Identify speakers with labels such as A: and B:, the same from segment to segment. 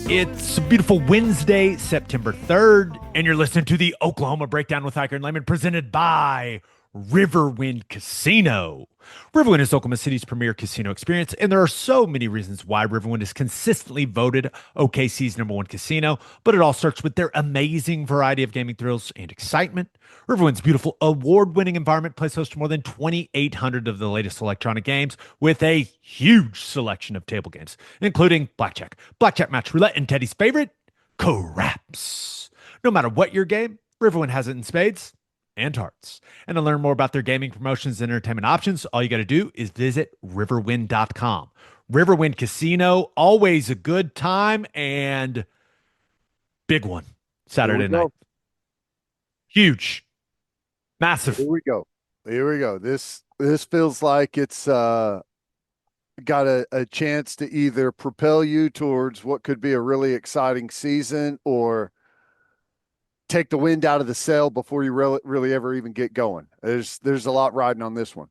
A: It's a beautiful Wednesday, September 3rd, and you're listening to the Oklahoma Breakdown with Ikard and Lehman, presented by Riverwind Casino. Riverwind is Oklahoma City's premier casino experience, and there are so many reasons why Riverwind is consistently voted OKC's #1 casino, but it all starts with their amazing variety of gaming thrills and excitement. Riverwind's beautiful award-winning environment plays host to more than 2,800 of the latest electronic games with a huge selection of table games, including blackjack match roulette, and Teddy's favorite, craps. No matter what your game, Riverwind has it in spades and hearts. And to learn more about their gaming promotions and entertainment options, all you got to do is visit riverwind.com. Riverwind Casino, always a good time, and big one Saturday night. Huge. Massive.
B: Here we go. This feels like it's got a chance to either propel you towards what could be a really exciting season or take the wind out of the sail before you really ever even get going. There's a lot riding on this one.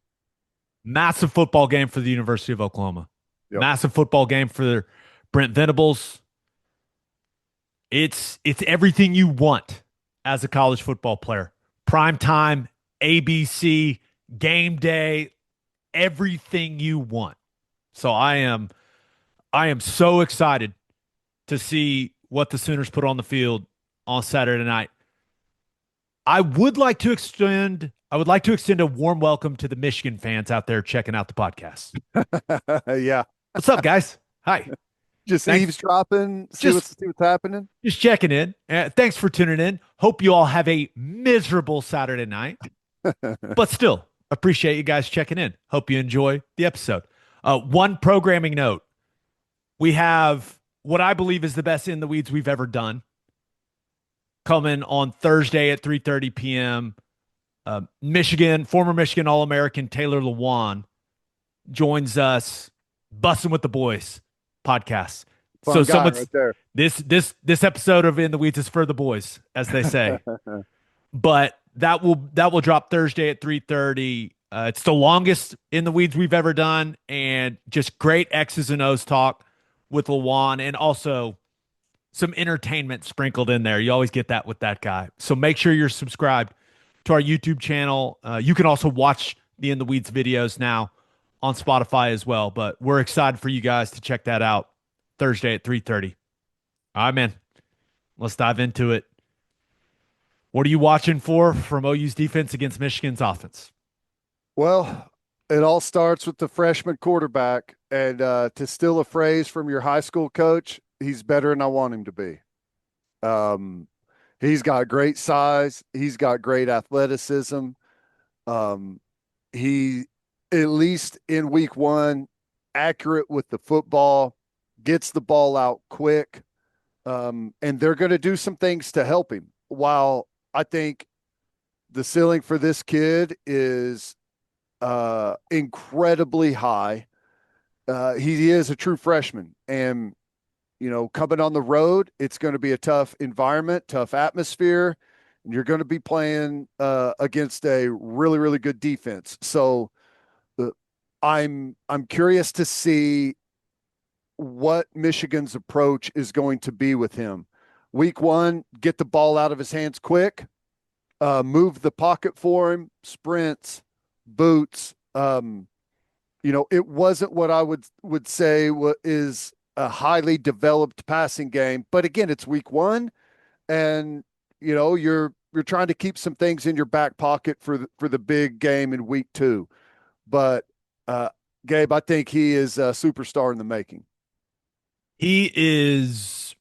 A: Massive football game for the University of Oklahoma.
B: Yep.
A: Massive football game for Brent Venables. It's everything you want as a college football player. Prime time, ABC, game day, everything you want. So I am so excited to see what the Sooners put on the field on Saturday night. I would like to extend a warm welcome to the Michigan fans out there checking out the podcast.
B: Yeah.
A: What's up, guys? Hi.
B: Just eavesdropping, see what's happening.
A: Just checking in. Thanks for tuning in. Hope you all have a miserable Saturday night, but still appreciate you guys checking in. Hope you enjoy the episode. One programming note. We have what I believe is the best In the Weeds we've ever done coming on Thursday at 3:30 p.m. Former Michigan All-American Taylor Lewan joins us, Bussin' with the Boys podcast.
B: Fun guy right there.
A: This episode of In the Weeds is for the boys, as they say. But that will drop Thursday at 3:30. It's the longest In the Weeds we've ever done, and just great X's and O's talk with Lewan, and also some entertainment sprinkled in there. You always get that with that guy. So make sure you're subscribed to our YouTube channel. You can also watch the In the Weeds videos now on Spotify as well. But we're excited for you guys to check that out Thursday at 3:30. All right, man. Let's dive into it. What are you watching for from OU's defense against Michigan's offense?
B: Well, it all starts with the freshman quarterback. And to steal a phrase from your high school coach, he's better than I want him to be. He's got great size. He's got great athleticism. He, at least in week one, accurate with the football, gets the ball out quick. And they're going to do some things to help him. While I think the ceiling for this kid is incredibly high, he is a true freshman. And coming on the road, it's going to be a tough environment, tough atmosphere, and you're going to be playing against a really, really good defense. So I'm curious to see what Michigan's approach is going to be with him. Week one, get the ball out of his hands quick, move the pocket for him, sprints, boots. It wasn't what I would say is a highly developed passing game, but again, it's week one, and you're trying to keep some things in your back pocket for the big game in week two. But Gabe, I think he is a superstar in the making.
A: He is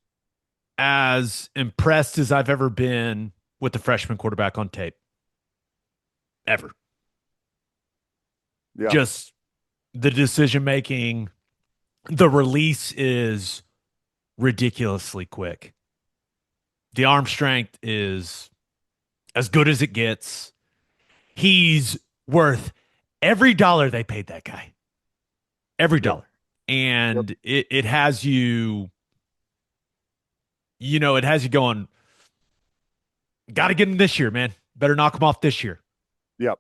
A: as impressed as I've ever been with the freshman quarterback on tape. Ever.
B: Yeah.
A: Just the decision making. The release is ridiculously quick. The arm strength is as good as it gets. He's worth every dollar they paid that guy. Every dollar. And it has you, it has you going, got to get him this year, man. Better knock him off this year.
B: Yep.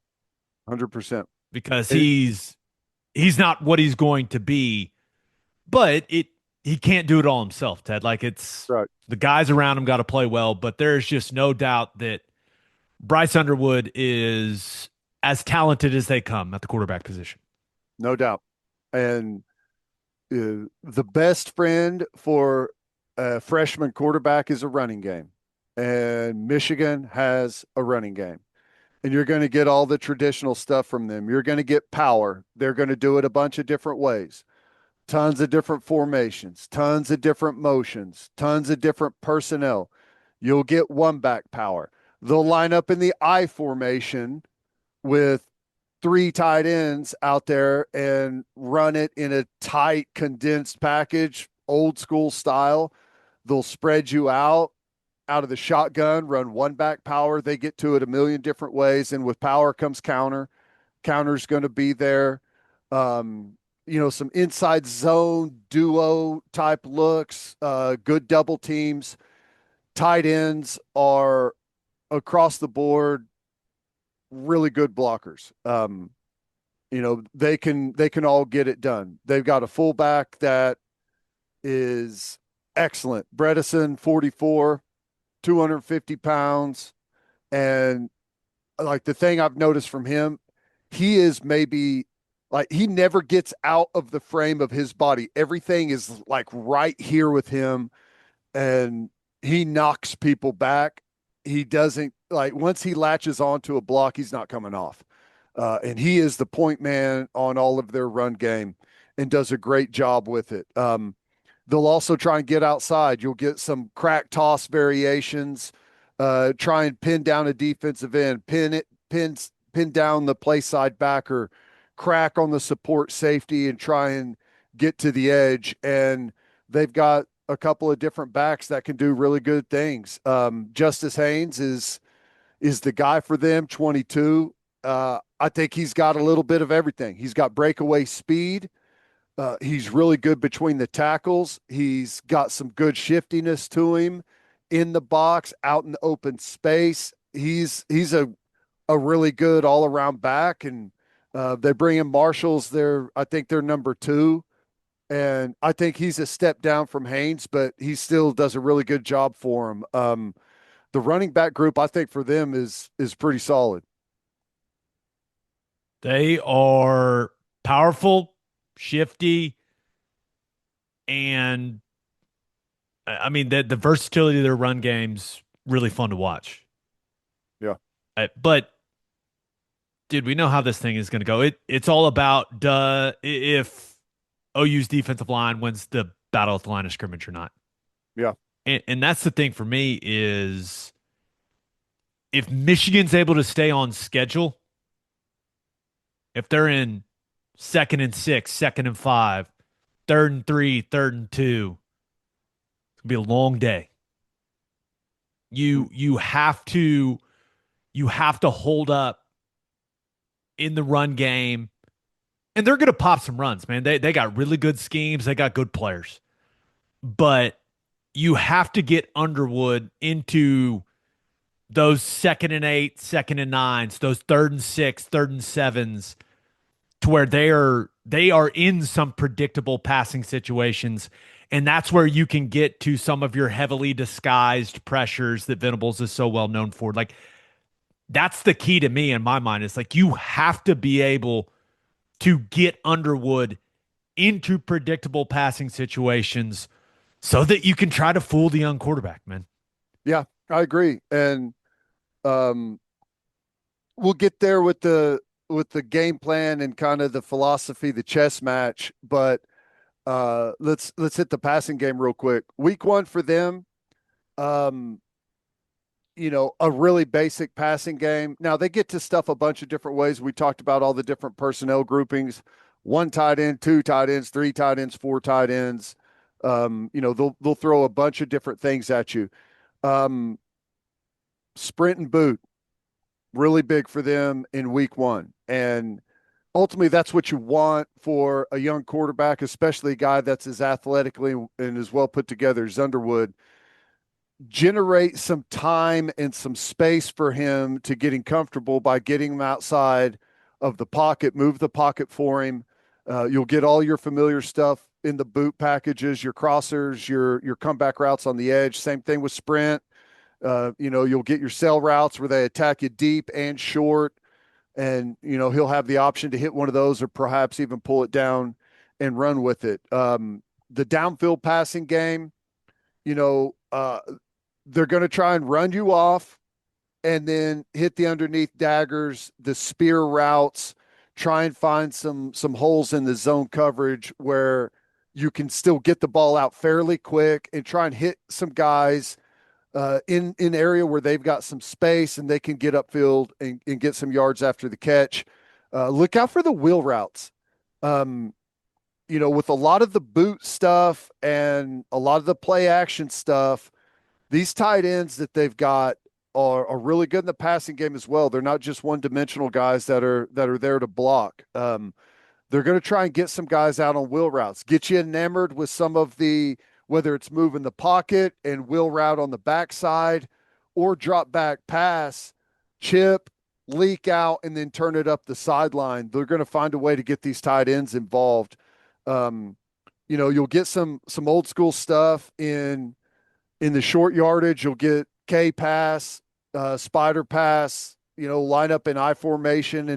B: 100%.
A: Because he's not what he's going to be. But he can't do it all himself, Ted. Like it's
B: Right.
A: the guys around him got to play well, but there's just no doubt that Bryce Underwood is as talented as they come at the quarterback position.
B: No doubt. And the best friend for a freshman quarterback is a running game. And Michigan has a running game. And you're going to get all the traditional stuff from them. You're going to get power. They're going to do it a bunch of different ways. Tons of different formations, tons of different motions, tons of different personnel. You'll get one back power. They'll line up in the I formation with three tight ends out there and run it in a tight, condensed package, old school style. They'll spread you out of the shotgun, run one back power. They get to it a million different ways. And with power comes counter. Counter's going to be there. Some inside zone duo type looks, good double teams. Tight ends are across the board really good blockers. They can all get it done. They've got a fullback that is excellent. Bredesen, 44, 250 pounds. And like the thing I've noticed from him, he is maybe like he never gets out of the frame of his body. Everything is like right here with him, and he knocks people back. He doesn't like once he latches onto a block, he's not coming off. And he is the point man on all of their run game and does a great job with it. They'll also try and get outside. You'll get some crack toss variations. Try and pin down a defensive end, pin down the play side backer, crack on the support safety, and try and get to the edge. And they've got a couple of different backs that can do really good things. Justice Haynes is the guy for them, 22. I think he's got a little bit of everything. He's got breakaway speed. He's really good between the tackles. He's got some good shiftiness to him in the box, out in open space. He's a really good all around back, and they bring in Marshalls. I think they're number 2, and I think he's a step down from Haynes, but he still does a really good job for him. The running back group, I think for them is pretty solid.
A: They are powerful, shifty, and I mean the versatility of their run game's really fun to watch.
B: Yeah.
A: But dude, we know how this thing is going to go. It's all about if OU's defensive line wins the battle at the line of scrimmage or not.
B: Yeah.
A: And that's the thing for me is if Michigan's able to stay on schedule, if they're in 2nd and 6, 2nd and 5, 3rd and 3, 3rd and 2, it's gonna be a long day. You have to hold up in the run game, and they're gonna pop some runs, man. They got really good schemes, they got good players, but you have to get Underwood into those 2nd and 8, 2nd and 9s, those 3rd and 6, 3rd and 7s, to where they are in some predictable passing situations. And that's where you can get to some of your heavily disguised pressures that Venables is so well known for. Like, that's the key to me in my mind. It's like you have to be able to get Underwood into predictable passing situations so that you can try to fool the young quarterback, man.
B: Yeah, I agree. And we'll get there with the game plan and kind of the philosophy, the chess match. But let's hit the passing game real quick. Week 1 for them, a really basic passing game. Now they get to stuff a bunch of different ways. We talked about all the different personnel groupings: 1 tight end, 2 tight ends, 3 tight ends, 4 tight ends. They'll throw a bunch of different things at you. Sprint and boot, really big for them in week 1. And ultimately, that's what you want for a young quarterback, especially a guy that's as athletically and as well put together as Underwood. Generate some time and some space for him to getting comfortable by getting him outside of the pocket, move the pocket for him. You'll get all your familiar stuff in the boot packages, your crossers, your comeback routes on the edge. Same thing with sprint. You'll get your sail routes where they attack you deep and short, and he'll have the option to hit one of those or perhaps even pull it down and run with it. The downfield passing game, they're going to try and run you off and then hit the underneath daggers, the spear routes, try and find some holes in the zone coverage where you can still get the ball out fairly quick and try and hit some guys in area where they've got some space and they can get upfield and get some yards after the catch. Look out for the wheel routes. With a lot of the boot stuff and a lot of the play action stuff, these tight ends that they've got are really good in the passing game as well. They're not just one-dimensional guys that are there to block. They're going to try and get some guys out on wheel routes, get you enamored with some of the, whether it's moving the pocket and wheel route on the backside or drop back pass, chip, leak out, and then turn it up the sideline. They're going to find a way to get these tight ends involved. You'll get some old school stuff in the short yardage. You'll get K pass, spider pass, line up in I formation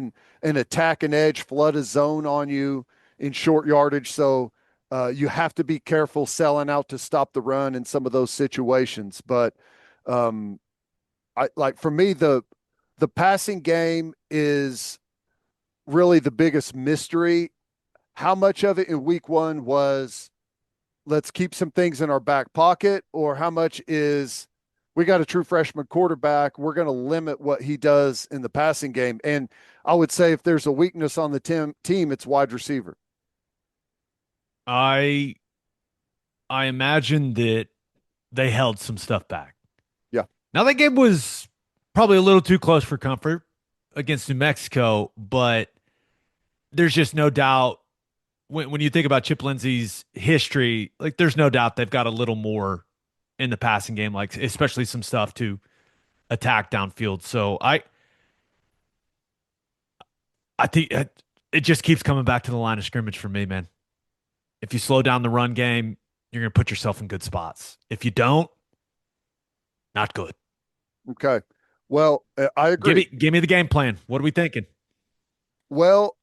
B: and attack an edge, flood a zone on you in short yardage. So you have to be careful selling out to stop the run in some of those situations. But for me, the passing game is really the biggest mystery. How much of it in week one was let's keep some things in our back pocket, or how much is we got a true freshman quarterback, we're going to limit what he does in the passing game? And I would say if there's a weakness on the team, it's wide receiver.
A: I imagine that they held some stuff back.
B: Yeah.
A: Now that game was probably a little too close for comfort against New Mexico, but there's just no doubt when you think about Chip Lindsey's history, like there's no doubt they've got a little more in the passing game, like especially some stuff to attack downfield. So I think it just keeps coming back to the line of scrimmage for me, man. If you slow down the run game, you're going to put yourself in good spots. If you don't, not good.
B: Okay. Well, I agree.
A: Give me the game plan. What are we thinking?
B: Well,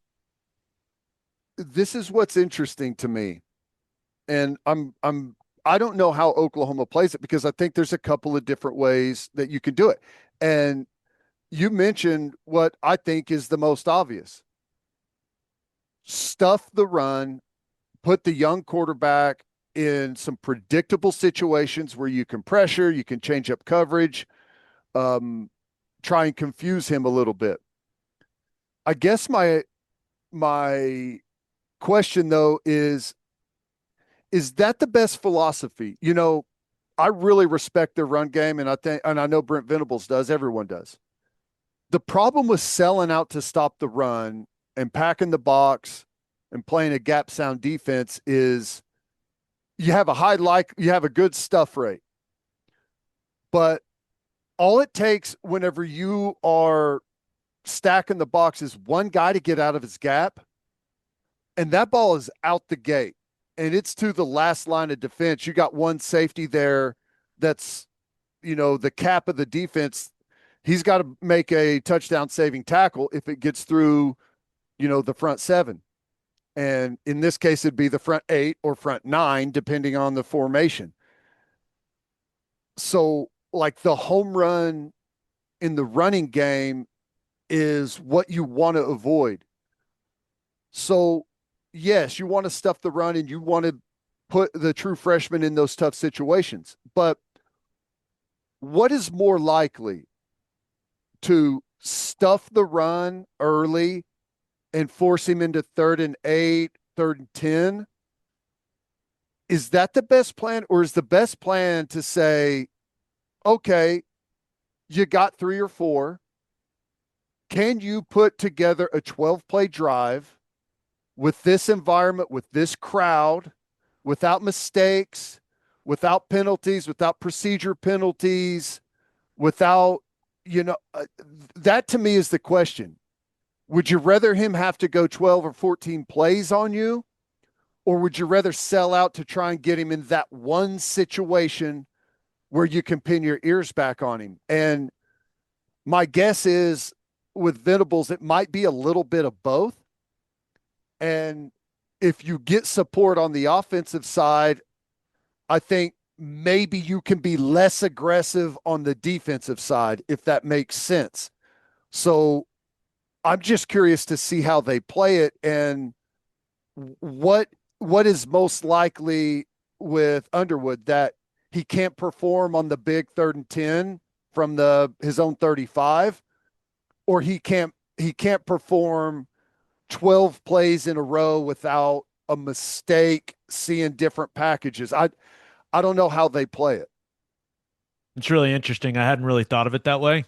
B: this is what's interesting to me. And I don't know how Oklahoma plays it because I think there's a couple of different ways that you can do it. And you mentioned what I think is the most obvious. Stuff the run, put the young quarterback in some predictable situations where you can pressure, you can change up coverage, try and confuse him a little bit. I guess my question though is that the best philosophy? I really respect their run game, and I know Brent Venables does, everyone does. The problem with selling out to stop the run and packing the box and playing a gap sound defense is you have a good stuff rate. But all it takes whenever you are stacking the box is one guy to get out of his gap, and that ball is out the gate and it's to the last line of defense. You got one safety there that's, the cap of the defense. He's got to make a touchdown saving tackle if it gets through, the front seven. And in this case, it'd be the front 8 or front 9, depending on the formation. So, like, the home run in the running game is what you want to avoid. So, yes, you want to stuff the run and you want to put the true freshman in those tough situations. But what is more likely, to stuff the run early and force him into 3rd and 8, 3rd and 10? Is that the best plan? Or is the best plan to say, okay, you got 3 or 4. Can you put together a 12-play drive with this environment, with this crowd, without mistakes, without penalties, without procedure penalties, without, that to me is the question. Would you rather him have to go 12 or 14 plays on you, or would you rather sell out to try and get him in that one situation where you can pin your ears back on him? And my guess is with Venables, it might be a little bit of both. And if you get support on the offensive side, I think maybe you can be less aggressive on the defensive side, if that makes sense. So I'm just curious to see how they play it and what is most likely with Underwood, that he can't perform on the big 3rd and 10 from his own 35, or he can't perform 12 plays in a row without a mistake, seeing different packages. I don't know how they play it.
A: It's really interesting. I hadn't really thought of it that way.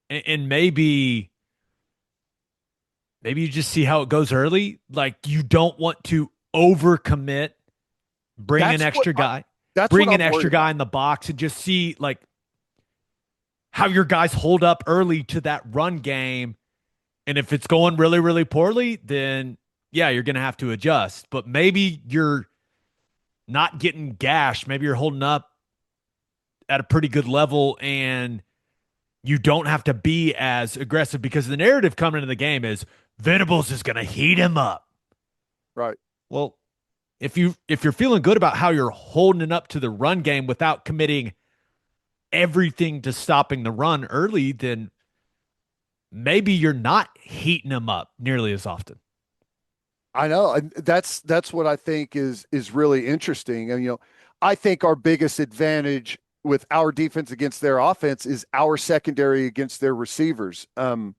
A: And maybe you just see how it goes early. Like you don't want to overcommit, bring an
B: That's what
A: extra guy,
B: that's what
A: bring an
B: I'm
A: extra
B: worried
A: guy
B: about.
A: in the box and just see like how your guys hold up early to that run game. And if it's going really, really poorly, then yeah, you're going to have to adjust. But maybe you're not getting gashed. Maybe you're holding up at a pretty good level and you don't have to be as aggressive because the narrative coming into the game is Venables is going to heat him up.
B: Right.
A: Well, if you're feeling good about how you're holding it up to the run game without committing everything to stopping the run early, then maybe you're not heating him up nearly as often.
B: I know. And that's what I think is really interesting. And I think our biggest advantage with our defense against their offense is our secondary against their receivers. And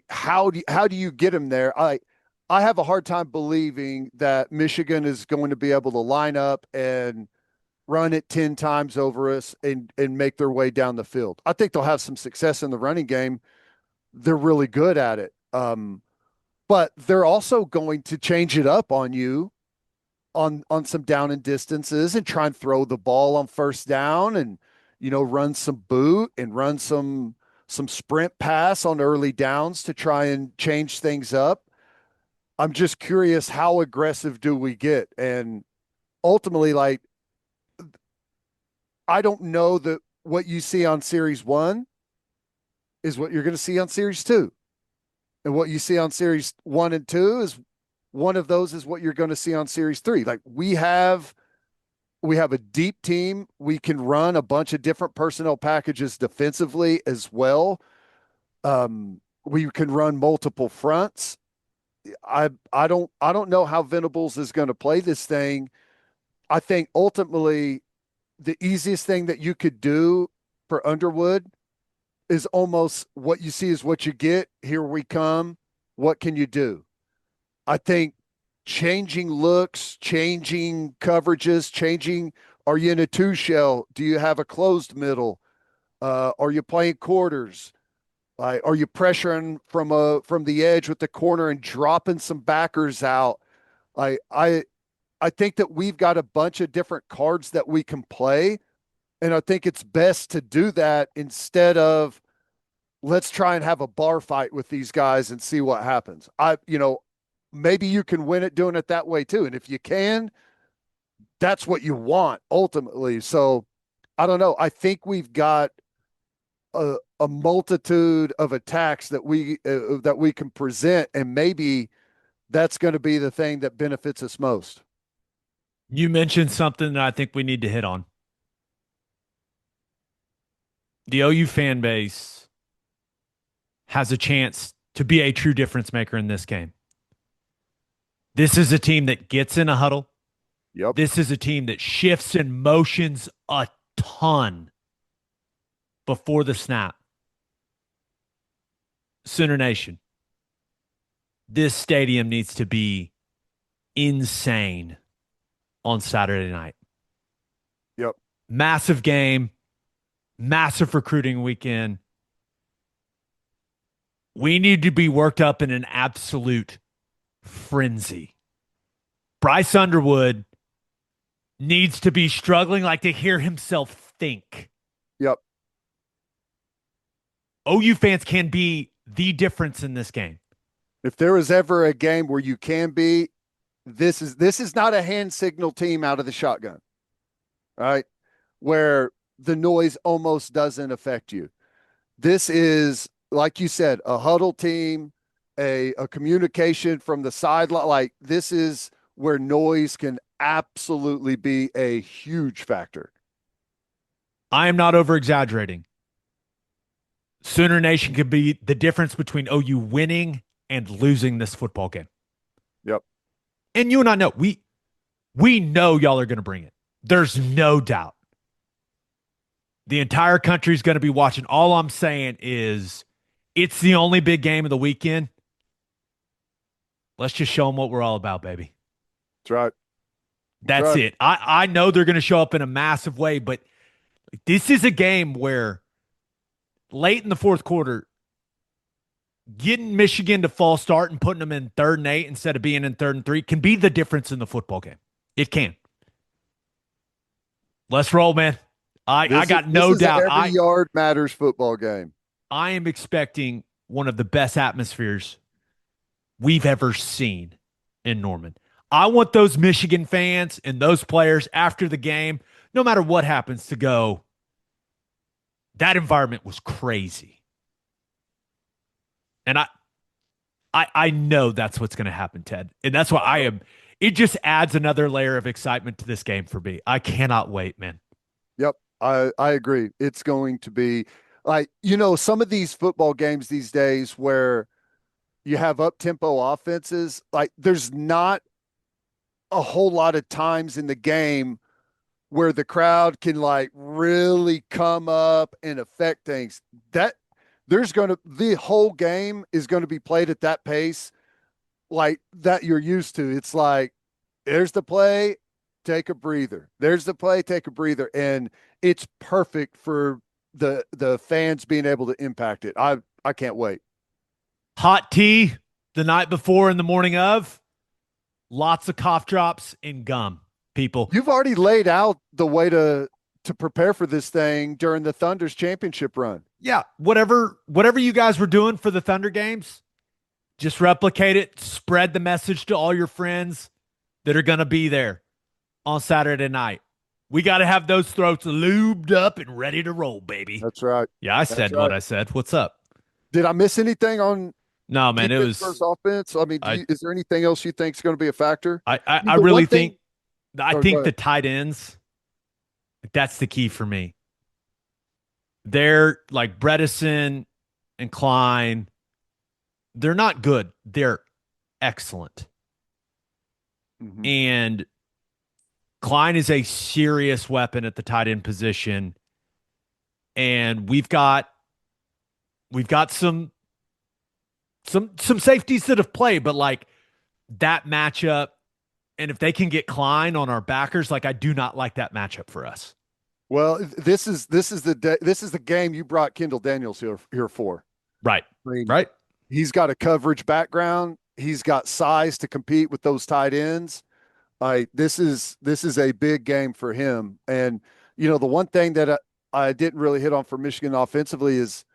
B: how do you get them there? I have a hard time believing that Michigan is going to be able to line up and run it 10 times over us and make their way down the field. I think they'll have some success in the running game. They're really good at it. But they're also going to change it up on you on some down and distances and try and throw the ball on first down and run some boot and run some sprint pass on early downs to try and change things up. I'm just curious, how aggressive do we get? And ultimately, like, I don't know that what you see on series 1 is what you're going to see on series 2. And what you see on series 1 and 2 is one of those is what you're going to see on series 3. Like we have a deep team. We can run a bunch of different personnel packages defensively as well. We can run multiple fronts. I don't know how Venables is going to play this thing. I think ultimately the easiest thing that you could do for Underwood is almost what you see is what you get. Here we come. What can you do? I think changing looks, changing coverages, are you in a 2 shell? Do you have a closed middle? Are you playing quarters? Are you pressuring from the edge with the corner and dropping some backers out? I I I think that we've got a bunch of different cards that we can play, and I think it's best to do that instead of let's try and have a bar fight with these guys and see what happens. Maybe you can win it doing it that way too. And if you can, that's what you want ultimately. So I don't know. I think we've got a multitude of attacks that we can present, and maybe that's going to be the thing that benefits us most.
A: You mentioned something that I think we need to hit on. The OU fan base has a chance to be a true difference maker in this game. This is a team that gets in a huddle.
B: Yep.
A: This is a team that shifts and motions a ton before the snap. Sooner Nation, this stadium needs to be insane on Saturday night.
B: Yep.
A: Massive game, massive recruiting weekend. We need to be worked up in an absolute frenzy. Bryce Underwood needs to be struggling like to hear himself think.
B: Yep.
A: OU fans can be the difference in this game.
B: If there was ever a game where you can be, this is not a hand signal team out of the shotgun, right? Where the noise almost doesn't affect you. This is, like you said, a huddle team, a communication from the sideline. Like, this is where noise can absolutely be a huge factor.
A: I am not over exaggerating. Sooner Nation could be the difference between OU winning and losing this football game.
B: Yep.
A: And you and I know we know y'all are going to bring it. There's no doubt. The entire country is going to be watching. All I'm saying is it's the only big game of the weekend. Let's just show them what we're all about, baby.
B: That's right.
A: That's
B: right.
A: it. I know they're going to show up in a massive way, but this is a game where late in the fourth quarter, getting Michigan to false start and putting them in 3rd and 8 instead of being in 3rd and 3 can be the difference in the football game. It can. Let's roll, man. I got no doubt.
B: Every yard matters football game.
A: I am expecting one of the best atmospheres we've ever seen in Norman. I want those Michigan fans and those players after the game, no matter what happens, to go, that environment was crazy. And I know that's what's going to happen, Ted. And that's why it just adds another layer of excitement to this game for me. I cannot wait, man.
B: Yep. I agree. It's going to be like, some of these football games these days where you have up-tempo offenses, like there's not a whole lot of times in the game where the crowd can like really come up and affect things. The whole game is going to be played at that pace like that you're used to. It's like, there's the play, take a breather. There's the play, take a breather. And it's perfect for the fans being able to impact it. I can't wait.
A: Hot tea the night before and the morning of, lots of cough drops and gum, people.
B: You've already laid out the way to prepare for this thing during the Thunder's championship run.
A: Yeah, whatever you guys were doing for the Thunder games, just replicate it, spread the message to all your friends that are going to be there on Saturday night. We got to have those throats lubed up and ready to roll, baby.
B: That's right.
A: Yeah, I said what I said. What's up?
B: Did I miss anything on
A: No, man, it was
B: first offense? I mean, is there anything else you think is going to be a factor?
A: I really think the tight ends, that's the key for me. They're like Bredesen and Klein. They're not good. They're excellent. Mm-hmm. And Klein is a serious weapon at the tight end position. And we've got some safeties that have played, but like that matchup, and if they can get Klein on our backers, like I do not like that matchup for us.
B: Well, this is the game you brought Kendall Daniels here for.
A: Right.
B: I mean,
A: right.
B: He's got a coverage background. He's got size to compete with those tight ends. This is a big game for him. And the one thing that I didn't really hit on for Michigan offensively is,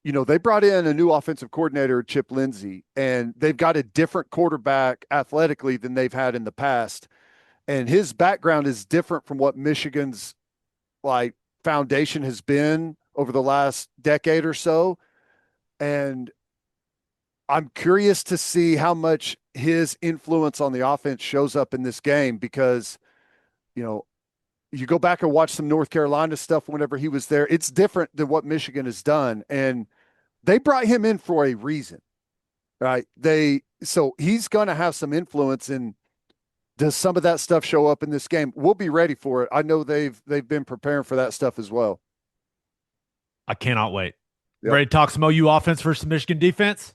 B: they brought in a new offensive coordinator, Chip Lindsey, and they've got a different quarterback athletically than they've had in the past. And his background is different from what Michigan's foundation has been over the last decade or so. And I'm curious to see how much his influence on the offense shows up in this game because, you go back and watch some North Carolina stuff whenever he was there. It's different than what Michigan has done. And they brought him in for a reason, right? So he's going to have some influence, and does some of that stuff show up in this game? We'll be ready for it. I know they've been preparing for that stuff as well.
A: I cannot wait.
B: Yep.
A: Ready to talk some OU offense versus Michigan defense?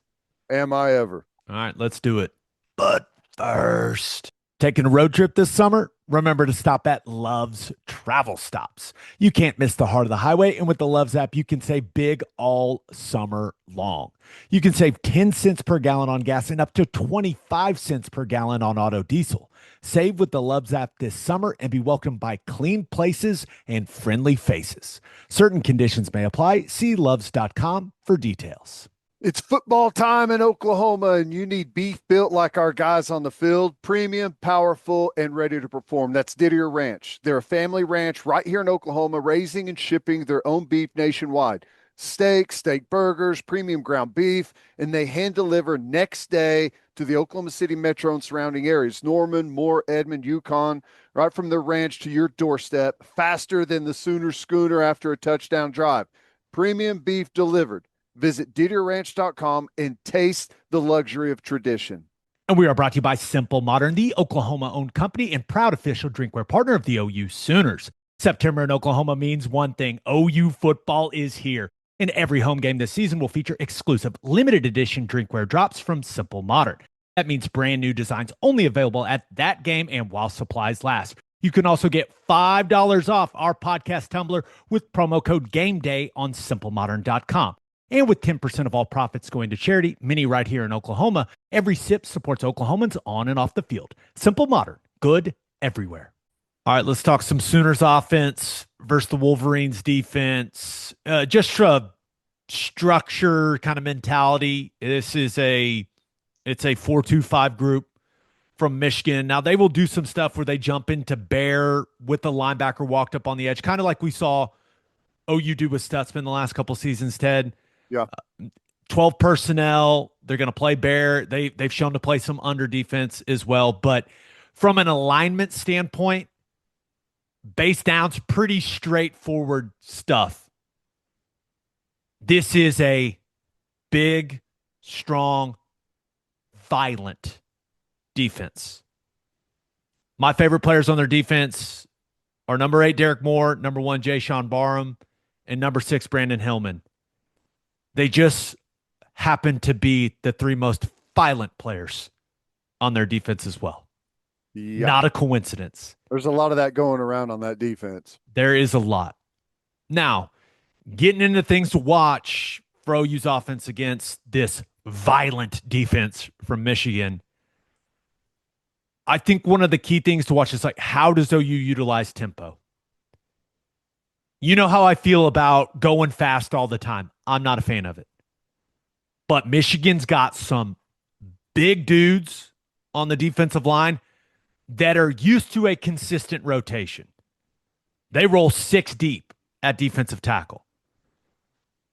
B: Am I ever?
A: All right, let's do it. But first, taking a road trip this summer? Remember to stop at Love's Travel Stops. You can't miss the heart of the highway, and with the Love's app, you can save big all summer long. You can save 10 cents per gallon on gas and up to 25 cents per gallon on auto diesel. Save with the Loves app this summer and be welcomed by clean places and friendly faces. Certain conditions may apply. See loves.com for details.
B: It's football time in Oklahoma, and you need beef built like our guys on the field, premium, powerful, and ready to perform. That's Didier Ranch. They're a family ranch right here in Oklahoma, raising and shipping their own beef nationwide. Steak burgers, premium ground beef, and they hand deliver next day to the Oklahoma City metro and surrounding areas. Norman, Moore, Edmond, Yukon, right from their ranch to your doorstep, faster than the Sooner Schooner after a touchdown drive. Premium beef delivered. Visit DidierRanch.com and taste the luxury of tradition.
A: And we are brought to you by Simple Modern, the Oklahoma-owned company and proud official drinkware partner of the OU Sooners. September in Oklahoma means one thing: OU football is here. And every home game this season will feature exclusive limited edition drinkware drops from Simple Modern. That means brand new designs only available at that game and while supplies last. You can also get $5 off our podcast tumbler with promo code GameDay on simplemodern.com. And with 10% of all profits going to charity, many right here in Oklahoma, every sip supports Oklahomans on and off the field. Simple Modern, good everywhere. All right, let's talk some Sooners offense versus the Wolverines defense. Just a structure kind of mentality. It's a 4-2-5 group from Michigan. Now they will do some stuff where they jump into bear with the linebacker walked up on the edge, kind of like we saw OU do with Stutzman the last couple seasons, Ted.
B: Yeah.
A: 12 personnel. They're going to play bear. They've shown to play some under defense as well. But from an alignment standpoint, base down's pretty straightforward stuff. This is a big, strong, violent defense. My favorite players on their defense are number 8, Derek Moore, number 1, Jay Sean Barham, and number 6, Brandon Hillman. They just happen to be the 3 most violent players on their defense as well.
B: Yep.
A: Not a coincidence.
B: There's a lot of that going around on that defense.
A: There is a lot. Now, getting into things to watch for OU's offense against this violent defense from Michigan, I think one of the key things to watch is like, how does OU utilize tempo? You know how I feel about going fast all the time. I'm not a fan of it. But Michigan's got some big dudes on the defensive line that are used to a consistent rotation. They roll 6 deep at defensive tackle.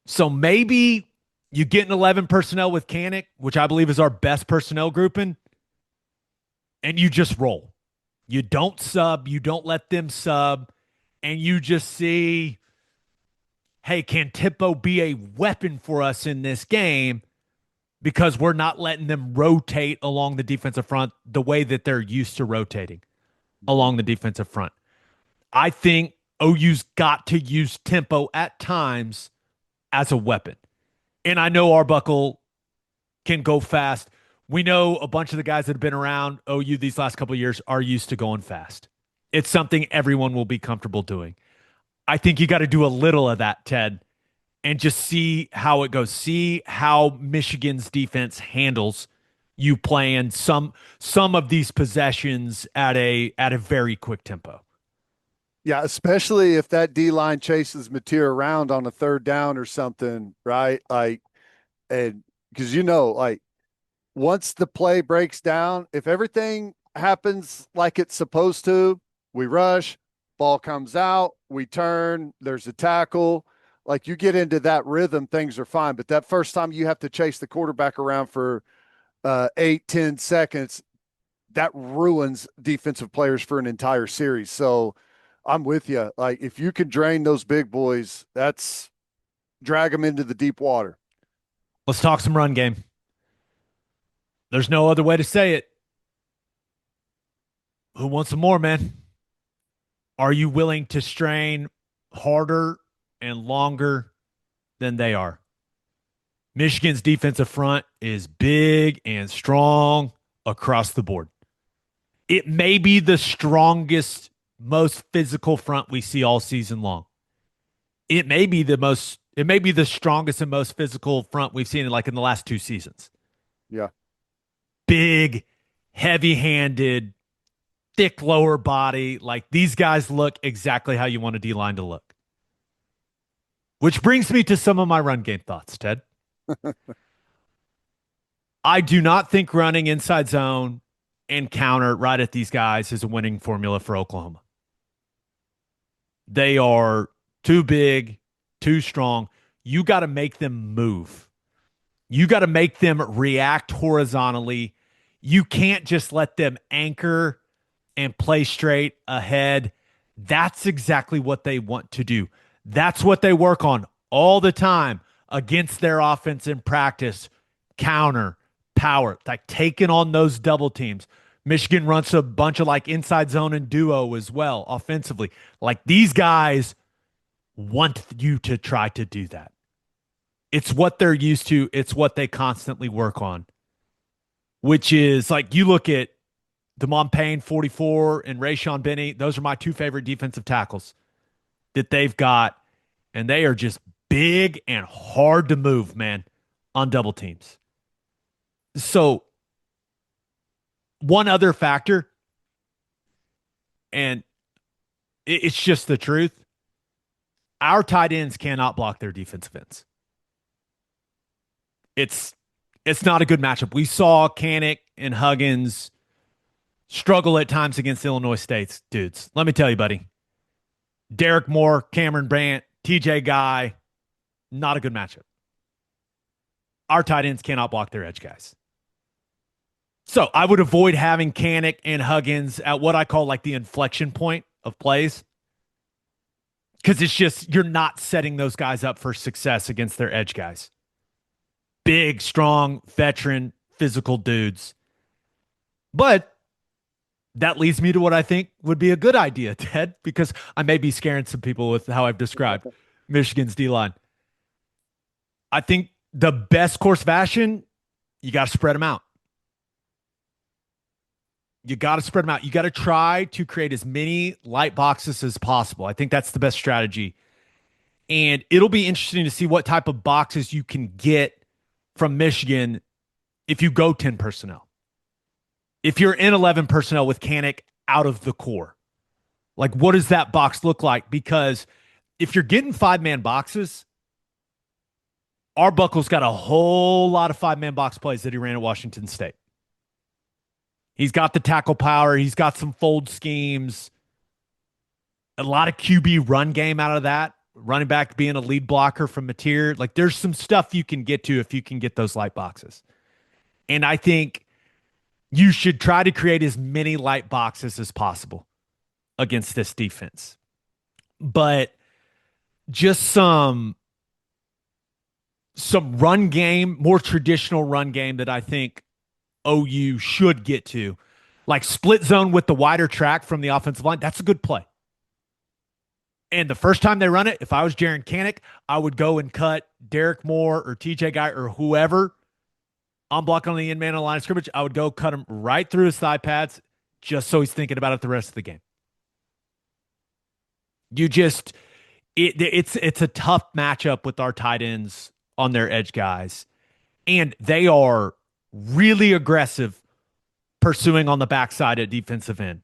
A: So maybe you get an 11 personnel with Kanik, which I believe is our best personnel grouping, and you just roll. You don't sub. You don't let them sub. And you just see, hey, can tempo be a weapon for us in this game? Because we're not letting them rotate along the defensive front the way that they're used to rotating along the defensive front. I think OU's got to use tempo at times as a weapon. And I know Arbuckle can go fast. We know a bunch of the guys that have been around OU these last couple of years are used to going fast. It's something everyone will be comfortable doing. I think you got to do a little of that, Ted, and just see how it goes. See how Michigan's defense handles you playing some of these possessions at a very quick tempo.
B: Yeah, especially if that D-line chases Mateer around on a 3rd down or something, right? Like, and because like once the play breaks down, if everything happens like it's supposed to, we rush, ball comes out, we turn, there's a tackle. Like you get into that rhythm, things are fine. But that first time you have to chase the quarterback around for 8-10 seconds, that ruins defensive players for an entire series. So I'm with you. Like if you can drain those big boys, that's drag them into the deep water.
A: Let's talk some run game. There's no other way to say it. Who wants some more, man? Are you willing to strain harder and longer than they are? Michigan's defensive front is big and strong across the board. It may be the strongest, most physical front we see all season long. It may be the strongest and most physical front we've seen in the last 2 seasons.
B: Yeah.
A: Big, heavy-handed, thick lower body. Like these guys look exactly how you want a D line to look. Which brings me to some of my run game thoughts, Ted. I do not think running inside zone and counter right at these guys is a winning formula for Oklahoma. They are too big, too strong. You got to make them move. You got to make them react horizontally. You can't just let them anchor and play straight ahead. That's exactly what they want to do. That's what they work on all the time against their offense in practice. Counter, power, like taking on those double teams. Michigan runs a bunch of like inside zone and duo as well offensively. Like these guys want you to try to do that. It's what they're used to. It's what they constantly work on, which is like you look at Damon Payne, 44, and Rayshon Benny. Those are my two favorite defensive tackles that they've got, and they are just big and hard to move, man, on double teams. So one other factor, and it's just the truth, our tight ends cannot block their defensive ends. It's not a good matchup. We saw Kanik and Huggins struggle at times against Illinois State's dudes. Let me tell you, buddy. Derek Moore, Cameron Brandt, TJ Guy, not a good matchup. Our tight ends cannot block their edge guys. So I would avoid having Kanik and Huggins at what I call like the inflection point of plays. Because it's just, you're not setting those guys up for success against their edge guys. Big, strong, veteran, physical dudes. But that leads me to what I think would be a good idea, Ted, because I may be scaring some people with how I've described Michigan's D-line. I think the best course of action, you got to spread them out. You got to spread them out. You got to try to create as many light boxes as possible. I think that's the best strategy. And it'll be interesting to see what type of boxes you can get from Michigan if you go 10 personnel. If you're in 11 personnel with Kanik out of the core, like what does that box look like? Because if you're getting 5-man boxes, Arbuckle's got a whole lot of 5-man box plays that he ran at Washington State. He's got the tackle power. He's got some fold schemes. A lot of QB run game out of that. Running back being a lead blocker from Mateer. Like there's some stuff you can get to if you can get those light boxes. And I think you should try to create as many light boxes as possible against this defense. But just some run game, more traditional run game that I think OU should get to. Like split zone with the wider track from the offensive line. That's a good play. And the first time they run it, if I was Jaren Kanik, I would go and cut Derek Moore or TJ Guy or whoever I'm blocking on the end man on the line of scrimmage. I would go cut him right through his thigh pads just so he's thinking about it the rest of the game. It's a tough matchup with our tight ends on their edge guys. And they are really aggressive pursuing on the backside at defensive end.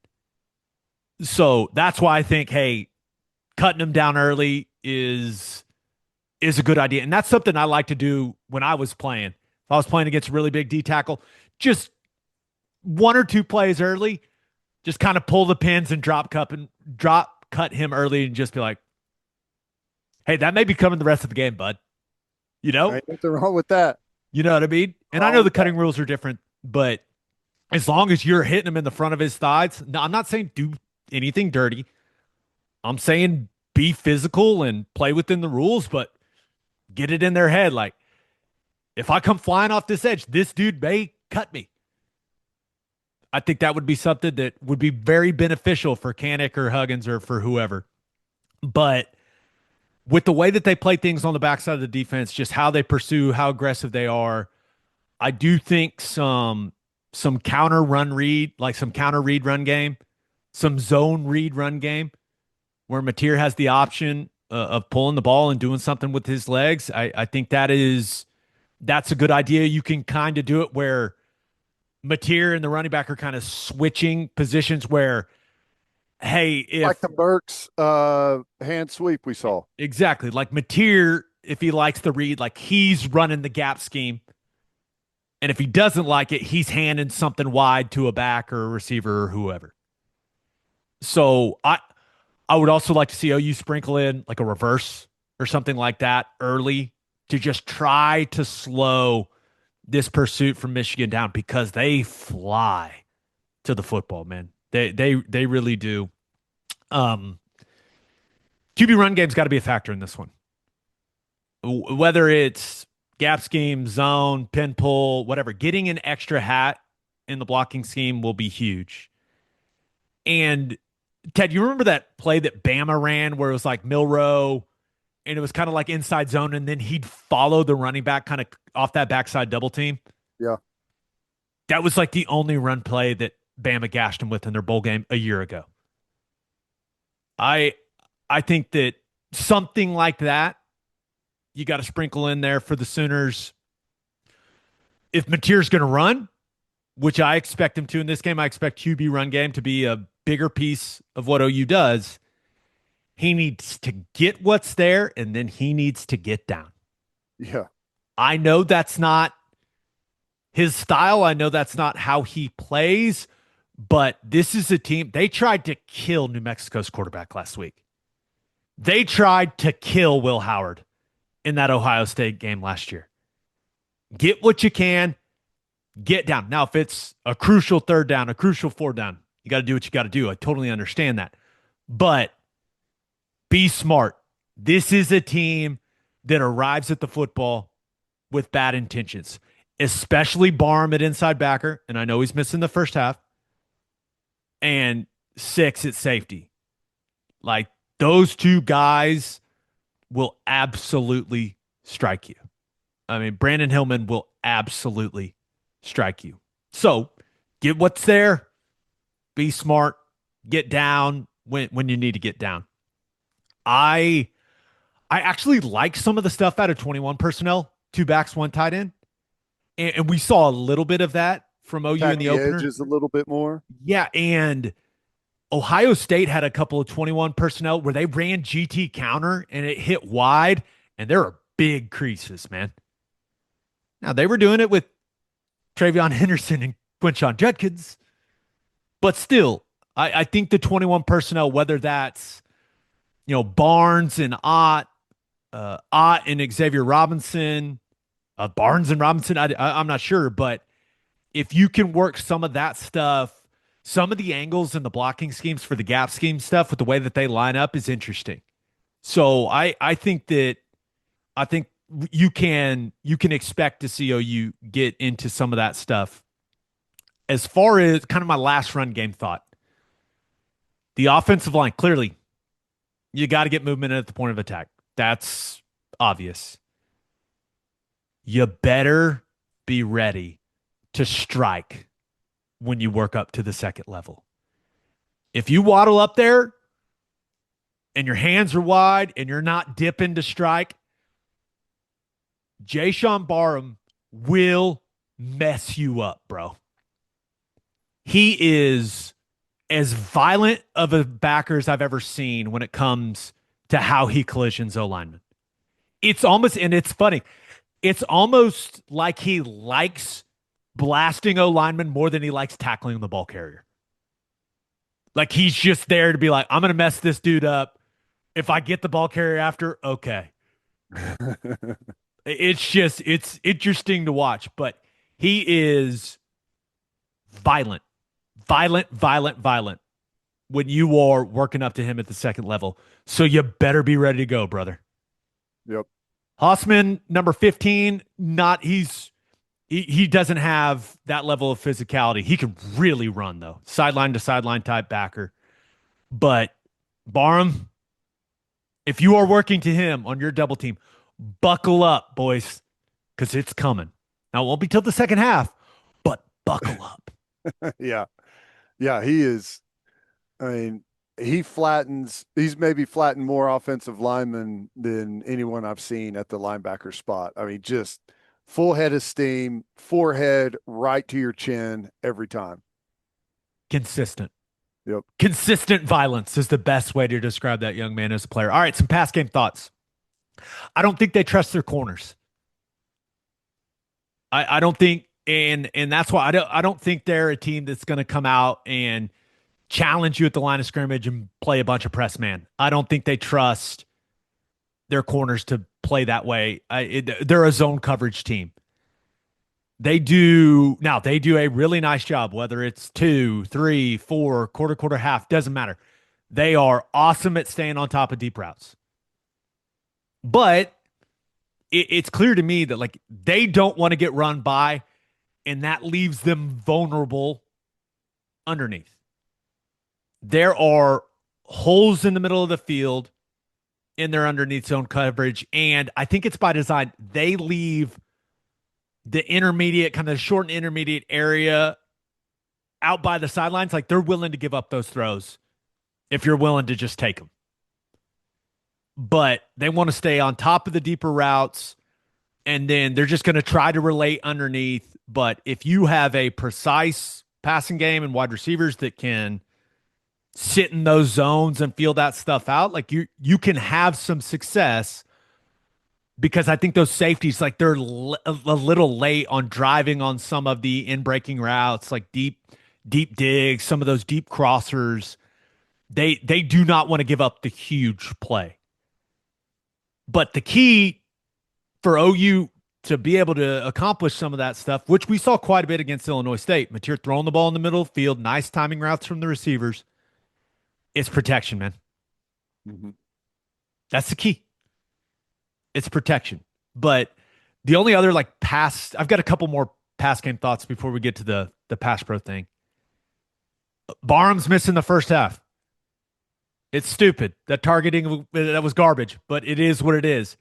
A: So that's why I think, hey, cutting them down early is a good idea. And that's something I like to do when I was playing. If I was playing against a really big D tackle, just 1 or 2 plays early, just kind of pull the pins and drop cut him early and just be like, hey, that may be coming the rest of the game, bud. You know?
B: Right, nothing wrong with that.
A: You know what I mean? And I know the cutting rules are different, but as long as you're hitting him in the front of his thighs, no, I'm not saying do anything dirty. I'm saying be physical and play within the rules, but get it in their head. Like, if I come flying off this edge, this dude may cut me. I think that would be something that would be very beneficial for Kanik or Huggins or for whoever. But with the way that they play things on the backside of the defense, just how they pursue, how aggressive they are, I do think some counter run read, like some counter read run game, some zone read run game, where Mateer has the option of pulling the ball and doing something with his legs. I think that's a good idea. You can kind of do it where Mateer and the running back are kind of switching positions where, hey,
B: Like
A: if
B: the Burks hand sweep we saw.
A: exactly like Mateer, if he likes the read, like he's running the gap scheme. And if he doesn't like it, he's handing something wide to a back or a receiver or whoever. So I would also like to see OU sprinkle in like a reverse or something like that early to just try to slow this pursuit from Michigan down because they fly to the football, man. They really do. Um, QB run game's got to be a factor in this one. Whether it's gap scheme, zone, pin pull, whatever, getting an extra hat in the blocking scheme will be huge. And Ted, you remember that play that Bama ran where it was like Milrow and it was kind of like inside zone, and then he'd follow the running back kind of off that backside double team?
B: Yeah.
A: That was like the only run play that Bama gashed him with in their bowl game a year ago. I I think that something like that you got to sprinkle in there for the Sooners. If Mateer's going to run, which I expect him to in this game, I expect QB run game to be a bigger piece of what OU does. He needs to get what's there, and then he needs to get down.
B: Yeah.
A: I know that's not his style. I know that's not how he plays, but this is a team. They tried to kill New Mexico's quarterback last week. They tried to kill Will Howard in that Ohio State game last year. Get what you can, get down. Now, if it's a crucial third down, a crucial fourth down, you got to do what you got to do. I totally understand that. But be smart. This is a team that arrives at the football with bad intentions, especially Barham at inside backer. And I know he's missing the first half. And 6 at safety. Like those two guys will absolutely strike you. I mean, Brandon Hillman will absolutely strike you. So get what's there, be smart, get down when you need to get down. I actually like some of the stuff out of 21 personnel, 2 backs, 1 tight end. And we saw a little bit of that from OU
B: Attack
A: in the
B: the
A: opener.
B: edges a little bit more.
A: Yeah, and Ohio State had a couple of 21 personnel where they ran GT counter and it hit wide, and there are big creases, man. Now, they were doing it with Travion Henderson and Quinshon Judkins, but still, I think the 21 personnel, whether that's, Barnes and Ott and Xavier Robinson, Barnes and Robinson, I'm not sure, but if you can work some of that stuff, some of the angles and the blocking schemes for the gap scheme stuff with the way that they line up is interesting. So I think you can expect to see OU get into some of that stuff. As far as kind of my last run game thought, the offensive line, clearly, you got to get movement at the point of attack. That's obvious. You better be ready to strike when you work up to the second level. If you waddle up there and your hands are wide and you're not dipping to strike, Jayshon Barham will mess you up, bro. He is as violent of a backer as I've ever seen when it comes to how he collisions O linemen. It's almost, and it's funny, it's almost like he likes blasting O linemen more than he likes tackling the ball carrier. Like he's just there to be like, I'm going to mess this dude up. If I get the ball carrier after, okay. It's interesting to watch, but he is violent, violent, violent, violent when you are working up to him at the second level. So you better be ready to go, brother.
B: Yep.
A: Hausman, number 15, he doesn't have that level of physicality. He can really run, though. Sideline to sideline type backer. But Barham, if you are working to him on your double team, buckle up, boys, because it's coming. Now, it won't be till the second half, but buckle up.
B: Yeah. Yeah. He is. I mean, he's maybe flattened more offensive linemen than anyone I've seen at the linebacker spot. I mean, just full head of steam, forehead right to your chin every time.
A: Consistent.
B: Yep.
A: Consistent violence is the best way to describe that young man as a player. All right, some pass game thoughts. I don't think they trust their corners. I don't think, and that's why I don't think they're a team that's going to come out and challenge you at the line of scrimmage and play a bunch of press man. I don't think they trust their corners to play that way. They're a zone coverage team. They do a really nice job, whether it's 2, 3, 4, quarter, half, doesn't matter. They are awesome at staying on top of deep routes. But it's clear to me that like they don't want to get run by, and that leaves them vulnerable underneath. There are holes in the middle of the field in their underneath zone coverage, and I think it's by design. They leave the intermediate, kind of short and intermediate area out by the sidelines. Like they're willing to give up those throws if you're willing to just take them. But they want to stay on top of the deeper routes, and then they're just going to try to relate underneath. But if you have a precise passing game and wide receivers that can sit in those zones and feel that stuff out, like you can have some success, because I think those safeties, like they're a little late on driving on some of the in-breaking routes, like deep digs, some of those deep crossers. They do not want to give up the huge play. But the key for OU to be able to accomplish some of that stuff, which we saw quite a bit against Illinois State, Mateer throwing the ball in the middle of the field, nice timing routes from the receivers, it's protection, man.
B: Mm-hmm.
A: That's the key. It's protection. But the only other like pass, I've got a couple more pass game thoughts before we get to the pass pro thing. Barham's missing the first half. It's stupid. That targeting, that was garbage, but it is what it is.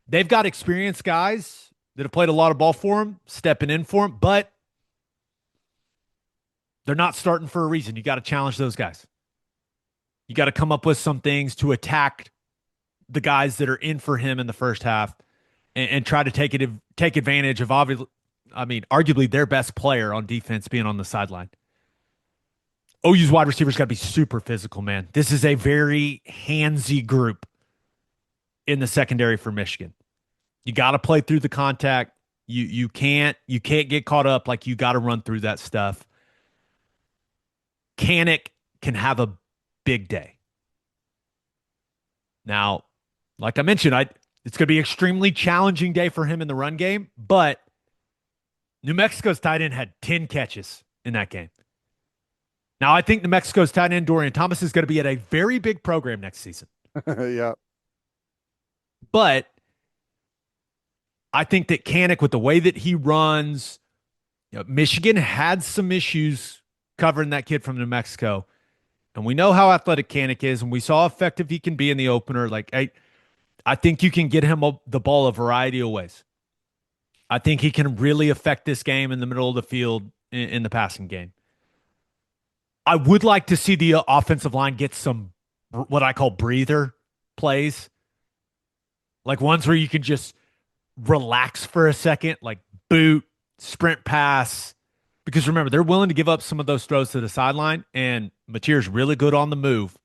A: They've got experienced guys that have played a lot of ball for him, stepping in for him, but they're not starting for a reason. You got to challenge those guys. You got to come up with some things to attack the guys that are in for him in the first half, and try to take advantage of, arguably their best player on defense being on the sideline. OU's wide receivers got to be super physical, man. This is a very handsy group in the secondary for Michigan. You got to play through the contact. You can't get caught up. Like, you got to run through that stuff. Kanik can have a big day. Now, like I mentioned, it's going to be an extremely challenging day for him in the run game, but New Mexico's tight end had 10 catches in that game. Now, I think New Mexico's tight end Dorian Thomas is going to be at a very big program next season.
B: Yeah.
A: But I think that Kanik, with the way that he runs, Michigan had some issues covering that kid from New Mexico. And we know how athletic Kanik is, and we saw how effective he can be in the opener. Like, I think you can get him the ball a variety of ways. I think he can really affect this game in the middle of the field in the passing game. I would like to see the offensive line get some what I call breather plays, like ones where you can just relax for a second, like boot, sprint pass. Because remember, they're willing to give up some of those throws to the sideline, and Mateer's really good on the move.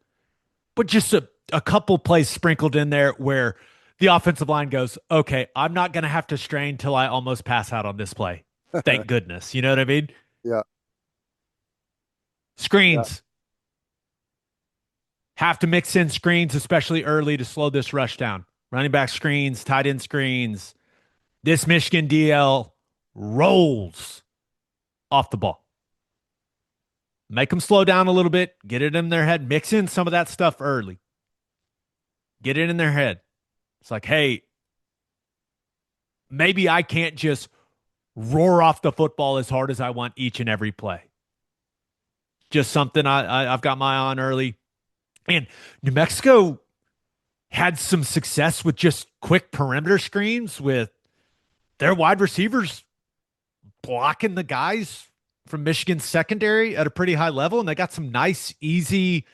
A: But just a couple plays sprinkled in there where the offensive line goes, okay, I'm not going to have to strain till I almost pass out on this play. Thank goodness. You know what I mean?
B: Yeah.
A: Screens. Yeah. Have to mix in screens, especially early, to slow this rush down. Running back screens, tight end screens. This Michigan DL rolls off the ball. Make them slow down a little bit. Get it in their head. Mix in some of that stuff early. Get it in their head. It's like, hey, maybe I can't just roar off the football as hard as I want each and every play. Just something I've got my eye on early. And New Mexico had some success with just quick perimeter screens with their wide receivers blocking the guys from Michigan's secondary at a pretty high level. And they got some nice, easy,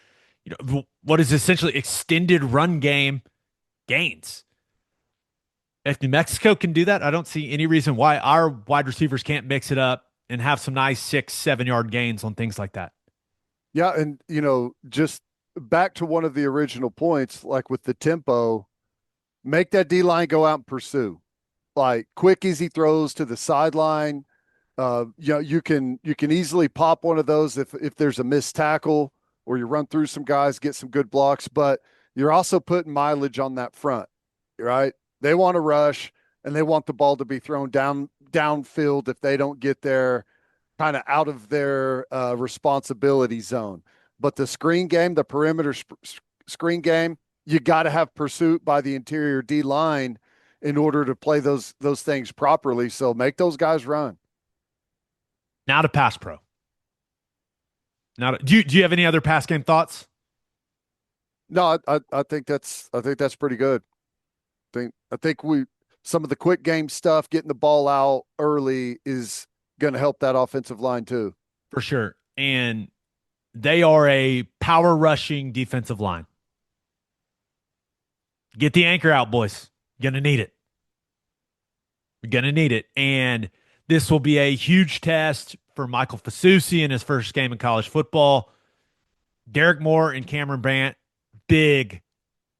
A: what is essentially extended run game gains. If New Mexico can do that, I don't see any reason why our wide receivers can't mix it up and have some nice 6, 7 yard gains on things like that.
B: Yeah, and just back to one of the original points, like with the tempo, make that D line go out and pursue. Like quick, easy throws to the sideline. You can easily pop one of those if there's a missed tackle or you run through some guys, get some good blocks, but you're also putting mileage on that front, right? They want to rush and they want the ball to be thrown downfield if they don't get there kind of out of their responsibility zone. But the screen game, the perimeter screen game, you got to have pursuit by the interior D line in order to play those things properly. So make those guys run.
A: Now to pass pro. Now, do you have any other pass game thoughts?
B: No, I think that's pretty good. I think we some of the quick game stuff, getting the ball out early is going to help that offensive line too.
A: For sure. And they are a power rushing defensive line. Get the anchor out, boys. You're going to need it. You're going to need it. And this will be a huge test for Michael Fasusi in his first game in college football. Derek Moore and Cameron Brandt, big,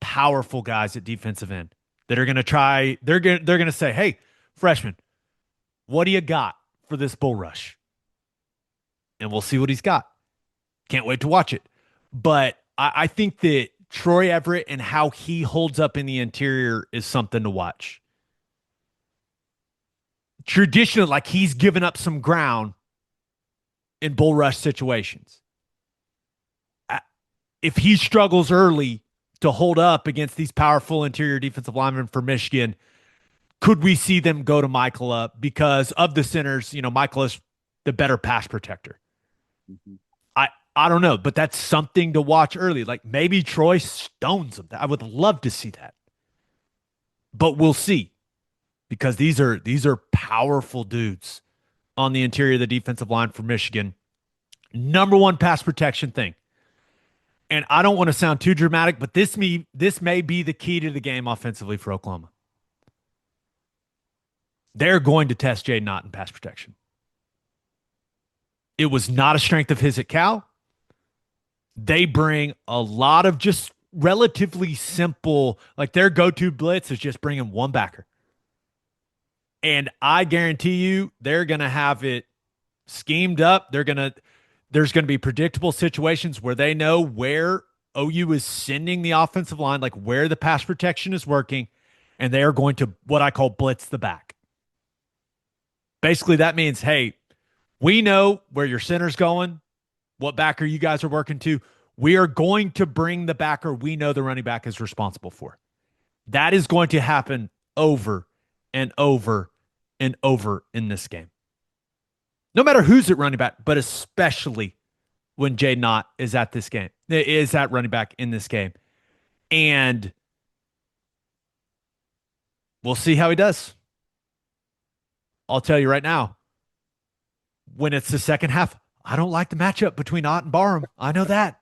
A: powerful guys at defensive end that are going to try. They're going to say, "Hey, freshman, what do you got for this bull rush?" And we'll see what he's got. Can't wait to watch it. But I think that Troy Everett and how he holds up in the interior is something to watch. Traditionally, like he's given up some ground in bull rush situations. If he struggles early to hold up against these powerful interior defensive linemen for Michigan, could we see them go to Michael up because of the centers? Michael is the better pass protector.
B: Mm-hmm.
A: I don't know, but that's something to watch early. Like maybe Troy stones them. I would love to see that. But we'll see. Because these are powerful dudes on the interior of the defensive line for Michigan. Number one pass protection thing. And I don't want to sound too dramatic, but this may be the key to the game offensively for Oklahoma. They're going to test Jaden Ott in pass protection. It was not a strength of his at Cal. They bring a lot of just relatively simple, like their go-to blitz is just bringing one backer. And I guarantee you they're going to have it schemed up. There's going to be predictable situations where they know where OU is sending the offensive line, like where the pass protection is working, and they are going to what I call blitz the back. Basically, that means, hey, we know where your center's going, what backer you guys are working to. We are going to bring the backer we know the running back is responsible for. That is going to happen over and over and over in this game. No matter who's at running back, but especially when Jaden Ott is at this game, is at running back in this game. And we'll see how he does. I'll tell you right now, when it's the second half, I don't like the matchup between Ott and Barham. I know that.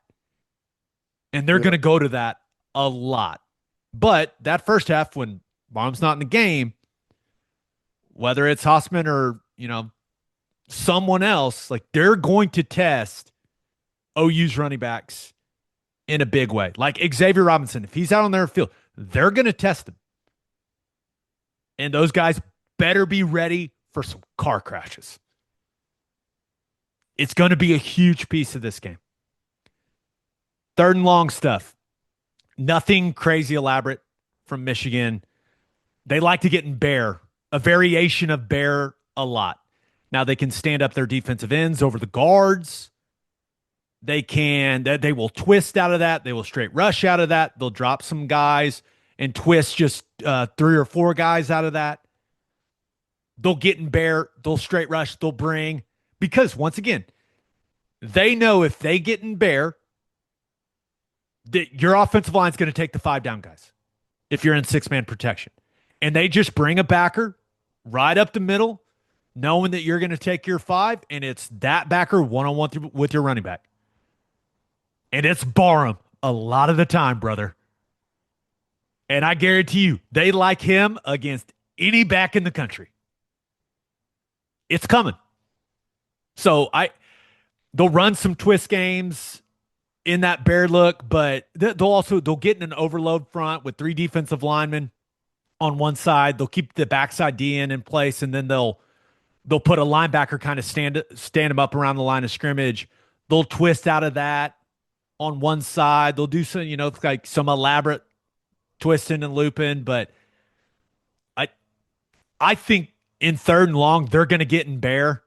A: And they're going to go to that a lot. But that first half, when Barham's not in the game, whether it's Hossman or, someone else, like they're going to test OU's running backs in a big way. Like Xavier Robinson, if he's out on their field, they're going to test him. And those guys better be ready for some car crashes. It's going to be a huge piece of this game. Third and long stuff. Nothing crazy elaborate from Michigan. They like to get in bear, a variation of bear a lot. Now they can stand up their defensive ends over the guards. They will twist out of that. They will straight rush out of that. They'll drop some guys and twist just 3 or 4 guys out of that. They'll get in bear. They'll straight rush. They'll bring, because once again, they know if they get in bear, that your offensive line is going to take the 5 down guys if you're in 6-man protection. And they just bring a backer right up the middle, knowing that you're going to take your 5, and it's that backer one-on-one with your running back. And it's Barham a lot of the time, brother. And I guarantee you, they like him against any back in the country. It's coming. So they'll run some twist games in that bear look, but they'll get in an overload front with three defensive linemen on one side. They'll keep the backside DN in place, and then they'll put a linebacker kind of stand him up around the line of scrimmage. They'll twist out of that on one side. They'll do some, like some elaborate twisting and looping, but I I think in third and long, they're going to get in bear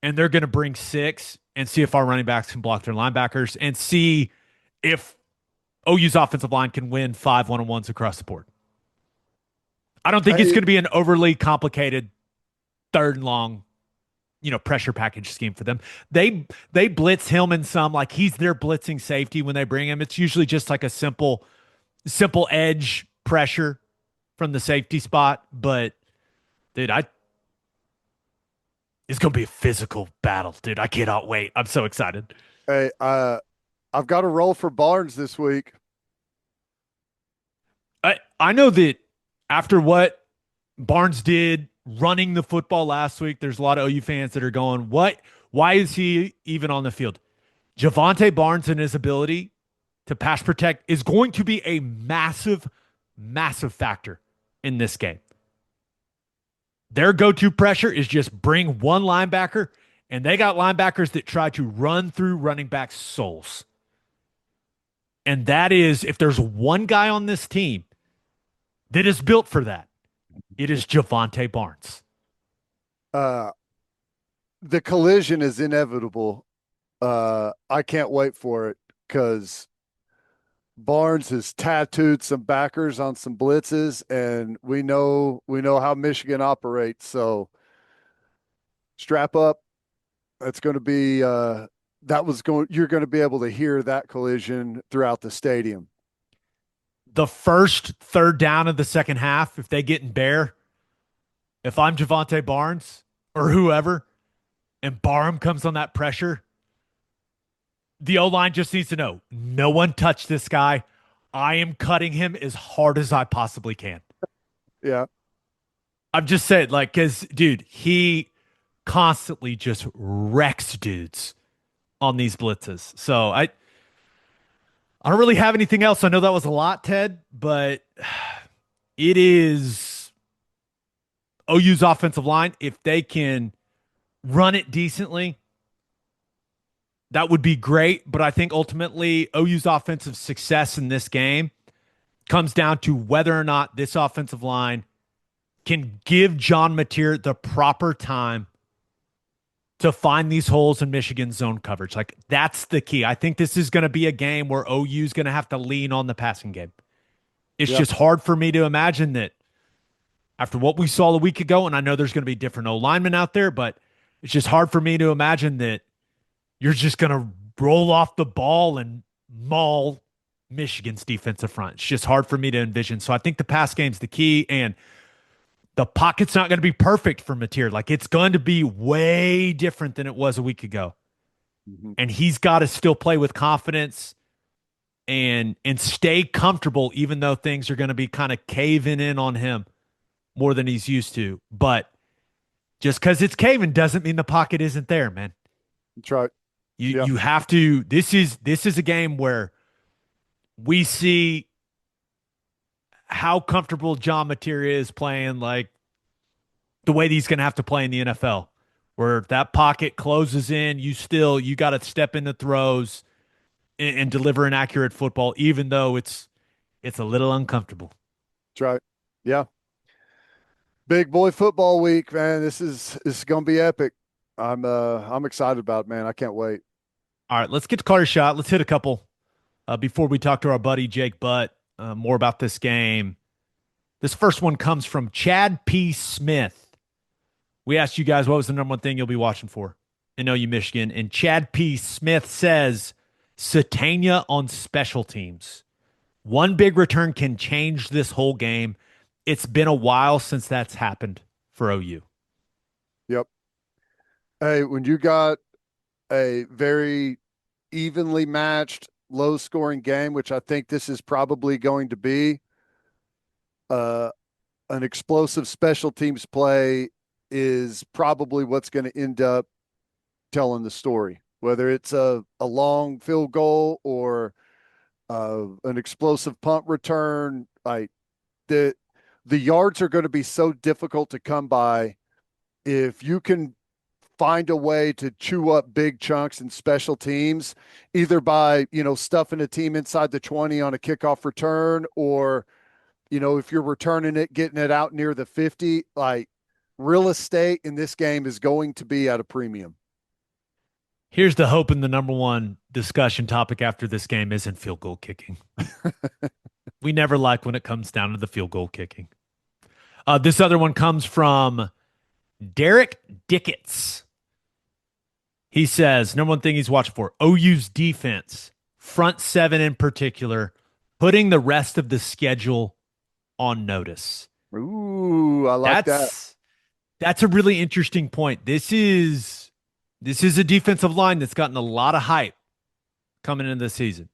A: and they're going to bring six and see if our running backs can block their linebackers and see if OU's offensive line can win 5 1-on-1s across the board. I don't think it's going to be an overly complicated third and long, pressure package scheme for them. They blitz Hillman some, like he's their blitzing safety when they bring him. It's usually just like a simple edge pressure from the safety spot. But dude, it's gonna be a physical battle, dude. I cannot wait. I'm so excited.
B: Hey, I've got a roll for Barnes this week.
A: I know that after what Barnes did running the football last week, there's a lot of OU fans that are going, "What? Why is he even on the field?" Javonte Barnes and his ability to pass protect is going to be a massive, massive factor in this game. Their go-to pressure is just bring one linebacker, and they got linebackers that try to run through running back souls. And that is, if there's one guy on this team that is built for that, it is Javonte Barnes.
B: The collision is inevitable. I can't wait for it because Barnes has tattooed some backers on some blitzes, and we know how Michigan operates. So strap up. That's going to be you're going to be able to hear that collision throughout the stadium.
A: The first third down of the second half, if they get in bear, if I'm Javonte Barnes or whoever, and Barham comes on that pressure, the O-line just needs to know, no one touched this guy. I am cutting him as hard as I possibly can.
B: Yeah.
A: I'm just saying, because, dude, he constantly just wrecks dudes on these blitzes. So I don't really have anything else. I know that was a lot, Ted, but it is OU's offensive line. If they can run it decently, that would be great. But I think ultimately OU's offensive success in this game comes down to whether or not this offensive line can give John Mateer the proper time to find these holes in Michigan's zone coverage. Like, that's the key. I think this is going to be a game where OU is going to have to lean on the passing game. It's just hard for me to imagine that after what we saw a week ago, and I know there's going to be different O-linemen out there, but it's just hard for me to imagine that you're just going to roll off the ball and maul Michigan's defensive front. It's just hard for me to envision. So I think the pass game's the key, and the pocket's not going to be perfect for Mateer. Like, it's going to be way different than it was a week ago. Mm-hmm. And he's got to still play with confidence and stay comfortable, even though things are going to be kind of caving in on him more than he's used to. But just because it's caving doesn't mean the pocket isn't there, man.
B: That's right.
A: You have to. This is a game where we see how comfortable John Mateer is playing, like the way he's going to have to play in the NFL, where if that pocket closes in, you got to step into throws and deliver an accurate football, even though it's a little uncomfortable.
B: That's right. Yeah. Big boy football week, man. This is going to be epic. I'm excited about it, man. I can't wait.
A: All right, let's get to Carter's shot. Let's hit a couple before we talk to our buddy Jake Butt more about this game. This first one comes from Chad P. Smith. We asked you guys what was the number one thing you'll be watching for in OU Michigan, and Chad P. Smith says Satania on special teams. One big return can change this whole game. It's been a while since that's happened for OU.
B: Yep. Hey, when you got a very evenly matched, low-scoring game, which I think this is probably going to be, uh, an explosive special teams play is probably what's going to end up telling the story, whether it's a long field goal or an explosive punt return. Like the yards are going to be so difficult to come by. If you can find a way to chew up big chunks in special teams, either by, stuffing a team inside the 20 on a kickoff return, or, if you're returning it, getting it out near the 50, like real estate in this game is going to be at a premium.
A: Here's the hope, and the number one discussion topic after this game isn't field goal kicking. We never like when it comes down to the field goal kicking. This other one comes from Derek Dicketts. He says, number one thing he's watching for, OU's defense, front seven in particular, putting the rest of the schedule on notice.
B: Ooh, I like that.
A: That's a really interesting point. This is a defensive line that's gotten a lot of hype coming into the season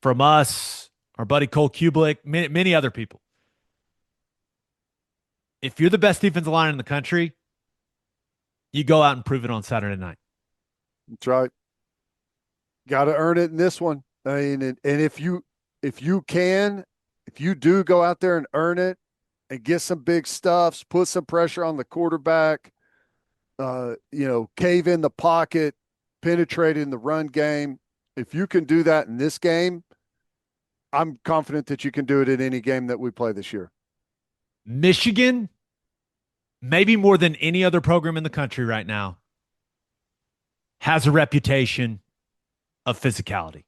A: from us, our buddy Cole Kubelik, many other people. If you're the best defensive line in the country, you go out and prove it on Saturday night.
B: That's right. Got to earn it in this one. I mean, and if you do go out there and earn it and get some big stuffs, put some pressure on the quarterback, cave in the pocket, penetrate in the run game. If you can do that in this game, I'm confident that you can do it in any game that we play this year.
A: Michigan, maybe more than any other program in the country right now, has a reputation of physicality.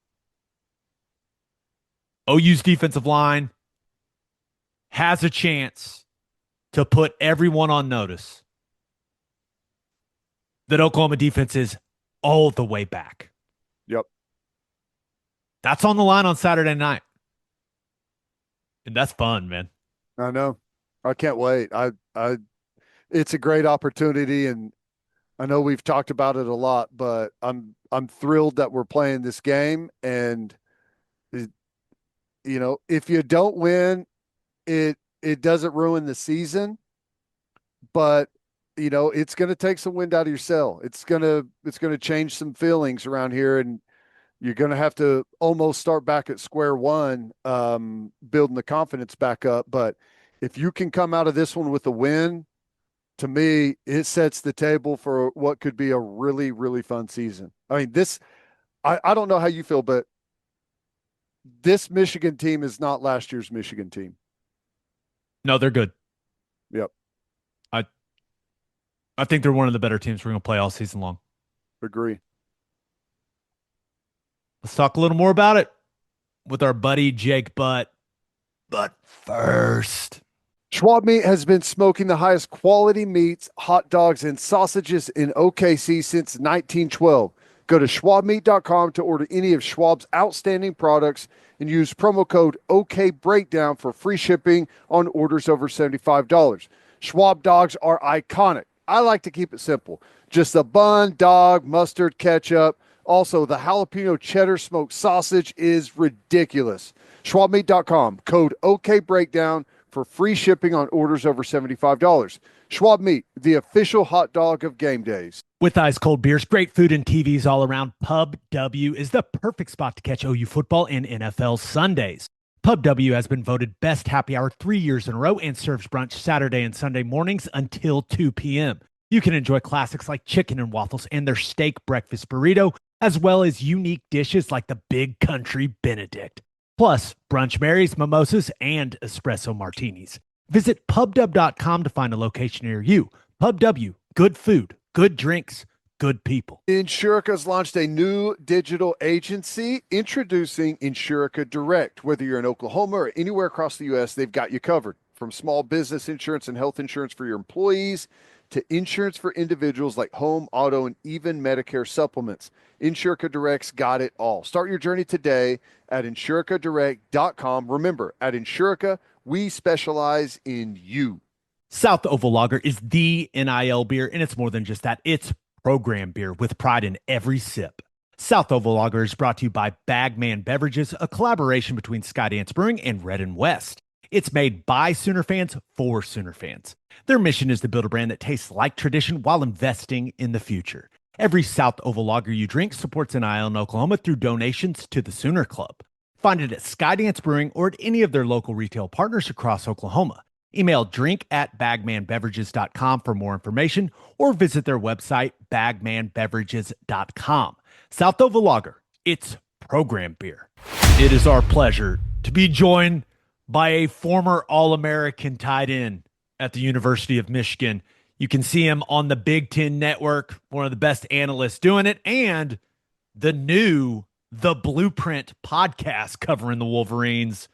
A: OU's defensive line has a chance to put everyone on notice that Oklahoma defense is all the way back.
B: Yep.
A: That's on the line on Saturday night. And that's fun, man.
B: I know. I can't wait. It's a great opportunity, and I know we've talked about it a lot, but I'm thrilled that we're playing this game. And if you don't win, it doesn't ruin the season, but it's going to take some wind out of your sail. It's going to change some feelings around here, and you're going to have to almost start back at square one, building the confidence back up. But if you can come out of this one with a win, to me, it sets the table for what could be a really, really fun season. I mean, I don't know how you feel, but this Michigan team is not last year's Michigan team.
A: No, they're good.
B: Yep.
A: I think they're one of the better teams we're going to play all season long.
B: Agree.
A: Let's talk a little more about it with our buddy Jake Butt. But first,
B: Schwab Meat has been smoking the highest quality meats, hot dogs, and sausages in OKC since 1912. Go to schwabmeat.com to order any of Schwab's outstanding products and use promo code okbreakdown for free shipping on orders over $75. Schwab dogs are iconic. I like to keep it simple. Just a bun, dog, mustard, ketchup. Also, the jalapeno cheddar smoked sausage is ridiculous. schwabmeat.com, code okbreakdown for free shipping on orders over $75. Schwab Meat, the official hot dog of game days.
A: With ice cold beers, great food, and TVs all around, Pub W is the perfect spot to catch OU football and NFL Sundays. Pub W has been voted best happy hour 3 years in a row and serves brunch Saturday and Sunday mornings until 2 p.m. You can enjoy classics like chicken and waffles and their steak breakfast burrito, as well as unique dishes like the Big Country Benedict. Plus, brunch marries, mimosas, and espresso martinis. Visit pubw.com to find a location near you. Pub W, good food, good drinks, good people.
B: Insurica's launched a new digital agency introducing Insurica Direct. Whether you're in Oklahoma or anywhere across the U.S., they've got you covered. From small business insurance and health insurance for your employees to insurance for individuals like home, auto, and even Medicare supplements. Insurica Direct's got it all. Start your journey today at insuricadirect.com. Remember, at Insurica, we specialize in you.
A: South Oval Lager is the NIL beer, and it's more than just that. It's program beer with pride in every sip. South Oval Lager is brought to you by Bagman Beverages, a collaboration between Skydance Brewing and Red and West. It's made by Sooner fans for Sooner fans. Their mission is to build a brand that tastes like tradition while investing in the future. Every South Oval lager you drink supports an IL in Oklahoma through donations to the Sooner Club. Find it at Skydance Brewing or at any of their local retail partners across Oklahoma. Email drink@bagmanbeverages.com for more information or visit their website, bagmanbeverages.com. South Oval Lager, it's program beer. It is our pleasure to be joined by a former All-American tight end at the University of Michigan. You can see him on the Big Ten Network, one of the best analysts doing it, and the new The Blueprint podcast covering the Wolverines,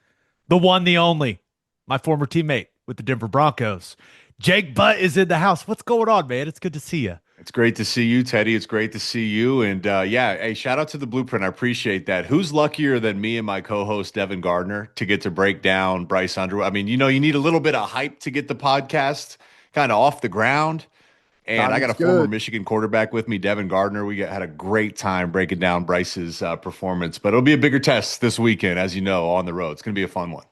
A: the one, the only, my former teammate with the Denver Broncos. Jake Butt is in the house. What's going on, man? It's good to see you.
C: It's great to see you, Teddy. It's great to see you. And yeah, hey, shout out to the Blueprint. I appreciate that. Who's luckier than me and my co-host, Devin Gardner, to get to break down Bryce Underwood? I mean, you need a little bit of hype to get the podcast kind of off the ground. And I got a former Michigan quarterback with me, Devin Gardner. We had a great time breaking down Bryce's performance. But it'll be a bigger test this weekend, as you know, on the road. It's going to be a fun one.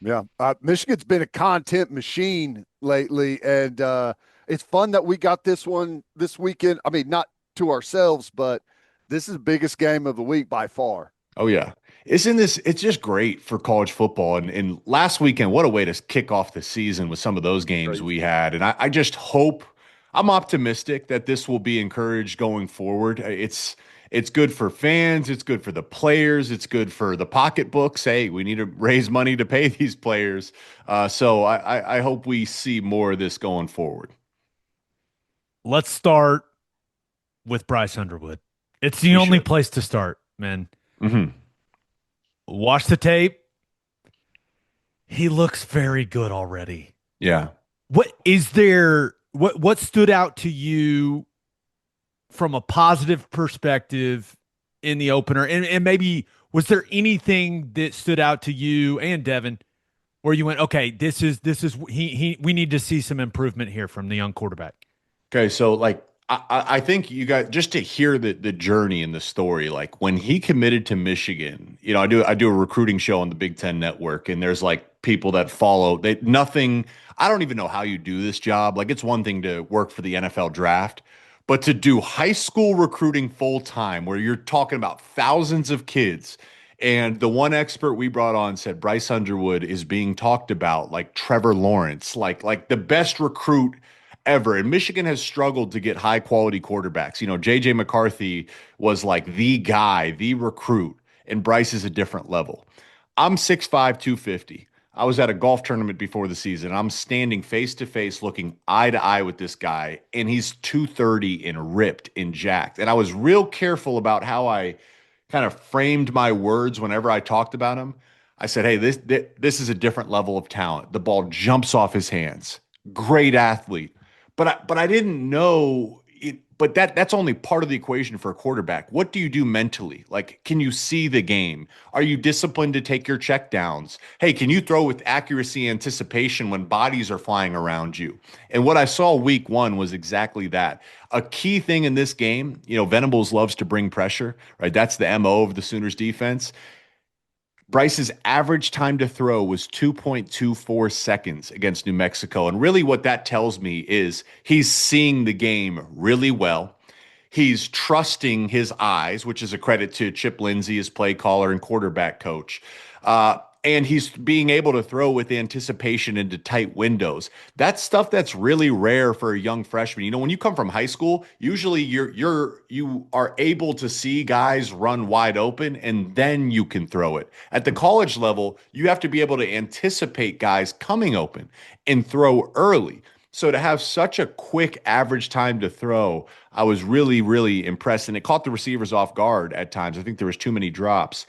B: Yeah. Michigan's been a content machine lately, and it's fun that we got this one this weekend. I mean, not to ourselves, but this is the biggest game of the week by far.
C: Oh, yeah. Isn't this, it's just great for college football. And last weekend, what a way to kick off the season with some of those games we had. And I just hope, I'm optimistic that this will be encouraged going forward. It's good for fans. It's good for the players. It's good for the pocketbooks. Hey, we need to raise money to pay these players. So I hope we see more of this going forward.
A: Let's start with Bryce Underwood. It's the only place to start, man.
C: Mm-hmm.
A: Watch the tape. He looks very good already.
C: Yeah.
A: What stood out to you from a positive perspective in the opener? And maybe was there anything that stood out to you and Devin where you went, okay, we need to see some improvement here from the young quarterback?
C: Okay, so I think you got just to hear the journey and the story. Like when he committed to Michigan, I do a recruiting show on the Big Ten Network, and there's like people that follow. I don't even know how you do this job. Like it's one thing to work for the NFL draft, but to do high school recruiting full time, where you're talking about thousands of kids. And the one expert we brought on said Bryce Underwood is being talked about like Trevor Lawrence, like the best recruit ever. And Michigan has struggled to get high quality quarterbacks. JJ McCarthy was like the guy, the recruit, and Bryce is a different level. I'm 6'5", 250. I was at a golf tournament before the season. I'm standing face to face, looking eye to eye with this guy, and he's 230 and ripped and jacked. And I was real careful about how I kind of framed my words whenever I talked about him. I said, hey, this is a different level of talent. The ball jumps off his hands. Great athlete. But I didn't know it, but that's only part of the equation for a quarterback. What do you do mentally? Like, can you see the game? Are you disciplined to take your checkdowns? Hey, can you throw with accuracy and anticipation when bodies are flying around you? And what I saw week one was exactly that. A key thing in this game, Venables loves to bring pressure, right? That's the MO of the Sooners defense. Bryce's average time to throw was 2.24 seconds against New Mexico. And really what that tells me is he's seeing the game really well. He's trusting his eyes, which is a credit to Chip Lindsey, his play caller and quarterback coach. And he's being able to throw with anticipation into tight windows. That's stuff that's really rare for a young freshman. When you come from high school, usually you are able to see guys run wide open and then you can throw it. At the college level, you have to be able to anticipate guys coming open and throw early. So to have such a quick average time to throw, I was really, really impressed. And it caught the receivers off guard at times. I think there was too many drops.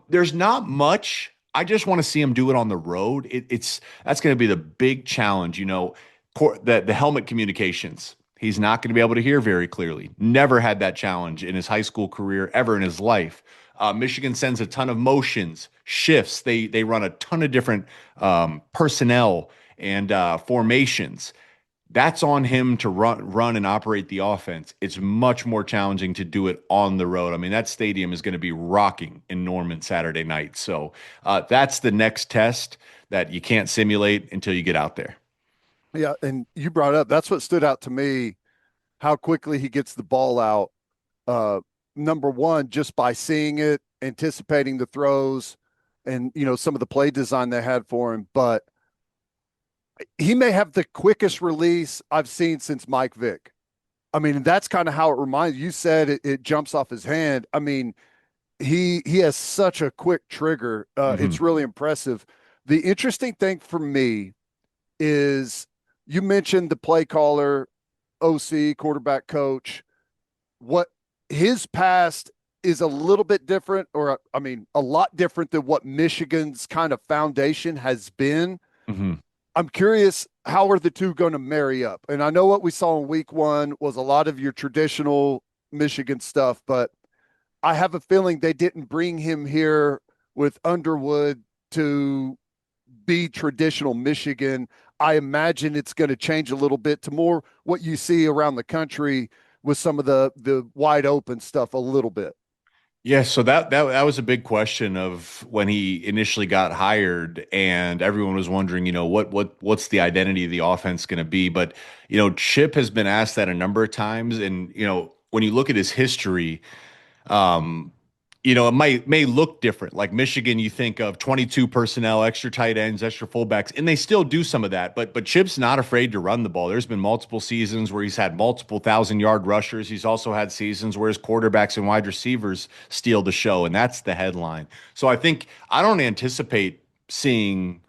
C: There's not much. I just want to see him do it on the road. That's going to be the big challenge. The helmet communications. He's not going to be able to hear very clearly. Never had that challenge in his high school career, ever in his life. Michigan sends a ton of motions, shifts. They run a ton of different personnel and formations. That's on him to run and operate the offense. It's much more challenging to do it on the road. I mean, that stadium is going to be rocking in Norman Saturday night. So that's the next test that you can't simulate until you get out there.
B: Yeah, and you brought up that's what stood out to me, how quickly he gets the ball out. Uh, Number one, just by seeing it, anticipating the throws, and some of the play design they had for him. But he may have the quickest release I've seen since Mike Vick. I mean, that's kind of how it reminds you. Said it jumps off his hand. I mean, he has such a quick trigger. It's
C: Mhm.
B: really impressive. The interesting thing for me is you mentioned the play caller, OC, quarterback coach. What his past is a little bit different, or I mean, a lot different than what Michigan's kind of foundation has been.
C: Mhm.
B: I'm curious, how are the two going to marry up? And I know what we saw in week one was a lot of your traditional Michigan stuff, but I have a feeling they didn't bring him here with Underwood to be traditional Michigan. I imagine it's going to change a little bit to more what you see around the country with some of the wide open stuff a little bit.
C: Yeah, so that was a big question of when he initially got hired, and everyone was wondering, what's the identity of the offense going to be? But Chip has been asked that a number of times, and when you look at his history, um, it may look different. Like Michigan, you think of 22 personnel, extra tight ends, extra fullbacks, and they still do some of that. But Chip's not afraid to run the ball. There's been multiple seasons where he's had multiple 1,000-yard rushers. He's also had seasons where his quarterbacks and wide receivers steal the show, and that's the headline. So I don't anticipate seeing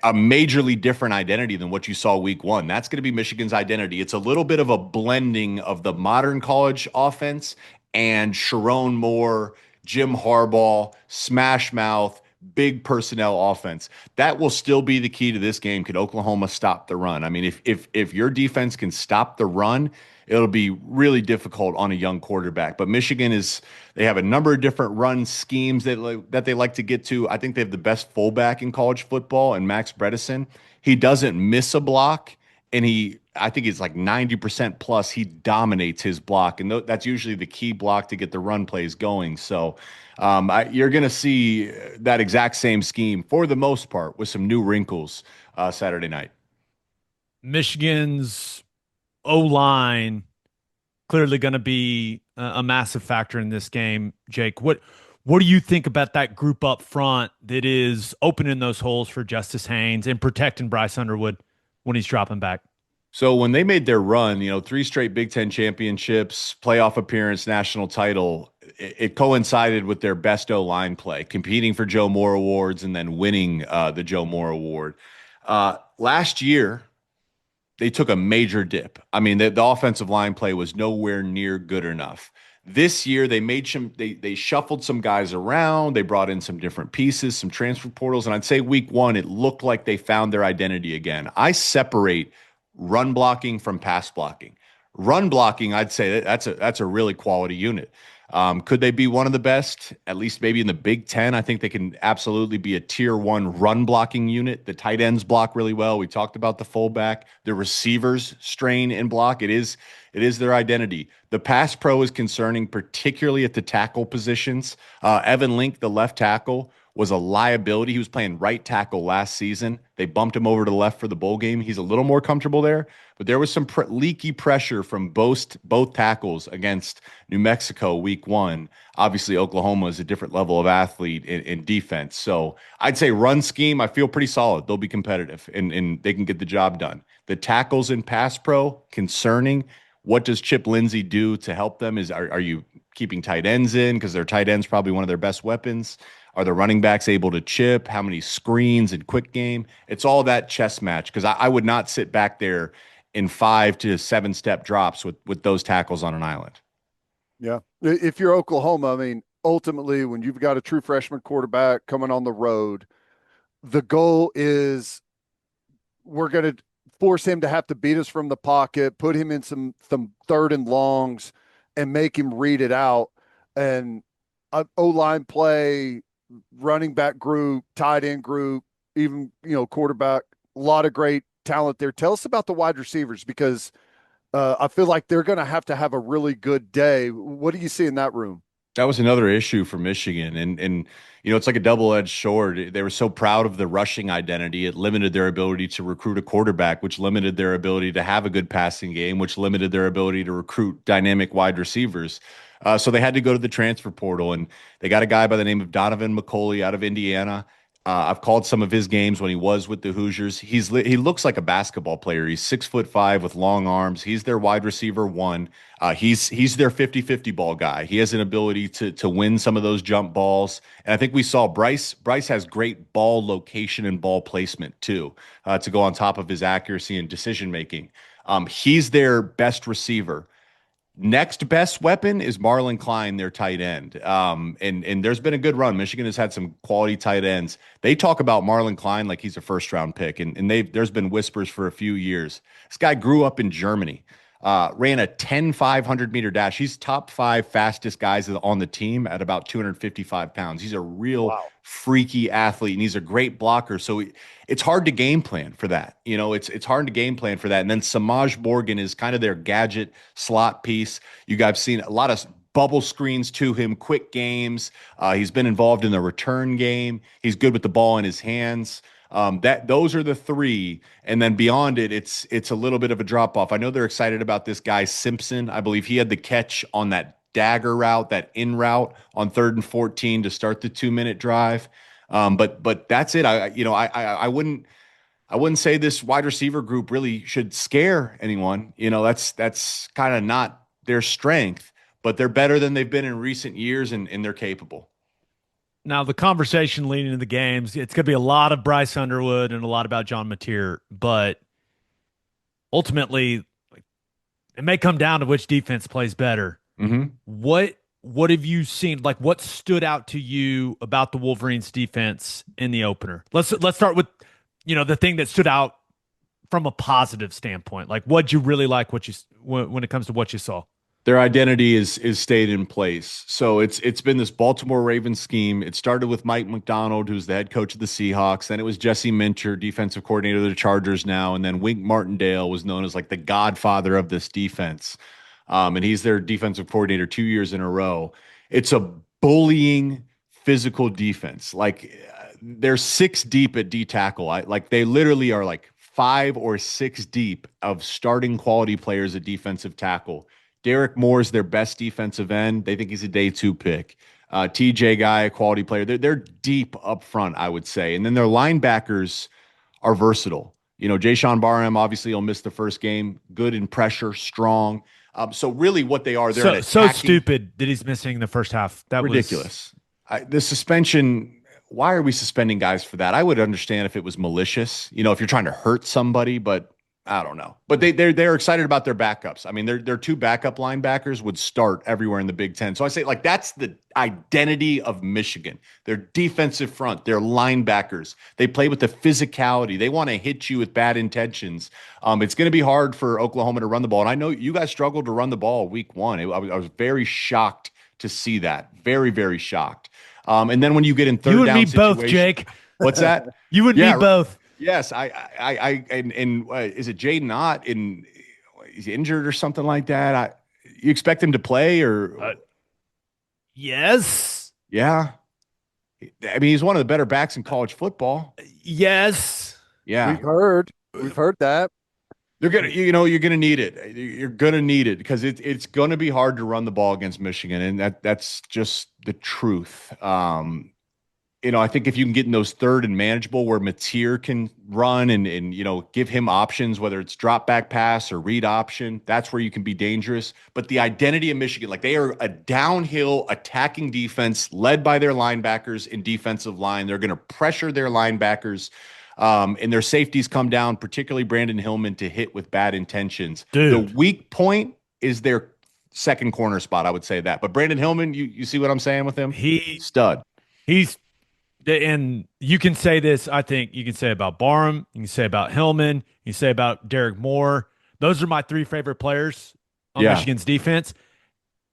C: a majorly different identity than what you saw week one. That's going to be Michigan's identity. It's a little bit of a blending of the modern college offense and Sharon Moore, Jim Harbaugh, smash mouth, big personnel offense. That will still be the key to this game. Could Oklahoma stop the run? I mean, if your defense can stop the run, it'll be really difficult on a young quarterback. But Michigan they have a number of different run schemes that they like to get to. I think they have the best fullback in college football, and Max Bredesen. He doesn't miss a block, and I think he's like 90% plus. He dominates his block, and that's usually the key block to get the run plays going. So you're going to see that exact same scheme for the most part with some new wrinkles Saturday night.
A: Michigan's O line clearly going to be a massive factor in this game. Jake, what do you think about that group up front that is opening those holes for Justice Haynes and protecting Bryce Underwood when he's dropping back?
C: So when they made their run, three straight Big Ten championships, playoff appearance, national title, it coincided with their best O-line play, competing for Joe Moore Awards and then winning the Joe Moore Award. Last year, they took a major dip. I mean, the offensive line play was nowhere near good enough. This year, they shuffled some guys around. They brought in some different pieces, some transfer portals, and I'd say week one, it looked like they found their identity again. I separate run blocking from pass blocking. Run blocking, I'd say that's a really quality unit. Could they be one of the best? At least maybe in the Big Ten. I think they can absolutely be a tier one run blocking unit. The tight ends block really well. We talked about the fullback. The receivers strain and block. It is their identity. The pass pro is concerning, particularly at the tackle positions. Evan Link, the left tackle, was a liability. He was playing right tackle last season. They bumped him over to the left for the bowl game. He's a little more comfortable there, but there was some leaky pressure from both tackles against New Mexico week one. Obviously, Oklahoma is a different level of athlete in defense. So I'd say run scheme, I feel pretty solid. They'll be competitive and they can get the job done. The tackles in pass pro, concerning. What does Chip Lindsey do to help them? Are you keeping tight ends in? Because their tight ends probably one of their best weapons. Are the running backs able to chip? How many screens and quick game? It's all that chess match because I would not sit back there in 5 to 7 step drops with those tackles on an island.
B: Yeah. If you're Oklahoma, I mean, ultimately, when you've got a true freshman quarterback coming on the road, the goal is we're going to force him to have to beat us from the pocket, put him in some third and longs, and make him read it out. And O-line play, running back group, tight end group, even quarterback, a lot of great talent there. Tell us about the wide receivers, because I feel like they're going to have a really good day. What do you see in that room?
C: That was another issue for Michigan. And it's like a double-edged sword. They were so proud of the rushing identity. It limited their ability to recruit a quarterback, which limited their ability to have a good passing game, which limited their ability to recruit dynamic wide receivers. So they had to go to the transfer portal, and they got a guy by the name of Donovan McCulley out of Indiana. I've called some of his games when he was with the Hoosiers. He looks like a basketball player. He's 6'5" with long arms. He's their wide receiver one. He's their 50-50 ball guy. He has an ability to win some of those jump balls. And I think we saw Bryce has great ball location and ball placement too, to go on top of his accuracy and decision making. He's their best receiver. Next best weapon is Marlon Klein, their tight end. And there's been a good run. Michigan has had some quality tight ends. They talk about Marlon Klein like he's a first-round pick, and there's been whispers for a few years. This guy grew up in Germany, ran a 10 500-meter dash. He's top 5 fastest guys on the team at about 255 pounds. He's a real freaky athlete, and he's a great blocker. So it's hard to game plan for that. It's hard to game plan for that. And then Samaj Morgan is kind of their gadget slot piece. You guys have seen a lot of bubble screens to him, quick games. He's been involved in the return game. He's good with the ball in his hands. Those are the three, and then beyond it, it's a little bit of a drop off. I know they're excited about this guy Simpson. I believe he had the catch on that dagger route, that in route on 3rd and 14 to start the 2-minute drive. But that's it. I wouldn't say this wide receiver group really should scare anyone. That's kind of not their strength, but they're better than they've been in recent years, and they're capable.
A: Now, the conversation leading into the games, it's going to be a lot of Bryce Underwood and a lot about John Mateer, but ultimately, it may come down to which defense plays better.
C: Mm-hmm.
A: What have you seen? Like, what stood out to you about the Wolverines defense in the opener? Let's start with, the thing that stood out from a positive standpoint. Like, what'd you really like when it comes to what you saw?
C: Their identity is stayed in place. So it's been this Baltimore Ravens scheme. It started with Mike McDonald, who's the head coach of the Seahawks. Then it was Jesse Minter, defensive coordinator of the Chargers now. And then Wink Martindale was known as like the godfather of this defense. And he's their defensive coordinator 2 years in a row. It's a bullying, physical defense. Like they're 6 deep at D tackle. They literally are like 5 or 6 deep of starting quality players at defensive tackle. Derek Moore is their best defensive end. They think he's a day 2 pick. TJ Guy, a quality player. They're deep up front, I would say. And then their linebackers are versatile. Jayshon Barham obviously will miss the first game. Good in pressure, strong. So really what they are, they're
A: so stupid that he's missing the first half. That
C: ridiculous. The suspension, why are we suspending guys for that? I would understand if it was malicious, if you're trying to hurt somebody, but I don't know. But they're excited about their backups. I mean, their 2 backup linebackers would start everywhere in the Big Ten. So I say, that's the identity of Michigan. Their defensive front, their linebackers. They play with the physicality. They want to hit you with bad intentions. It's going to be hard for Oklahoma to run the ball. And I know you guys struggled to run the ball week 1. I was very shocked to see that. Very, very shocked. And then when you get in third down situation.
A: You and me both, Jake.
C: What's that?
A: You and me both.
C: Yes, and is it Jaden Ott he's injured or something like that? You expect him to play or?
A: Yes.
C: Yeah. I mean, he's one of the better backs in college football.
A: Yes.
C: Yeah.
B: We've heard that.
C: You're gonna need it. You're gonna need it because it's gonna be hard to run the ball against Michigan, and that's just the truth. I think if you can get in those third and manageable where Mateer can run and give him options, whether it's drop back pass or read option, that's where you can be dangerous. But the identity of Michigan, they are a downhill attacking defense led by their linebackers and defensive line. They're going to pressure their linebackers and their safeties come down, particularly Brandon Hillman, to hit with bad intentions.
A: Dude.
C: The weak point is their second corner spot. I would say that. But Brandon Hillman, you see what I'm saying with him? Stud.
A: And you can say this, I think you can say about Barham, you can say about Hillman, you can say about Derek Moore. Those are my 3 favorite players on Michigan's defense.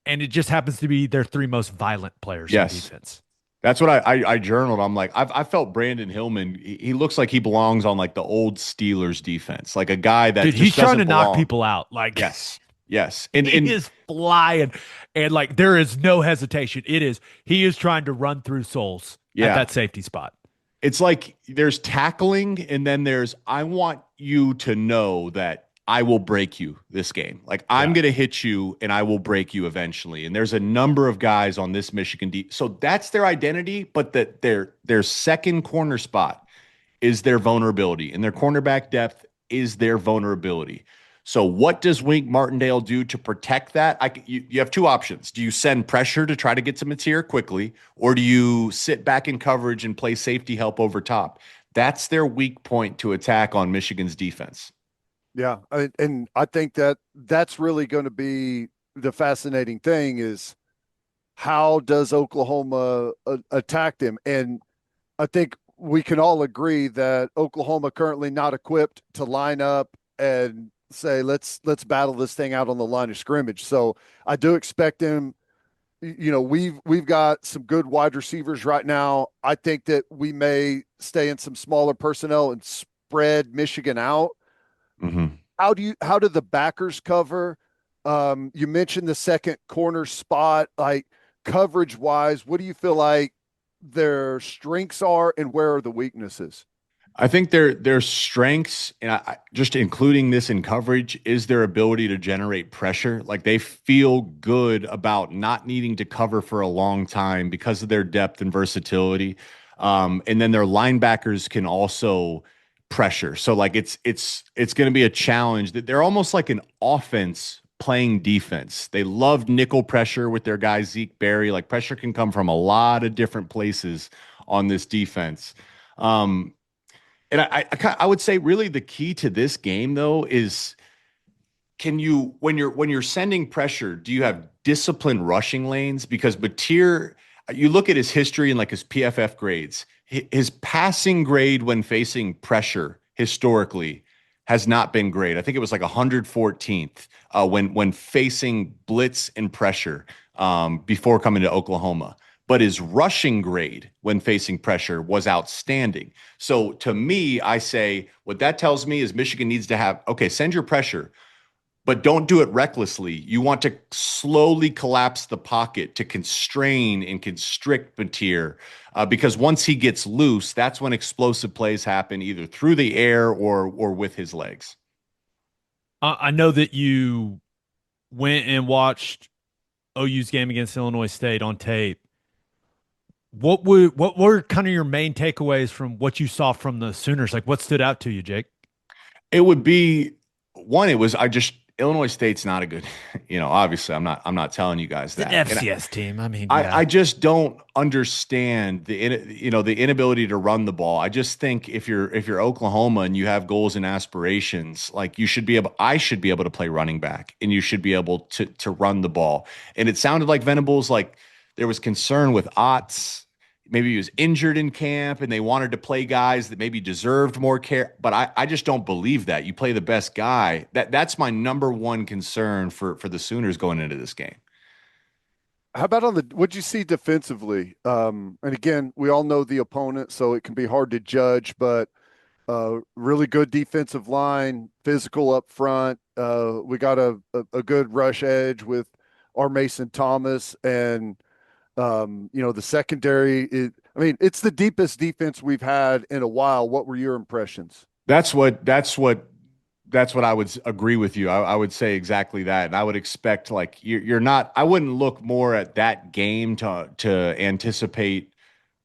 A: And it just happens to be their 3 most violent players on defense.
C: That's what I journaled. I'm like, I felt Brandon Hillman. He looks like he belongs on like the old Steelers defense, like a guy that
A: Dude,
C: just
A: he's trying
C: doesn't
A: to knock
C: belong.
A: people out. Like
C: Yes, yes,
A: he is flying, and like there is no hesitation. He is trying to run through souls at
C: yeah,
A: that safety spot.
C: it's like there's tackling, and then there's I want you to know that I will break you this game. Like I'm
A: Yeah.
C: gonna hit you, and I will break you eventually. And there's a number of guys on this Michigan D. So that's their identity, but that their second corner spot is their vulnerability, and their cornerback depth is their vulnerability. So, what does Wink Martindale do to protect that? You have two options. Do you send pressure to try to get to Mateer quickly, or do you sit back in coverage and play safety help over top? That's their weak point to attack on Michigan's defense.
B: Yeah, and I think that's really going to be the fascinating thing is how does Oklahoma attack them? And I think we can all agree that Oklahoma currently not equipped to line up and say let's battle this thing out on the line of scrimmage. So I do expect them. You know, we've got some good wide receivers right now. I think that we may stay in some smaller personnel and spread Michigan out.
C: Mm-hmm.
B: How do the backers cover? You mentioned the second corner spot, like coverage wise, what do you feel like their strengths are and where are the weaknesses?
C: I think their strengths, and just including this in coverage, is their ability to generate pressure. Like they feel good about not needing to cover for a long time because of their depth and versatility. And then their linebackers can also pressure. So like it's going to be a challenge that they're almost like an offense playing defense. They love nickel pressure with their guy Zeke Berry. Like pressure can come from a lot of different places on this defense. Um, and I would say really the key to this game though is can you when you're sending pressure, do you have disciplined rushing lanes? Because Batir, you look at his history and like his PFF grades, his passing grade when facing pressure historically has not been great. I think it was like 114th when facing blitz and pressure before coming to Oklahoma. But his rushing grade when facing pressure was outstanding. So to me, I say what that tells me is Michigan needs to have, okay, send your pressure, but don't do it recklessly. You want to slowly collapse the pocket to constrain and constrict Batir, because once he gets loose, that's when explosive plays happen either through the air or with his legs.
A: I know that you went and watched OU's game against Illinois State on tape. What were kind of your main takeaways from what you saw from the Sooners? Like what stood out to you, Jake?
C: It would be one. It was I just Illinois State's not a good. Obviously, I'm not telling you guys
A: It's an
C: that.
A: FCS team. I mean,
C: I
A: yeah.
C: just don't understand the inability to run the ball. I just think if you're Oklahoma and you have goals and aspirations, like I should be able to play running back and you should be able to run the ball. And it sounded like Venables, like there was concern with Otts. Maybe he was injured in camp and they wanted to play guys that maybe deserved more care. But I just don't believe that. You play the best guy. That's my number one concern for the Sooners going into this game.
B: How about what'd you see defensively? And again, we all know the opponent, so it can be hard to judge, but really good defensive line, physical up front. We got a good rush edge with our Mason Thomas and the secondary I mean, it's the deepest defense we've had in a while. What were your impressions?
C: That's what I would agree with you. I would say exactly that. And I would expect like you're not, I wouldn't look more at that game to anticipate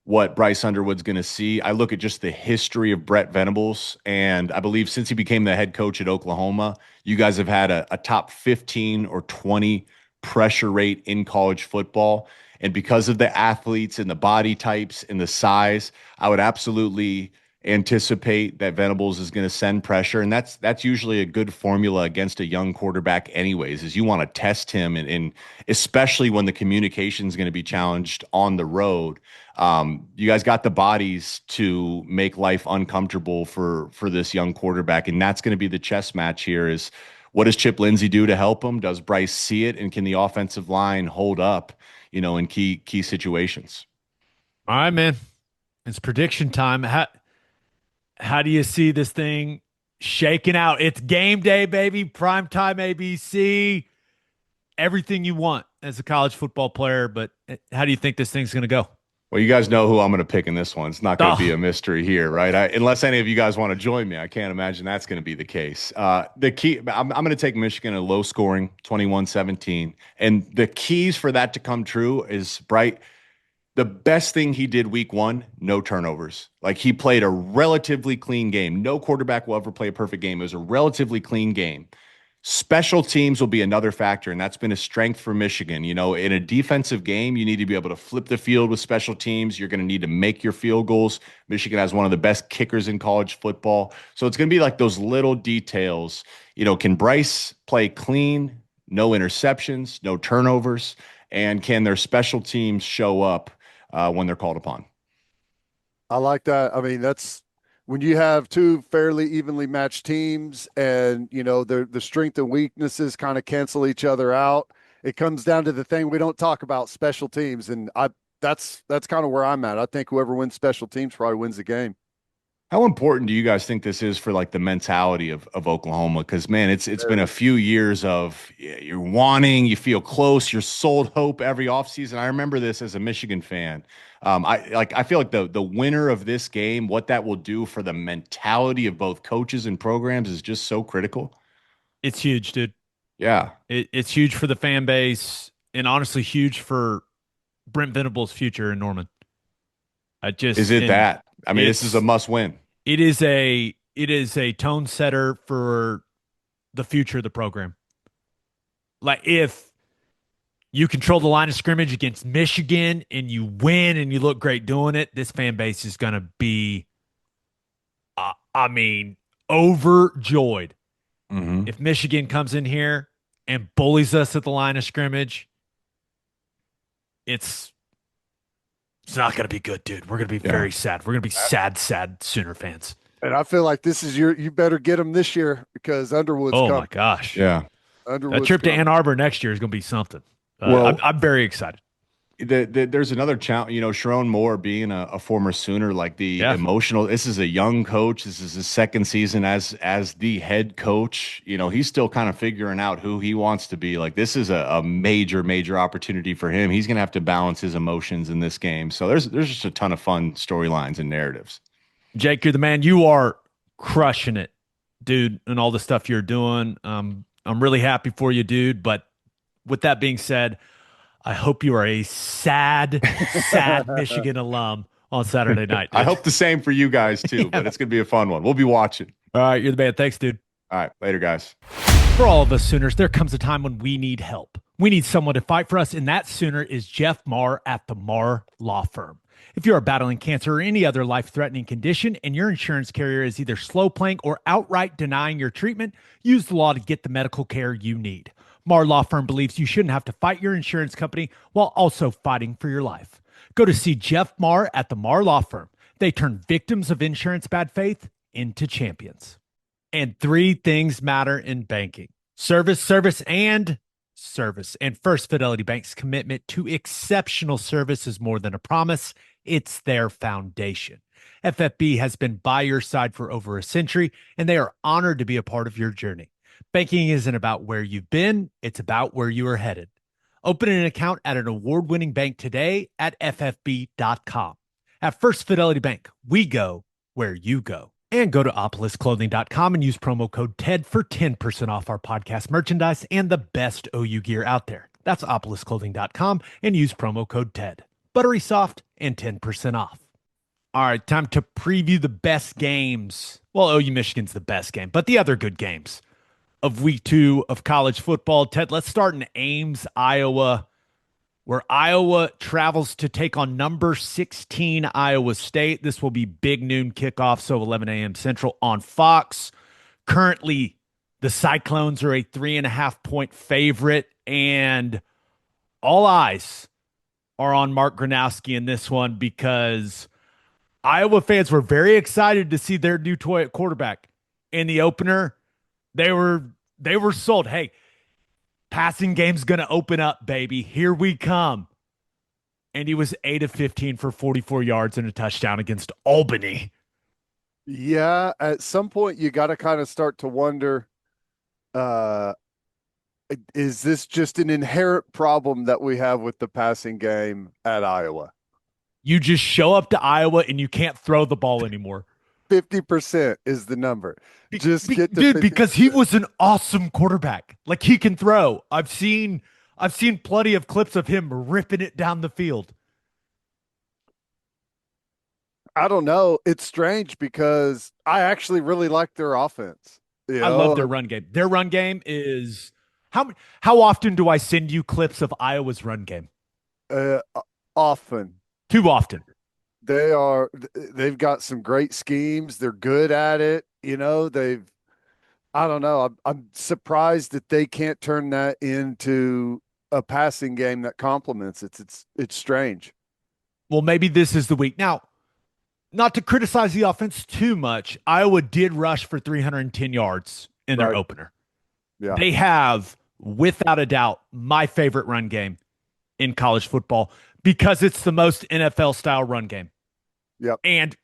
C: what Bryce Underwood's going to see. I look at just the history of Brett Venables. And I believe since he became the head coach at Oklahoma, you guys have had a top 15 or 20 pressure rate in college football. And because of the athletes and the body types and the size, I would absolutely anticipate that Venables is going to send pressure. And that's usually a good formula against a young quarterback anyways, is you want to test him and especially when the communication is going to be challenged on the road. You guys got the bodies to make life uncomfortable for this young quarterback. And that's going to be the chess match here is what does Chip Lindsey do to help him? Does Bryce see it? And can the offensive line hold up, in key situations?
A: All right, man. It's prediction time. How do you see this thing shaking out? It's game day, baby. Primetime ABC. Everything you want as a college football player, but how do you think this thing's going to go?
C: Well, you guys know who I'm going to pick in this one. It's not going to be
A: Oh,
C: a mystery here, right? Unless any of you guys want to join me, I can't imagine that's going to be the case. The key, I'm going to take Michigan a low scoring 21-17. And the keys for that to come true is, Bright, the best thing he did week one, no turnovers. Like, he played a relatively clean game. No quarterback will ever play a perfect game. It was a relatively clean game. Special teams will be another factor, and that's been a strength for Michigan. You know, in a defensive game, you need to be able to flip the field with special teams. You're going to need to make your field goals. Michigan has one of the best kickers in college football. So it's going to be like those little details. You know, can Bryce play clean, no interceptions, no turnovers? And can their special teams show up when they're called upon?
B: I like that. I mean, that's when you have two fairly evenly matched teams and, you know, the strength and weaknesses kind of cancel each other out. It comes down to the thing we don't talk about, special teams. And that's kind of where I'm at. I think whoever wins special teams probably wins the game.
C: How important do you guys think this is for like the mentality of Oklahoma? Because man, it's been a few years of you're wanting, you feel close, you're sold hope every offseason. I remember this as a Michigan fan. I feel like the winner of this game, what that will do for the mentality of both coaches and programs is just so critical.
A: it's huge, dude.
C: Yeah.
A: It's huge for the fan base and honestly huge for Brent Venable's future in Norman.
C: Is it that? I mean, this is a must win.
A: It is a tone setter for the future of the program. Like, if you control the line of scrimmage against Michigan and you win and you look great doing it, this fan base is going to be, overjoyed.
C: Mm-hmm.
A: If Michigan comes in here and bullies us at the line of scrimmage, it's not going to be good, dude. We're going to be very sad. We're going to be sad Sooner fans.
B: And I feel like this is you better get them this year because Underwood's
A: Oh,
B: coming.
A: my gosh.
C: Yeah.
A: That trip to Ann Arbor next year is going to be something. I'm very excited.
C: There's another challenge, you know, Sharon Moore being a former Sooner, like the emotional, this is a young coach. This is his second season as the head coach. You know, he's still kind of figuring out who he wants to be. Like, this is a major opportunity for him. He's going to have to balance his emotions in this game. So there's just a ton of fun storylines and narratives.
A: Jake, you're the man. You are crushing it, dude, and all the stuff you're doing. I'm really happy for you, dude. But with that being said, I hope you are a sad Michigan alum on Saturday night, dude.
C: I hope the same for you guys too, but it's going to be a fun one. We'll be watching.
A: All right, you're the man. Thanks, dude.
C: All right, later, guys.
A: For all of us Sooners, there comes a time when we need help. We need someone to fight for us, and that Sooner is Jeff Marr at the Marr Law Firm. If you are battling cancer or any other life-threatening condition and your insurance carrier is either slow playing or outright denying your treatment, use the law to get the medical care you need. Marr Law Firm believes you shouldn't have to fight your insurance company while also fighting for your life. Go to see Jeff Marr at the Marr Law Firm. They turn victims of insurance bad faith into champions. And three things matter in banking: service, and service. And First Fidelity Bank's commitment to exceptional service is more than a promise. It's their foundation. FFB has been by your side for over a century, and they are honored to be a part of your journey. Banking isn't about where you've been, it's about where you are headed. Open an account at an award-winning bank today at ffb.com. At First Fidelity Bank, we go where you go. And go to opolisclothing.com and use promo code TED for 10% off our podcast merchandise and the best OU gear out there. That's opolisclothing.com and use promo code TED. Buttery soft and 10% off. All right, time to preview the best games. Well, OU Michigan's the best game, but the other good games of week 2 of college football. Ted, let's start in Ames, Iowa, where Iowa travels to take on number 16 Iowa State. This will be big noon kickoff, so 11 a.m. Central on Fox. Currently, the Cyclones are a 3.5-point favorite, and all eyes are on Mark Gronowski in this one because Iowa fans were very excited to see their new toy at quarterback. In the opener, they were sold. Hey, passing game's going to open up, baby. Here we come. and he was 8 of 15 for 44 yards and a touchdown against Albany.
B: Yeah, at some point you got to kind of start to wonder, uh, is this just an inherent problem that we have with the passing game at Iowa?
A: You just show up to Iowa and you can't throw the ball anymore.
B: 50% is the number. Just get to
A: Dude, because he
B: 50%.
A: was an awesome quarterback. Like he can throw. I've seen plenty of clips of him ripping it down the field.
B: I don't know. It's strange because I actually really like their offense. You
A: I love their
B: know,
A: run game. Their run game is how often do I send you clips of Iowa's run game?
B: uh, often
A: Too often.
B: they've got some great schemes. They're good at it. You know, I don't know. I'm surprised that they can't turn that into a passing game that complements it. It's strange.
A: Well, maybe this is the week. Now, not to criticize the offense too much, Iowa did rush for 310 yards in their
B: Right.
A: opener.
B: Yeah.
A: They have, without a doubt, my favorite run game in college football because it's the most NFL style run game.
B: Yep.
A: And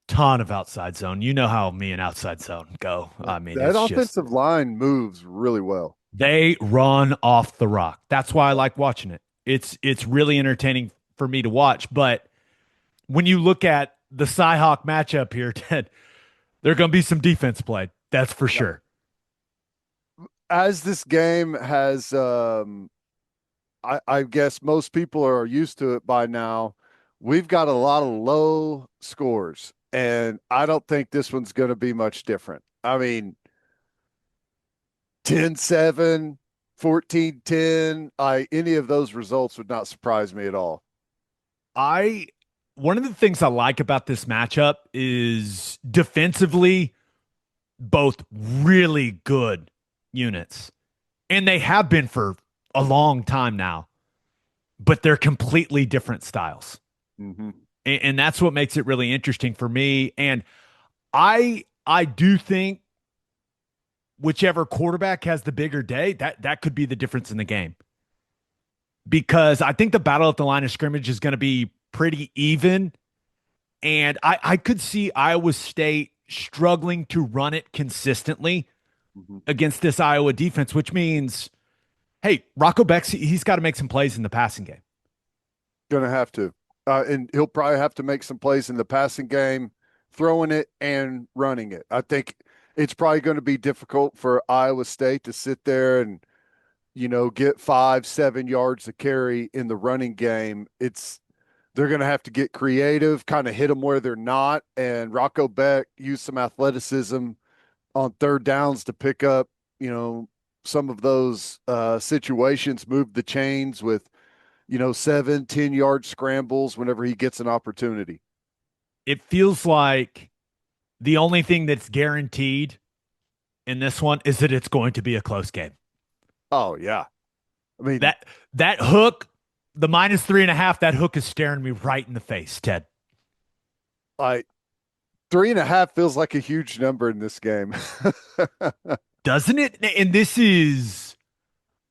A: ton of outside zone. You know how me and outside zone go. I mean,
B: That
A: it's just
B: offensive line moves really well.
A: they run off the rock. That's why I like watching it. It's really entertaining for me to watch. But when you look at the Cyhawk matchup here, Ted, there are going to be some defense played. That's for sure.
B: As this game has, I guess most people are used to it by now. We've got a lot of low scores, and I don't think this one's going to be much different. I mean, 10-7, 14-10, any of those results would not surprise me at all.
A: I One of the things I like about this matchup is defensively both really good units. And they have been for a long time now, but they're completely different styles.
B: Mm-hmm.
A: And that's what makes it really interesting for me. And I do think whichever quarterback has the bigger day, that could be the difference in the game. Because I think the battle at the line of scrimmage is going to be pretty even. And I could see Iowa State struggling to run it consistently against this Iowa defense, which means, hey, Rocco Beck's, he's got to make some plays in the passing game.
B: Gonna have to. And he'll probably have to make some plays in the passing game, throwing it and running it. I think it's probably going to be difficult for Iowa State to sit there and, get 5-7 yards of carry in the running game. They're going to have to get creative, kind of hit them where they're not. And Rocco Beck used some athleticism on third downs to pick up, some of those situations, move the chains with, 7-10 yard scrambles whenever he gets an opportunity.
A: It feels like the only thing that's guaranteed in this one is that it's going to be a close game.
B: Oh yeah. I mean,
A: that hook, the -3.5, that hook is staring me right in the face, Ted.
B: 3.5 feels like a huge number in this game.
A: Doesn't it? And this is,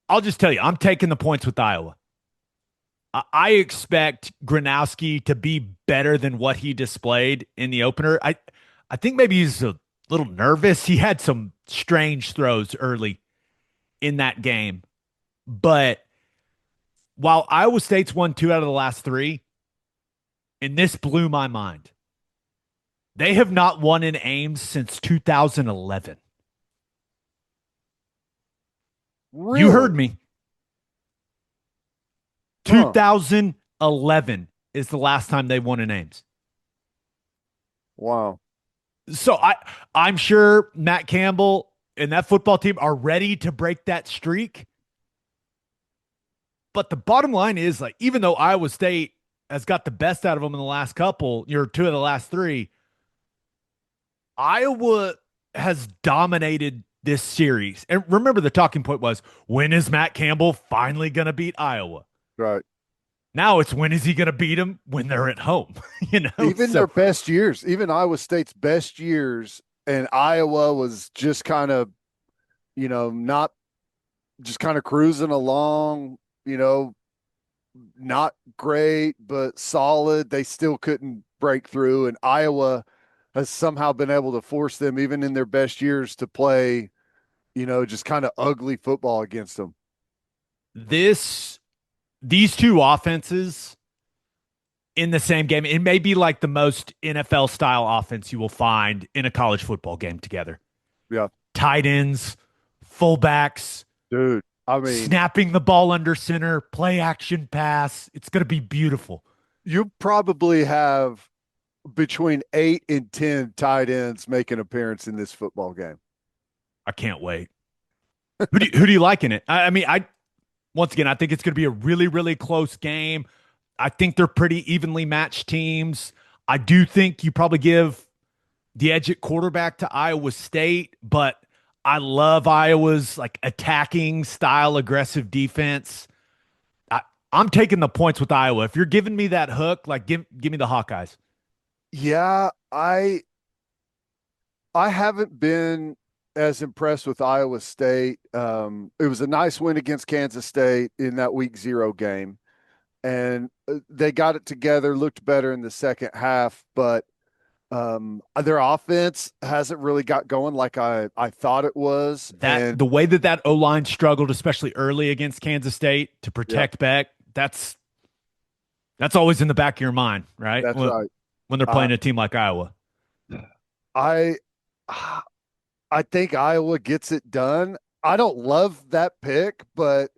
A: I'll just tell you, I'm taking the points with Iowa. I expect Gronowski to be better than what he displayed in the opener. I think maybe he's a little nervous. He had some strange throws early in that game. But while Iowa State's won 2 out of the last 3, and this blew my mind, they have not won in Ames since 2011.
B: Really?
A: You heard me.
B: Huh.
A: 2011 is the last time they won in Ames.
B: Wow.
A: So I'm sure Matt Campbell and that football team are ready to break that streak. But the bottom line is, like, even though Iowa State has got the best out of them in the last couple, 2 of the last 3, Iowa has dominated this series. And remember, the talking point was, when is Matt Campbell finally going to beat Iowa?
B: Right.
A: Now it's, when is he going to beat them? When they're at home,
B: Even their best years, even Iowa State's best years, and Iowa was just kind of, not just kind of cruising along, not great, but solid. They still couldn't break through, and Iowa has somehow been able to force them, even in their best years, to play, just kind of ugly football against them.
A: This these two offenses in the same game, it may be like the most NFL style offense you will find in a college football game together.
B: Yeah,
A: Tight ends, fullbacks,
B: dude. I mean,
A: snapping the ball under center, play action pass. It's going to be beautiful.
B: you probably have between 8 and 10 tight ends make an appearance in this football game.
A: I can't wait. Who do you like in it? I mean, once again, I think it's going to be a really, really close game. I think they're pretty evenly matched teams. I do think you probably give the edge at quarterback to Iowa State, but I love Iowa's like attacking style, aggressive defense. I'm taking the points with Iowa. If you're giving me that hook, like give me the Hawkeyes.
B: Yeah, I haven't been as impressed with Iowa State. It was a nice win against Kansas State in that week 0 game, and they got it together, looked better in the second half, but their offense hasn't really got going like I thought it was.
A: That the way that O-line struggled, especially early against Kansas State to protect Beck, that's always in the back of your mind, right?
B: That's right.
A: When they're playing a team like Iowa.
B: I think Iowa gets it done. I don't love that pick, but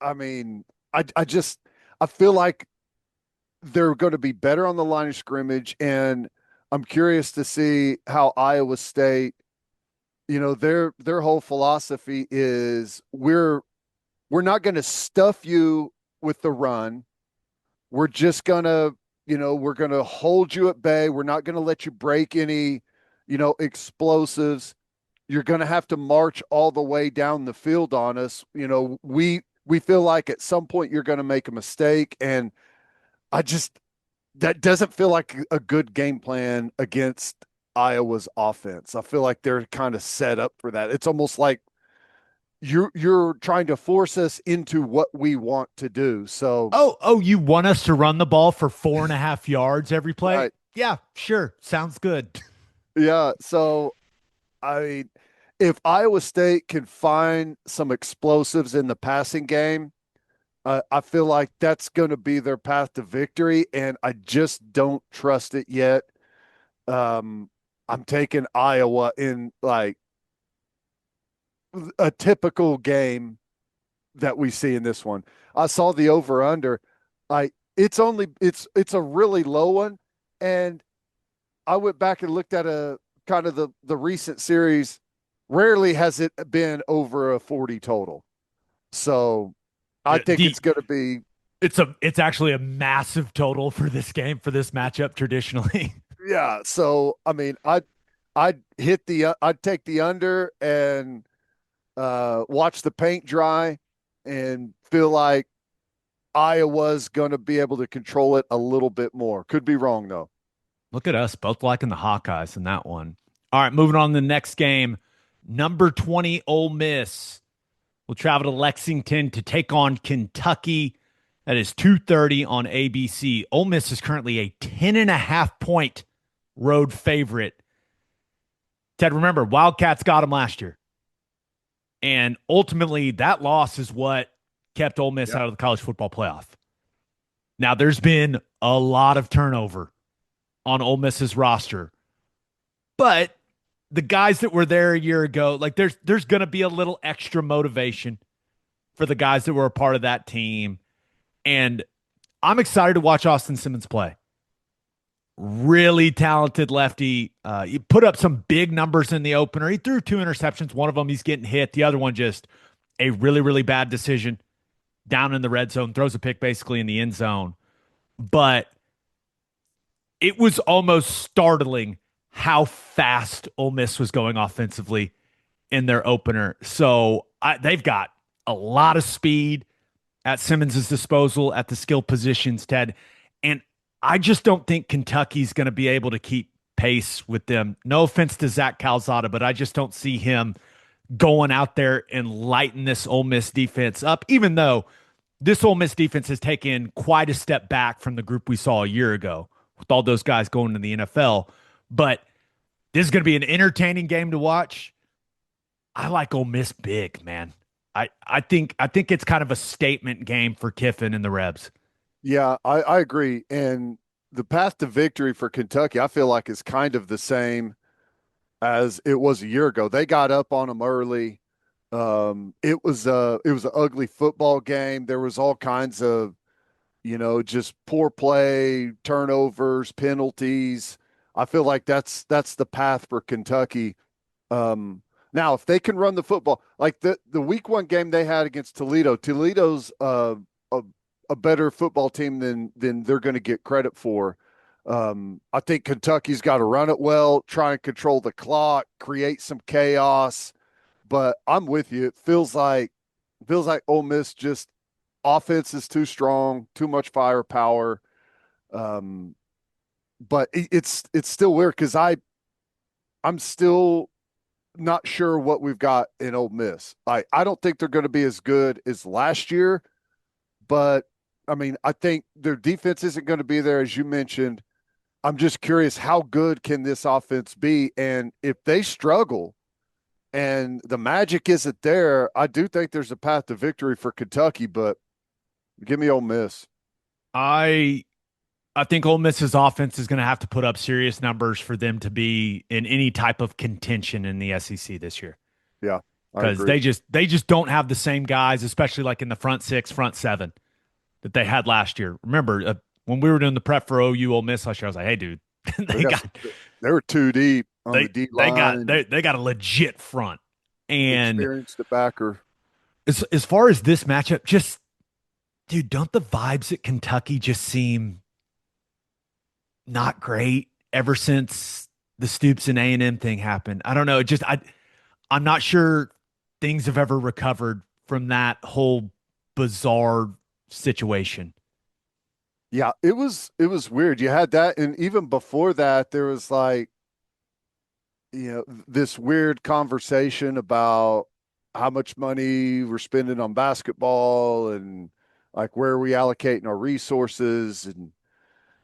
B: I mean, I feel like they're going to be better on the line of scrimmage, and I'm curious to see how Iowa State, their whole philosophy is we're not going to stuff you with the run. We're just going to, we're going to hold you at bay. We're not going to let you break any, explosives. You're going to have to march all the way down the field on us. We feel like at some point you're going to make a mistake, and that doesn't feel like a good game plan against Iowa's offense. I feel like they're kind of set up for that. It's almost like you're trying to force us into what we want to do. So
A: you want us to run the ball for 4.5 yards every play?
B: Right.
A: Yeah, sure. Sounds good.
B: Yeah. So I mean, if Iowa State can find some explosives in the passing game, I feel like that's going to be their path to victory, and I just don't trust it yet. I'm taking Iowa in like a typical game that we see in this one. I saw the over under. It's a really low one, and I went back and looked at a kind of the recent series. Rarely has it been over a 40 total. So I think it's going to be.
A: It's actually a massive total for this game, for this matchup traditionally.
B: Yeah. So I mean, I'd take the under and watch the paint dry, and feel like Iowa's going to be able to control it a little bit more. Could be wrong though.
A: Look at us both liking the Hawkeyes in that one. All right, moving on to the next game. Number 20 Ole Miss will travel to Lexington to take on Kentucky. That is 2:30 on ABC. Ole Miss is currently a 10.5-point road favorite. Ted, remember, Wildcats got them last year. And ultimately, that loss is what kept Ole Miss out of the college football playoff. Now, there's been a lot of turnover on Ole Miss's roster. But the guys that were there a year ago, like there's going to be a little extra motivation for the guys that were a part of that team. And I'm excited to watch Austin Simmons play. Really talented lefty. He put up some big numbers in the opener. He threw 2 interceptions. One of them he's getting hit. The other one just a really, really bad decision down in the red zone. Throws a pick basically in the end zone. But it was almost startling how fast Ole Miss was going offensively in their opener. So they've got a lot of speed at Simmons' disposal at the skill positions, Ted. And I just don't think Kentucky's going to be able to keep pace with them. No offense to Zach Calzada, but I just don't see him going out there and lighting this Ole Miss defense up, even though this Ole Miss defense has taken quite a step back from the group we saw a year ago with all those guys going to the NFL. But this is going to be an entertaining game to watch. I like Ole Miss big, man. I think it's kind of a statement game for Kiffin and the Rebs.
B: Yeah, I agree. And the path to victory for Kentucky, I feel like is kind of the same as it was a year ago. They got up on them early. It was an ugly football game. There was all kinds of, just poor play, turnovers, penalties. I feel like that's the path for Kentucky. Now, if they can run the football, like the week one game they had against Toledo, Toledo's a better football team than they're going to get credit for. I think Kentucky's got to run it well, try and control the clock, create some chaos. But I'm with you. It feels like Ole Miss just offense is too strong, too much firepower. Um, but it's still weird because I'm still not sure what we've got in Ole Miss. I don't think they're going to be as good as last year, but I mean, I think their defense isn't going to be there, as you mentioned. I'm just curious, how good can this offense be? And if they struggle and the magic isn't there, I do think there's a path to victory for Kentucky, but give me Ole Miss.
A: I I think Ole Miss's offense is going to have to put up serious numbers for them to be in any type of contention in the SEC this year.
B: Yeah, I
A: Because
B: agree.
A: they just don't have the same guys, especially like in the front six, front seven that they had last year. Remember, when we were doing the prep for OU Ole Miss last year, I was like, hey, dude,
B: They
A: they
B: got
A: got
B: they were too deep on the
A: they
B: D
A: they got
B: line,
A: they got a legit front. And
B: experienced the backer.
A: as far as this matchup, just dude, don't the vibes at Kentucky just seem not great ever since the Stoops and A&M thing happened? I don't know. I'm not sure things have ever recovered from that whole bizarre situation.
B: Yeah, it was weird. You had that, and even before that, there was like, this weird conversation about how much money we're spending on basketball and like where are we allocating our resources. And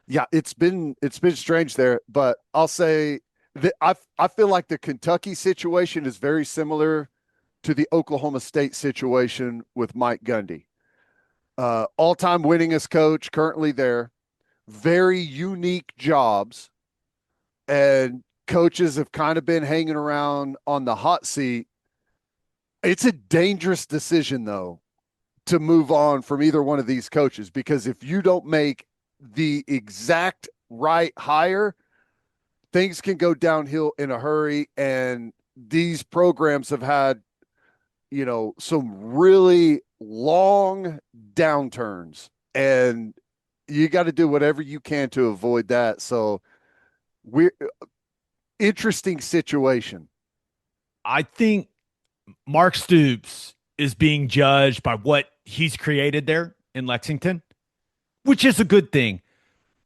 B: yeah, it's been strange there, but I'll say that I feel like the Kentucky situation is very similar to the Oklahoma State situation with Mike Gundy. All-time winningest coach currently there, very unique jobs, and coaches have kind of been hanging around on the hot seat. It's a dangerous decision, though, to move on from either one of these coaches, because if you don't make the exact right hire, things can go downhill in a hurry. And these programs have had, some really long downturns, and you got to do whatever you can to avoid that. So we're interesting situation.
A: I think Mark Stoops is being judged by what he's created there in Lexington, which is a good thing.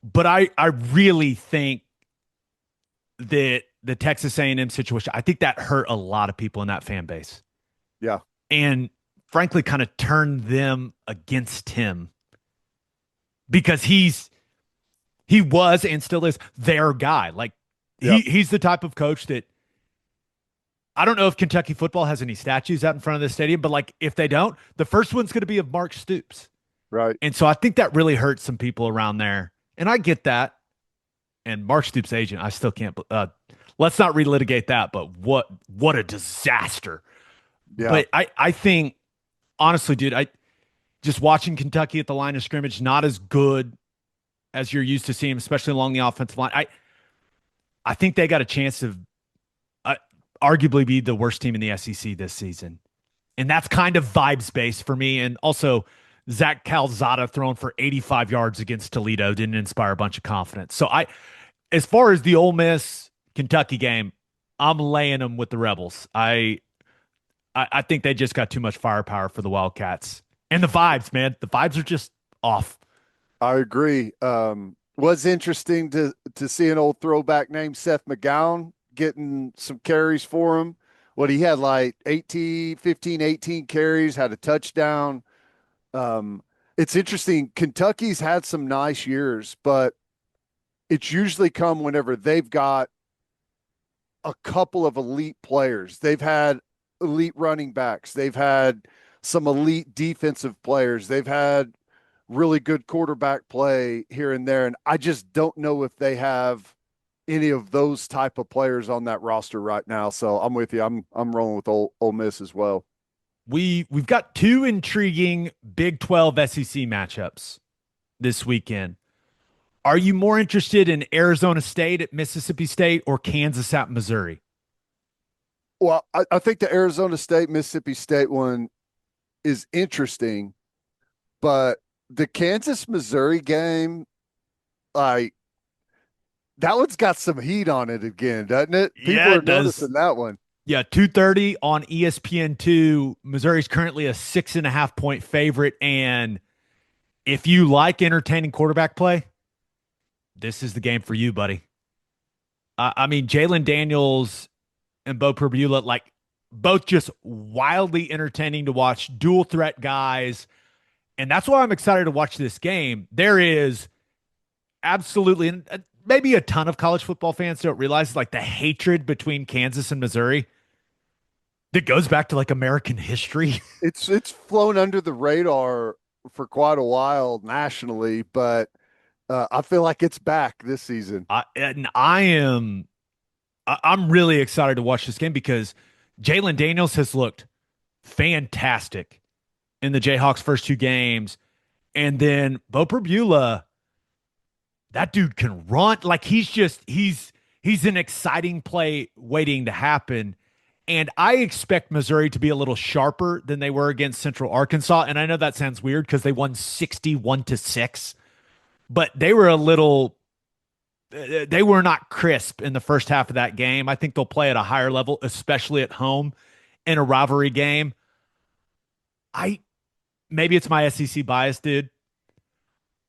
A: But I really think that the Texas A&M situation, I think that hurt a lot of people in that fan base,
B: Yeah.
A: and frankly kind of turned them against him because he was and still is their guy. Like
B: Yeah.
A: he's the type of coach that I don't know if Kentucky football has any statues out in front of the stadium, but like if they don't, the first one's going to be of Mark Stoops.
B: Right.
A: And so I think that really hurts some people around there. And I get that. And Mark Stoops' agent, I still can't. Let's not relitigate that. But what a disaster.
B: Yeah.
A: But I think honestly, dude, I just watching Kentucky at the line of scrimmage, not as good as you're used to seeing, especially along the offensive line. I think they got a chance to arguably be the worst team in the SEC this season. And that's kind of vibes based for me. And also, Zach Calzada throwing for 85 yards against Toledo didn't inspire a bunch of confidence. So as far as the Ole Miss Kentucky game, I'm laying them with the Rebels. I think they just got too much firepower for the Wildcats. And the vibes, man, the vibes are just off.
B: I agree. Was interesting to see an old throwback named Seth McGowan getting some carries for him. What he had like 18, 15, 18 carries, had a touchdown. It's interesting. Kentucky's had some nice years, but it's usually come whenever they've got a couple of elite players. They've had elite running backs. They've had some elite defensive players. They've had really good quarterback play here and there. And I just don't know if they have any of those type of players on that roster right now. So I'm with you. I'm rolling with Ole Miss as well.
A: We've got two intriguing Big 12 SEC matchups this weekend. Are you more interested in Arizona State at Mississippi State or Kansas at Missouri?
B: Well, I think the Arizona State Mississippi State one is interesting, but the Kansas Missouri game, like that one's got some heat on it again, doesn't it? People
A: Yeah,
B: are
A: it does.
B: noticing that one.
A: Yeah, 2:30 on ESPN2. Missouri's currently a 6.5 point favorite. And if you like entertaining quarterback play, this is the game for you, buddy. I mean, Jalen Daniels and Bo Perbula, like both just wildly entertaining to watch, dual threat guys. And that's why I'm excited to watch this game. There is absolutely, and maybe a ton of college football fans don't realize, like the hatred between Kansas and Missouri that goes back to like American history.
B: It's flown under the radar for quite a while nationally, but I feel like it's back this season.
A: I'm really excited to watch this game because Jalen Daniels has looked fantastic in the Jayhawks' first two games. And then Bo Perbula, that dude can run. Like he's an exciting play waiting to happen. And I expect Missouri to be a little sharper than they were against Central Arkansas. And I know that sounds weird because they won 61-6, but they were they were not crisp in the first half of that game. I think they'll play at a higher level, especially at home in a rivalry game. Maybe it's my SEC bias, dude.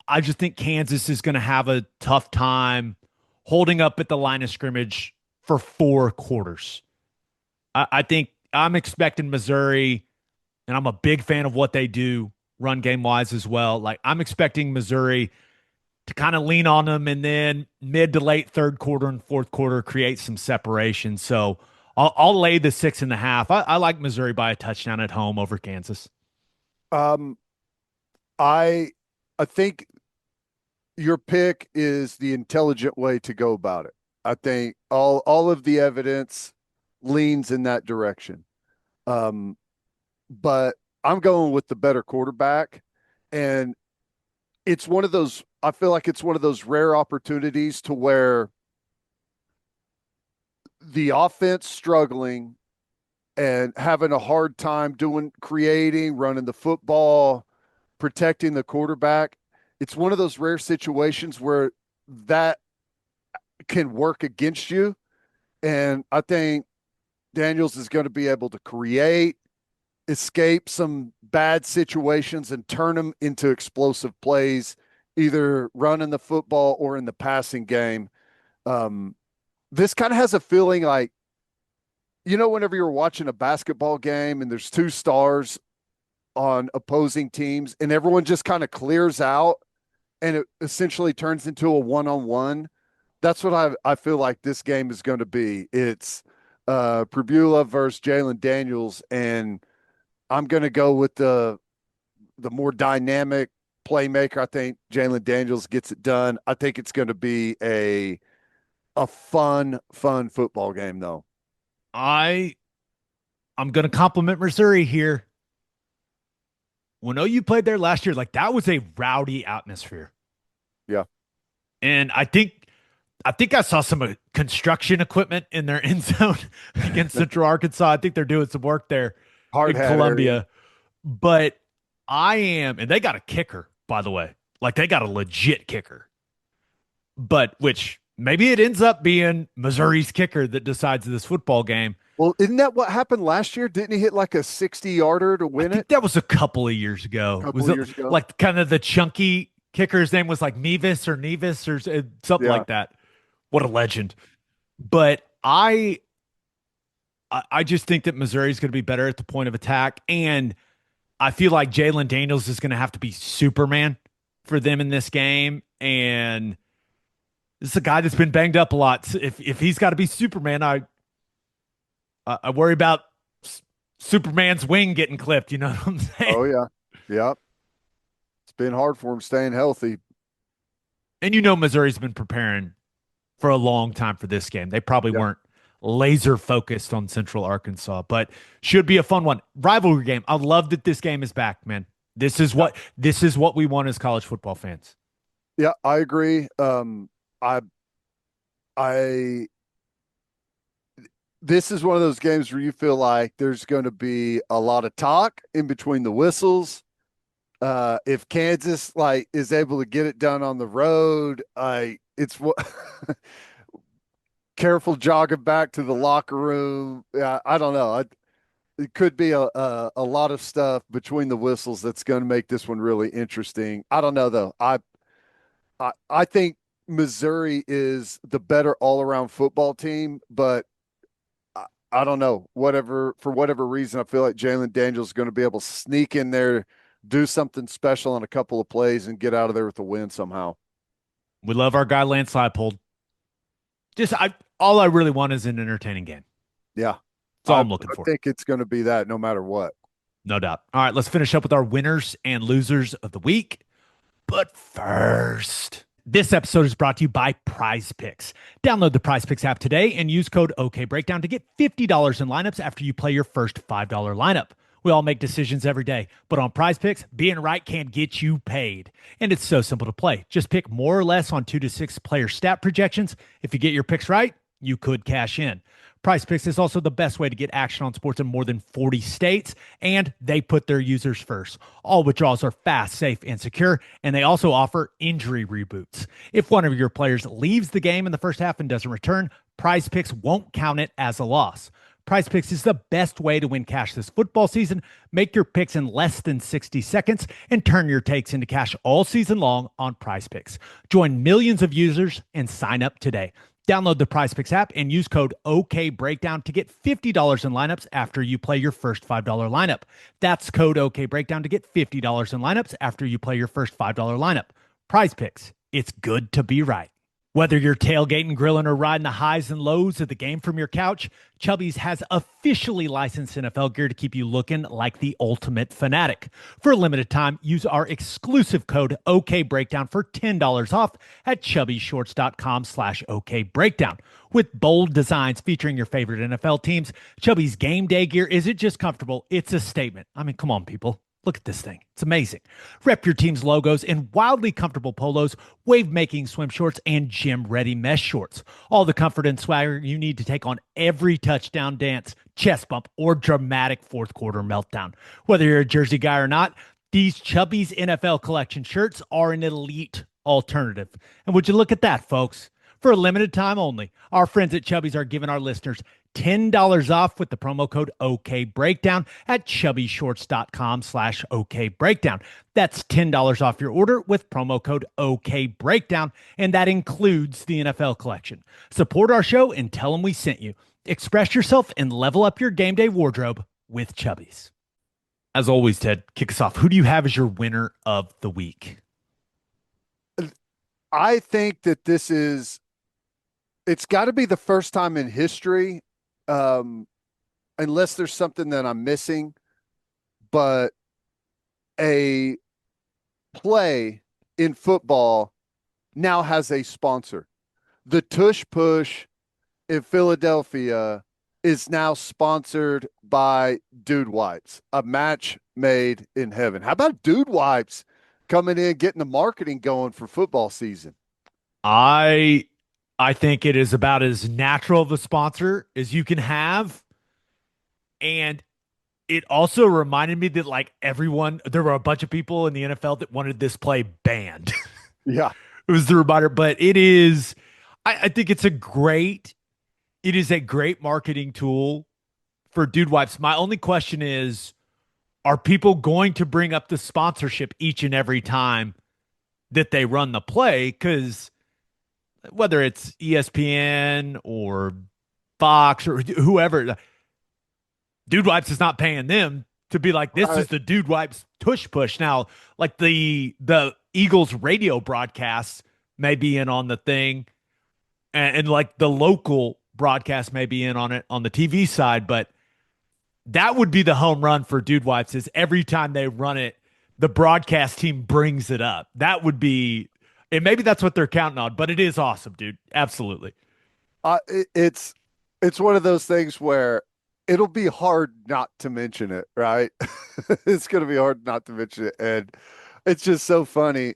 A: I just think Kansas is going to have a tough time holding up at the line of scrimmage for 4 quarters. I think I'm expecting Missouri, and I'm a big fan of what they do run game wise as well. Like I'm expecting Missouri to kind of lean on them and then mid to late third quarter and fourth quarter create some separation. So I'll lay the 6.5. I like Missouri by a touchdown at home over Kansas.
B: I think your pick is the intelligent way to go about it. I think all of the evidence leans in that direction. But I'm going with the better quarterback. And it's one of those, I feel like it's one of those rare opportunities to where the offense struggling and having a hard time creating, running the football, protecting the quarterback. It's one of those rare situations where that can work against you. And I think Daniels is going to be able to create, escape some bad situations, and turn them into explosive plays, either running the football or in the passing game. This kind of has a feeling like, whenever you're watching a basketball game and there's 2 stars on opposing teams and everyone just kind of clears out and it essentially turns into a one-on-one. That's what I feel like this game is going to be. It's Perbula versus Jalen Daniels, and I'm going to go with the more dynamic playmaker. I think Jalen Daniels gets it done. I think it's going to be a fun football game, though.
A: I'm going to compliment Missouri here. When OU played there last year, like that was a rowdy atmosphere.
B: Yeah.
A: And I think I saw some construction equipment in their end zone against Central Arkansas. I think they're doing some work there in Columbia. Area. But and they got a kicker, by the way. Like they got a legit kicker. But which maybe it ends up being Missouri's kicker that decides this football game.
B: Well, isn't that what happened last year? Didn't he hit like a 60-yarder to win it?
A: That was a couple of years ago. Like kind of the chunky kicker? His name was like Nevis or something like that. What a legend. But I just think that Missouri is going to be better at the point of attack. And I feel like Jalen Daniels is going to have to be Superman for them in this game. And this is a guy that's been banged up a lot. So if he's got to be Superman, I worry about Superman's wing getting clipped. You know what I'm saying?
B: Oh yeah, yeah. It's been hard for him staying healthy.
A: And Missouri's been preparing for a long time for this game. They probably
B: Yeah.
A: weren't laser focused on Central Arkansas, but should be a fun one. Rivalry game. I love that this game is back, man. This is what we want as college football fans.
B: Yeah, I agree. I this is one of those games where you feel like there's going to be a lot of talk in between the whistles. If Kansas is able to get it done on the road, it's what careful jogging back to the locker room. I don't know. It could be a lot of stuff between the whistles that's going to make this one really interesting. I don't know though. I think Missouri is the better all around football team, but I don't know. For whatever reason, I feel like Jalen Daniels is going to be able to sneak in there, do something special on a couple of plays, and get out of there with a win somehow.
A: We love our guy Lance Leipold. All I really want is an entertaining game.
B: Yeah.
A: That's all I'm looking for.
B: I think it's going to be that no matter what.
A: No doubt. All right, let's finish up with our winners and losers of the week. But first, this episode is brought to you by Prize Picks. Download the Prize Picks app today and use code OKBreakdown to get $50 in lineups after you play your first $5 lineup. We all make decisions every day, but on Prize Picks, being right can get you paid. And it's so simple to play. Just pick more or less on 2 to 6 player stat projections. If you get your picks right, you could cash in. Prize Picks is also the best way to get action on sports in more than 40 states, and they put their users first. All withdrawals are fast, safe, and secure, and they also offer injury reboots. If one of your players leaves the game in the first half and doesn't return, Prize Picks won't count it as a loss. Prize Picks is the best way to win cash this football season. Make your picks in less than 60 seconds and turn your takes into cash all season long on Prize Picks. Join millions of users and sign up today. Download the Prize Picks app and use code OKBreakdown to get $50 in lineups after you play your first $5 lineup. That's code OKBreakdown to get $50 in lineups after you play your first $5 lineup. Prize Picks. It's good to be right. Whether you're tailgating, grilling, or riding the highs and lows of the game from your couch, Chubby's has officially licensed NFL gear to keep you looking like the ultimate fanatic. For a limited time, use our exclusive code OKBreakdown for $10 off at chubbyshorts.com/OKBreakdown. With bold designs featuring your favorite NFL teams, Chubby's game day gear isn't just comfortable, it's a statement. I mean, come on, people. Look at this thing. It's amazing. Rep your team's logos in wildly comfortable polos, wave-making swim shorts, and gym-ready mesh shorts. All the comfort and swagger you need to take on every touchdown dance, chest bump, or dramatic fourth quarter meltdown. Whether you're a jersey guy or not, these Chubby's NFL collection shirts are an elite alternative. And would you look at that, folks? For a limited time only, our friends at Chubby's are giving our listeners $10 off with the promo code OKBreakdown at chubbyshorts.com/OKBreakdown. That's $10 off your order with promo code OKBreakdown, and that includes the NFL collection. Support our show and tell them we sent you. Express yourself and level up your game day wardrobe with Chubby's. As always, Ted, kick us off. Who do you have as your winner of the week?
B: I think that it's got to be the first time in history, unless there's something that I'm missing, but a play in football now has a sponsor. The Tush Push in Philadelphia is now sponsored by Dude Wipes, a match made in heaven. How about Dude Wipes coming in, getting the marketing going for football season?
A: I think it is about as natural of a sponsor as you can have. And it also reminded me that there were a bunch of people in the NFL that wanted this play banned.
B: Yeah.
A: It was the reminder, but I think it is a great marketing tool for Dude Wipes. My only question is, are people going to bring up the sponsorship each and every time that they run the play? Because whether it's ESPN or Fox or whoever, Dude Wipes is not paying them to be like, this is the Dude Wipes tush push. Now, like the Eagles radio broadcasts may be in on the thing, and like the local broadcast may be in on it on the TV side, but that would be the home run for Dude Wipes is every time they run it, the broadcast team brings it up. That would be, and maybe that's what they're counting on, but it is awesome, dude. Absolutely.
B: It's one of those things where it'll be hard not to mention it, right? It's going to be hard not to mention it, and it's just so funny.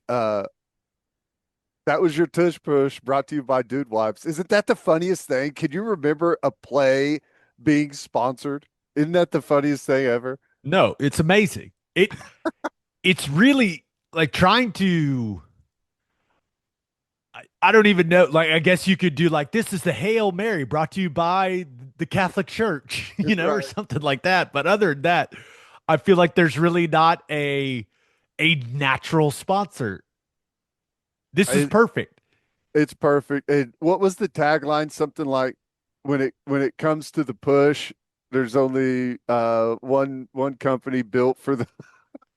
B: That was your tush push brought to you by Dude Wipes. Isn't that the funniest thing? Can you remember a play being sponsored? Isn't that the funniest thing ever?
A: No, it's amazing. It's really like trying to. I don't even know. Like, I guess you could do like this is the Hail Mary brought to you by the Catholic Church, or
B: Right.
A: something like that. But other than that, I feel like there's really not a natural sponsor. This is perfect.
B: It's perfect. And what was the tagline? Something like when it comes to the push, there's only one company built for the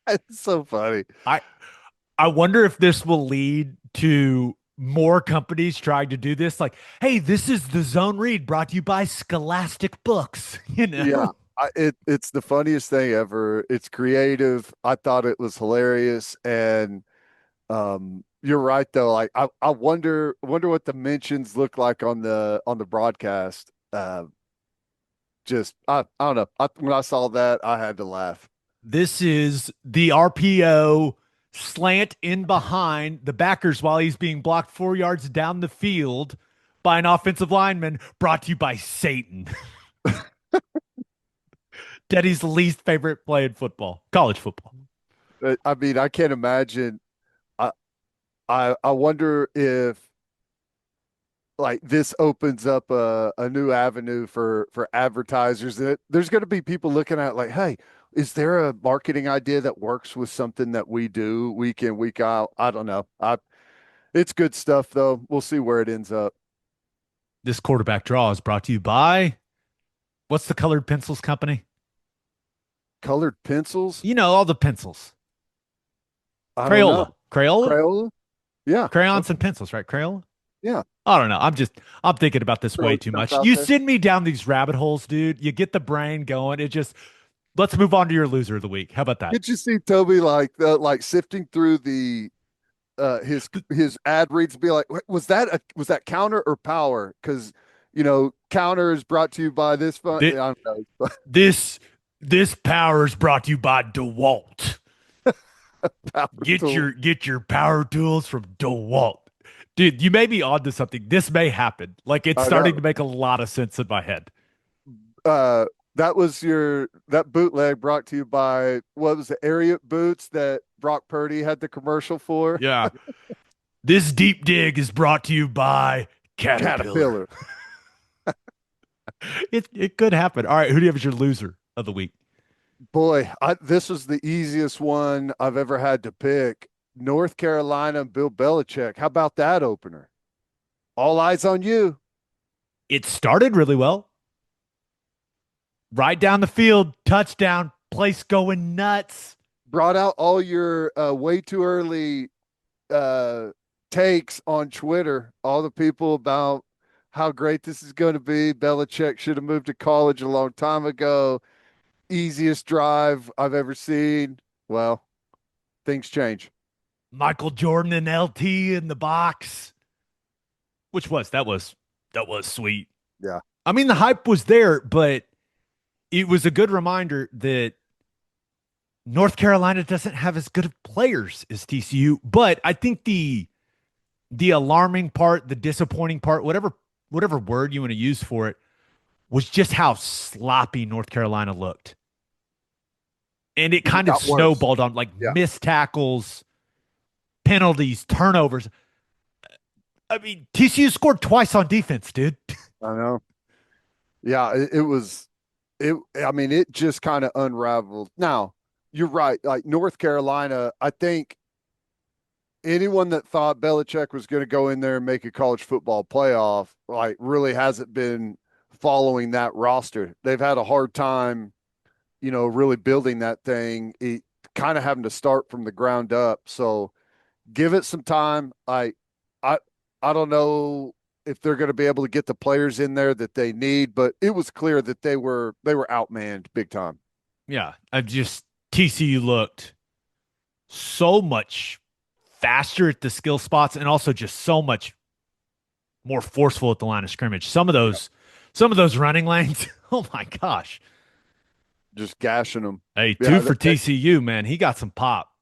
B: it's so funny.
A: I wonder if this will lead to more companies trying to do this. Like, hey, this is the Zone Read brought to you by Scholastic Books.
B: Yeah. It's the funniest thing ever. It's creative. I thought it was hilarious. And you're right though. Like I wonder what the mentions look like on the broadcast. Just I don't know. When I saw that, I had to laugh.
A: This is the RPO slant in behind the backers while he's being blocked 4 yards down the field by an offensive lineman, brought to you by Satan. Teddy's least favorite play in football, college football.
B: I mean, I can't imagine. I I wonder if like this opens up a new avenue for advertisers. That there's going to be people looking at it like, hey, is there a marketing idea that works with something that we do week in, week out? I don't know. It's good stuff though. We'll see where it ends up.
A: This quarterback draw is brought to you by what's the colored pencils company?
B: Colored pencils?
A: All the pencils.
B: I don't
A: Crayola.
B: know.
A: Crayola?
B: Crayola? Yeah.
A: Crayons and pencils, right? Crayola?
B: Yeah.
A: I don't know. I'm thinking about this way
B: Throwing
A: too
B: stuff
A: much.
B: out
A: You
B: there.
A: send me down these rabbit holes, dude. You get the brain going. Let's move on to your loser of the week. How about that?
B: Did you see Toby like sifting through the his ad reads and be like, was that counter or power? Because counter is brought to you by this fund.
A: Thi-
B: I don't know.
A: this power is brought to you by DeWalt.
B: Power tool.
A: Get your power tools from DeWalt. Dude, you may be onto something. This may happen. Like it's
B: I
A: starting
B: know.
A: to make a lot of sense in my head.
B: That was that bootleg brought to you by what was the Ariat boots that Brock Purdy had the commercial for?
A: Yeah. This deep dig is brought to you by Caterpillar.
B: Caterpillar.
A: It could happen. All right, who do you have as your loser of the week?
B: Boy, this was the easiest one I've ever had to pick. North Carolina and Bill Belichick. How about that opener? All eyes on you.
A: It started really well. Right down the field, touchdown, place going nuts.
B: Brought out all your way too early takes on Twitter. All the people about how great this is going to be. Belichick should have moved to college a long time ago. Easiest drive I've ever seen. Well, things change.
A: Michael Jordan and LT in the box. That was sweet.
B: Yeah.
A: I mean, the hype was there, but it was a good reminder that North Carolina doesn't have as good of players as TCU. But I think the alarming part, the disappointing part, whatever word you want to use for it, was just how sloppy North Carolina looked. And it kind of
B: Got worse.
A: snowballed on
B: Yeah.
A: missed tackles, penalties, turnovers. I mean, TCU scored twice on defense, dude.
B: I know. Yeah, it was I mean, it just kind of unraveled. Now, you're right. Like North Carolina, I think anyone that thought Belichick was going to go in there and make a college football playoff, like really hasn't been following that roster. They've had a hard time really building that thing, kind of having to start from the ground up. So give it some time. I, I don't know if they're going to be able to get the players in there that they need, but it was clear that they were outmanned big time.
A: Yeah, TCU looked so much faster at the skill spots and also just so much more forceful at the line of scrimmage. Some of those running lanes, oh my gosh.
B: Just gashing them.
A: Hey, two
B: Yeah,
A: for TCU, man. He got some pop.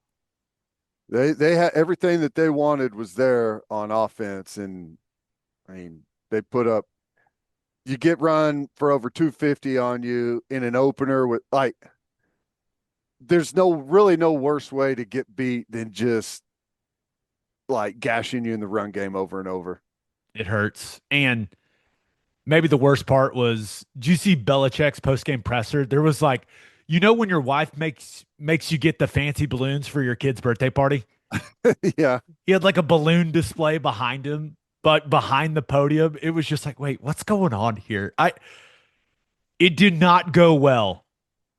B: they had everything that they wanted was there on offense, and I mean they put up. You get run for over 250 on you in an opener with there's no worse way to get beat than just like gashing you in the run game over and over.
A: It hurts. And maybe the worst part was, did you see Belichick's post-game presser? There was like, when your wife makes you get the fancy balloons for your kid's birthday party?
B: Yeah.
A: He had like a balloon display behind him, but behind the podium, it was just like, wait, what's going on here? It did not go well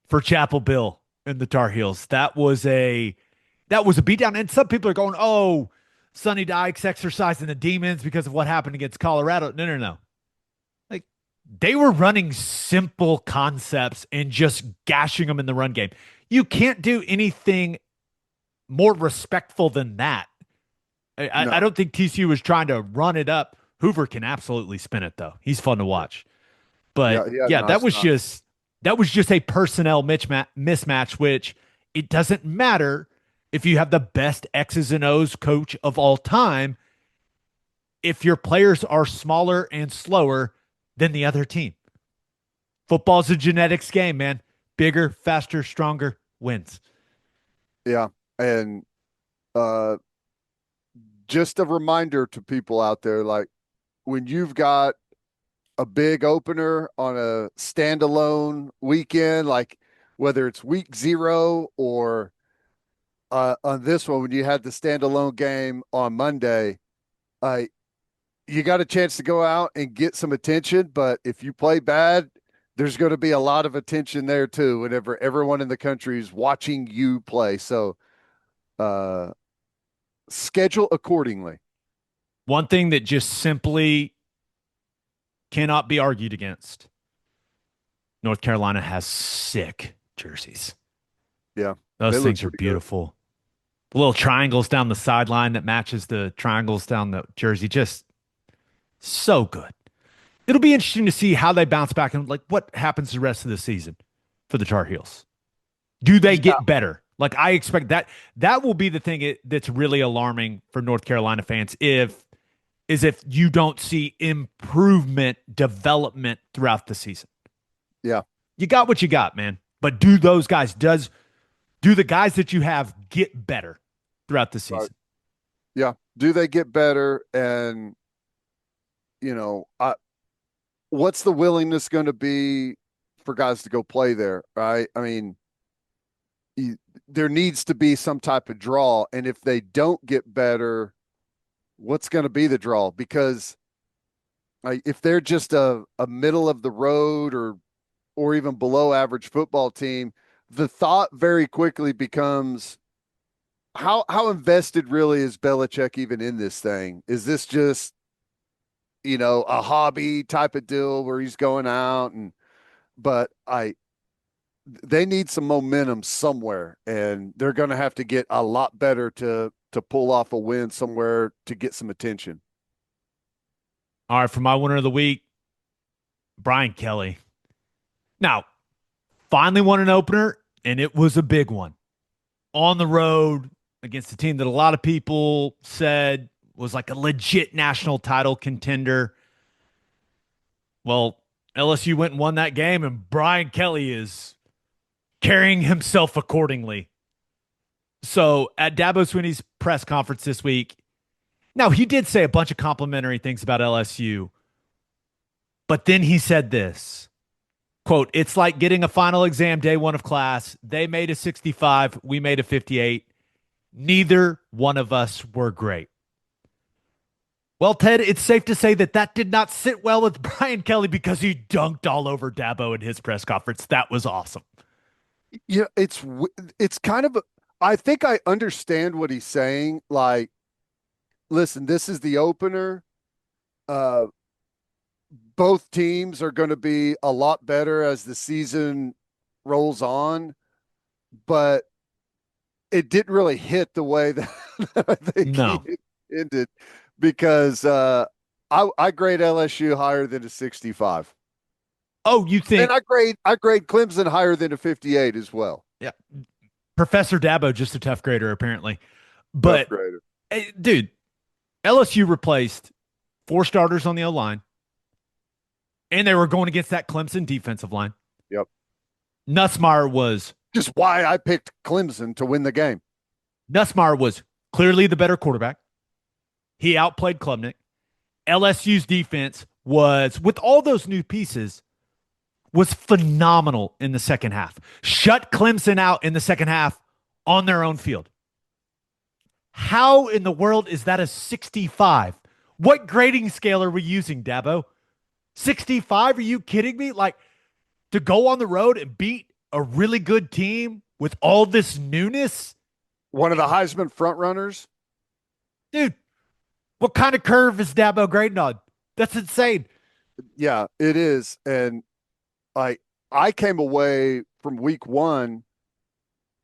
A: for Chapel Bill and the Tar Heels. That was a beatdown. And some people are going, oh, Sonny Dykes exercising the demons because of what happened against Colorado. No, no, no. Like, they were running simple concepts and just gashing them in the run game. You can't do anything more respectful than that.
B: No.
A: I don't think TCU was trying to run it up. Hoover can absolutely spin it, though. He's fun to watch. But that was just a personnel mismatch, which it doesn't matter if you have the best X's and O's coach of all time. If your players are smaller and slower than the other team, football's a genetics game, man. Bigger, faster, stronger wins.
B: Yeah. And just a reminder to people out there, like when you've got a big opener on a standalone weekend, like whether it's week 0 or on this one, when you had the standalone game on Monday, you got a chance to go out and get some attention. But if you play bad, there's going to be a lot of attention there too, whenever everyone in the country is watching you play. So schedule accordingly.
A: One thing that just simply cannot be argued against: North Carolina has sick jerseys.
B: Yeah.
A: Those things are beautiful. Good. The little triangles down the sideline that matches the triangles down the jersey. Just so good. It'll be interesting to see how they bounce back and like what happens the rest of the season for the Tar Heels. Do they get better? Like, I expect that will be the thing that's really alarming for North Carolina fans if you don't see improvement, development throughout the season.
B: Yeah.
A: You got what you got, man. But do the guys that you have get better throughout the season?
B: Right. Yeah. Do they get better? And, what's the willingness going to be for guys to go play there, right? I mean, there needs to be some type of draw. And if they don't get better, what's going to be the draw? Because if they're just a middle of the road or even below average football team, the thought very quickly becomes, how invested really is Belichick even in this thing? Is this just, a hobby type of deal where he's going out but they need some momentum somewhere, and they're going to have to get a lot better to pull off a win somewhere to get some attention.
A: All right, for my winner of the week, Brian Kelly. Now, finally won an opener, and it was a big one. On the road against a team that a lot of people said was like a legit national title contender. Well, LSU went and won that game, and Brian Kelly is carrying himself accordingly. So at Dabo Swinney's press conference this week, now he did say a bunch of complimentary things about LSU, but then he said this, quote, "It's like getting a final exam day one of class. They made a 65. We made a 58. Neither one of us were great." Well, Ted, it's safe to say that did not sit well with Brian Kelly because he dunked all over Dabo in his press conference. That was awesome.
B: Yeah, it's kind of I think I understand what he's saying. Like, listen, this is the opener. Uh, both teams are going to be a lot better as the season rolls on, but it didn't really hit the way that, that I think he
A: No.
B: ended because I grade LSU higher than a 65.
A: Oh, you
B: And
A: think,
B: I grade Clemson higher than a 58 as well.
A: yeah, Professor Dabo, just a tough grader, apparently.
B: Tough
A: But,
B: grader.
A: dude, LSU replaced four starters on the O line, and they were going against that Clemson defensive line.
B: Yep.
A: Nussmeier was
B: Just why I picked Clemson to win the game.
A: Nussmeier was clearly the better quarterback. He outplayed Klubnik. LSU's defense was, with all those new pieces, was phenomenal in the second half. Shut Clemson out in the second half on their own field. How in the world is that a 65? What grading scale are we using, Dabo? 65? Are you kidding me? Like, to go on the road and beat a really good team with all this newness?
B: One of the Heisman front runners.
A: Dude, what kind of curve is Dabo grading on? That's insane.
B: Yeah, it is. And I came away from week one,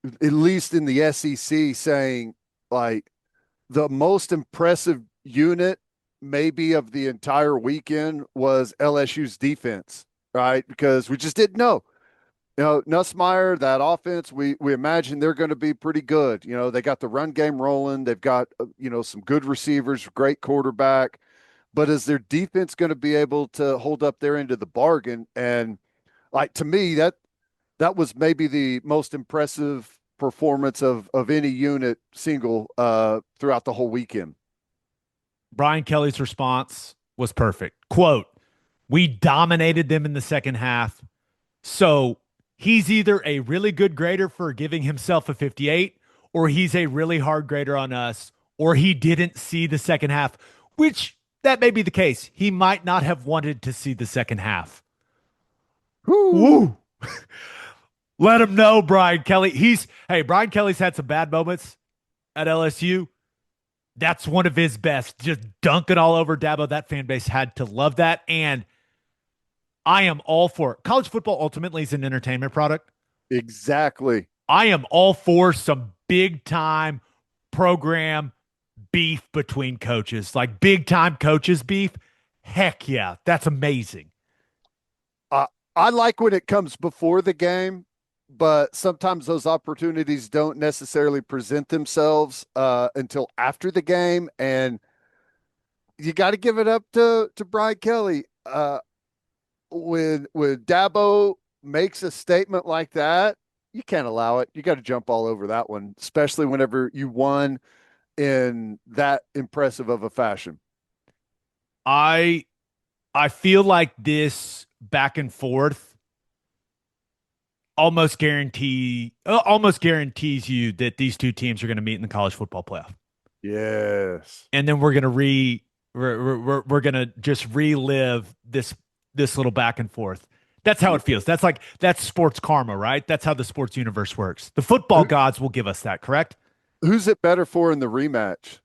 B: at least in the SEC, saying like the most impressive unit maybe of the entire weekend was LSU's defense, right? Because we just didn't know. Nussmeier, that offense, we imagine they're going to be pretty good. They got the run game rolling. They've got some good receivers, great quarterback. But is their defense going to be able to hold up their end of the bargain? And like to me, that was maybe the most impressive performance of any unit single throughout the whole weekend.
A: Brian Kelly's response was perfect. Quote, we dominated them in the second half. So he's either a really good grader for giving himself a 58, or he's a really hard grader on us, or he didn't see the second half, which that may be the case. He might not have wanted to see the second half. Woo. Let him know, Brian Kelly. Brian Kelly's had some bad moments at LSU. That's one of his best. Just dunking all over Dabo. That fan base had to love that. And I am all for it. College football ultimately is an entertainment product.
B: Exactly.
A: I am all for some big time program beef between coaches, like big time coaches beef. Heck yeah, that's amazing.
B: I like when it comes before the game, but sometimes those opportunities don't necessarily present themselves until after the game, and you got to give it up to Brian Kelly. When Dabo makes a statement like that, you can't allow it. You got to jump all over that one, especially whenever you won in that impressive of a fashion.
A: I feel like this back and forth almost guarantees you that these two teams are going to meet in the college football playoff.
B: Yes.
A: And then we're going to we're going to just relive this little back and forth. That's how it feels. That's sports karma, right? That's how the sports universe works. The football gods will give us that, correct?
B: Who's it better for in the rematch?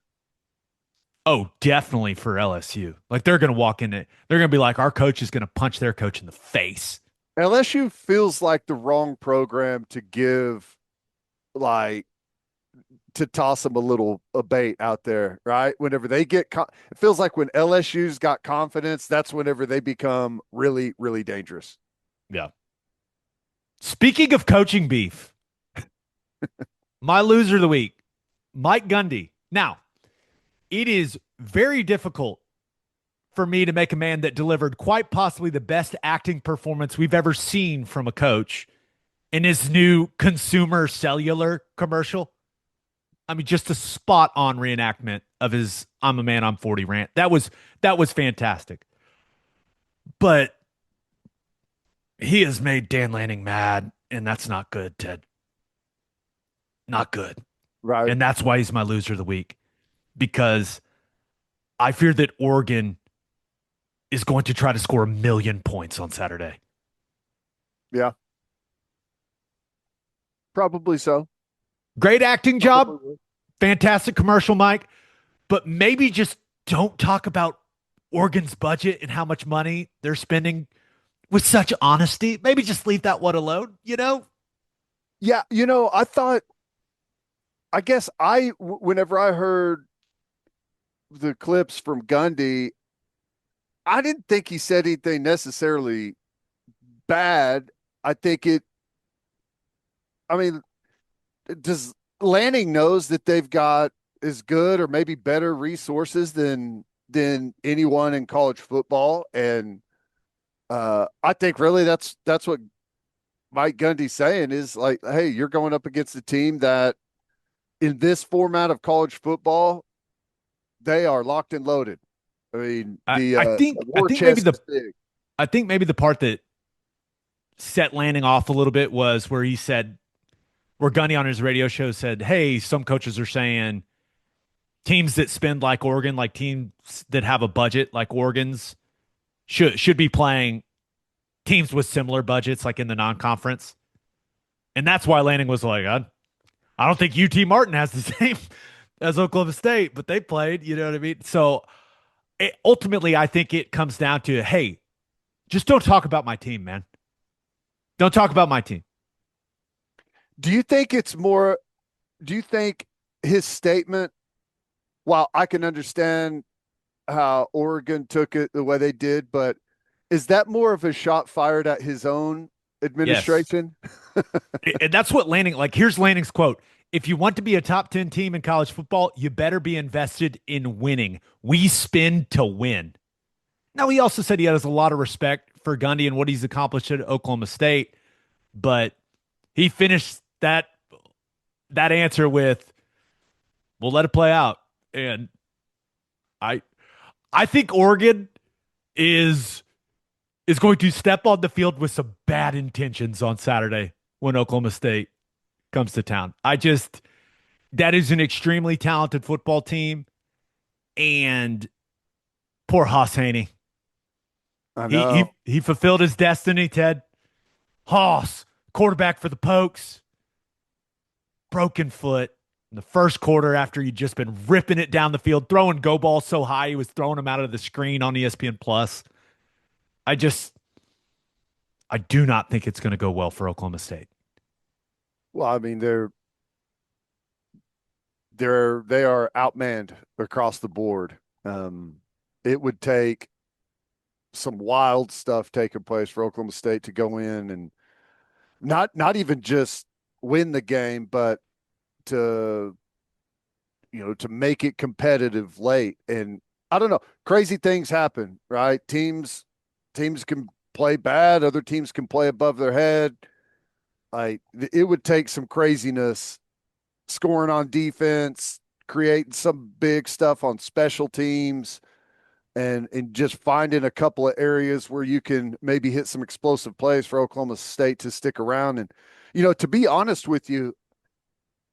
A: Oh, definitely for LSU. Like they're going to walk in it. They're going to be like, our coach is going to punch their coach in the face.
B: LSU feels like the wrong program to give, like, to toss them a bait out there, right? Whenever they get, it feels like when LSU's got confidence, that's whenever they become really, really dangerous.
A: Yeah. Speaking of coaching beef, my loser of the week, Mike Gundy. Now, it is very difficult for me to make a man that delivered quite possibly the best acting performance we've ever seen from a coach in his new consumer cellular commercial. I mean, just a spot on reenactment of his I'm a man, I'm 40 rant. That was fantastic. But he has made Dan Lanning mad, and that's not good, Ted. Not good.
B: Right.
A: And that's why he's my loser of the week. Because I fear that Oregon is going to try to score 1,000,000 points on Saturday.
B: Yeah. Probably so.
A: Great acting job.
B: Probably.
A: Fantastic commercial, Mike. But maybe just don't talk about Oregon's budget and how much money they're spending with such honesty. Maybe just leave that one alone, you know?
B: Yeah, I guess whenever I heard the clips from Gundy, I didn't think he said anything necessarily bad. I think I mean, does Lanning knows that they've got as good or maybe better resources than anyone in college football. And I think really that's what Mike Gundy's saying is like, hey, you're going up against a team that in this format of college football, they are locked and loaded. I mean,
A: I think
B: war chest is big.
A: I think maybe the part that set Lanning off a little bit was where he said, where Gundy on his radio show said, hey, some coaches are saying teams that spend like Oregon, like teams that have a budget like Oregon's, should be playing teams with similar budgets, like in the non-conference. And that's why Lanning was like, I don't think UT Martin has the same as Oklahoma State, but they played, you know what I mean? So ultimately, I think it comes down to, hey, just don't talk about my team, man. Don't talk about my team.
B: Do you think his statement, while I can understand how Oregon took it the way they did, but is that more of a shot fired at his own administration?
A: Yes. And that's what Lanning, like, here's Lanning's quote. If you want to be a top 10 team in college football, you better be invested in winning. We spend to win. Now, he also said he has a lot of respect for Gundy and what he's accomplished at Oklahoma State, but he finished that answer with, we'll let it play out. And I think Oregon is going to step on the field with some bad intentions on Saturday when Oklahoma State comes to town. That is an extremely talented football team, and poor Haas Haney.
B: I know.
A: He fulfilled his destiny, Ted. Haas, quarterback for the Pokes, broken foot in the first quarter after he'd just been ripping it down the field, throwing go balls so high he was throwing them out of the screen on ESPN Plus. I do not think it's going to go well for Oklahoma State.
B: Well, I mean, they are outmanned across the board. It would take some wild stuff taking place for Oklahoma State to go in and not even just win the game, but to make it competitive late. And I don't know, crazy things happen, right? Teams can play bad, other teams can play above their head. It would take some craziness, scoring on defense, creating some big stuff on special teams, and just finding a couple of areas where you can maybe hit some explosive plays for Oklahoma State to stick around. And, to be honest with you,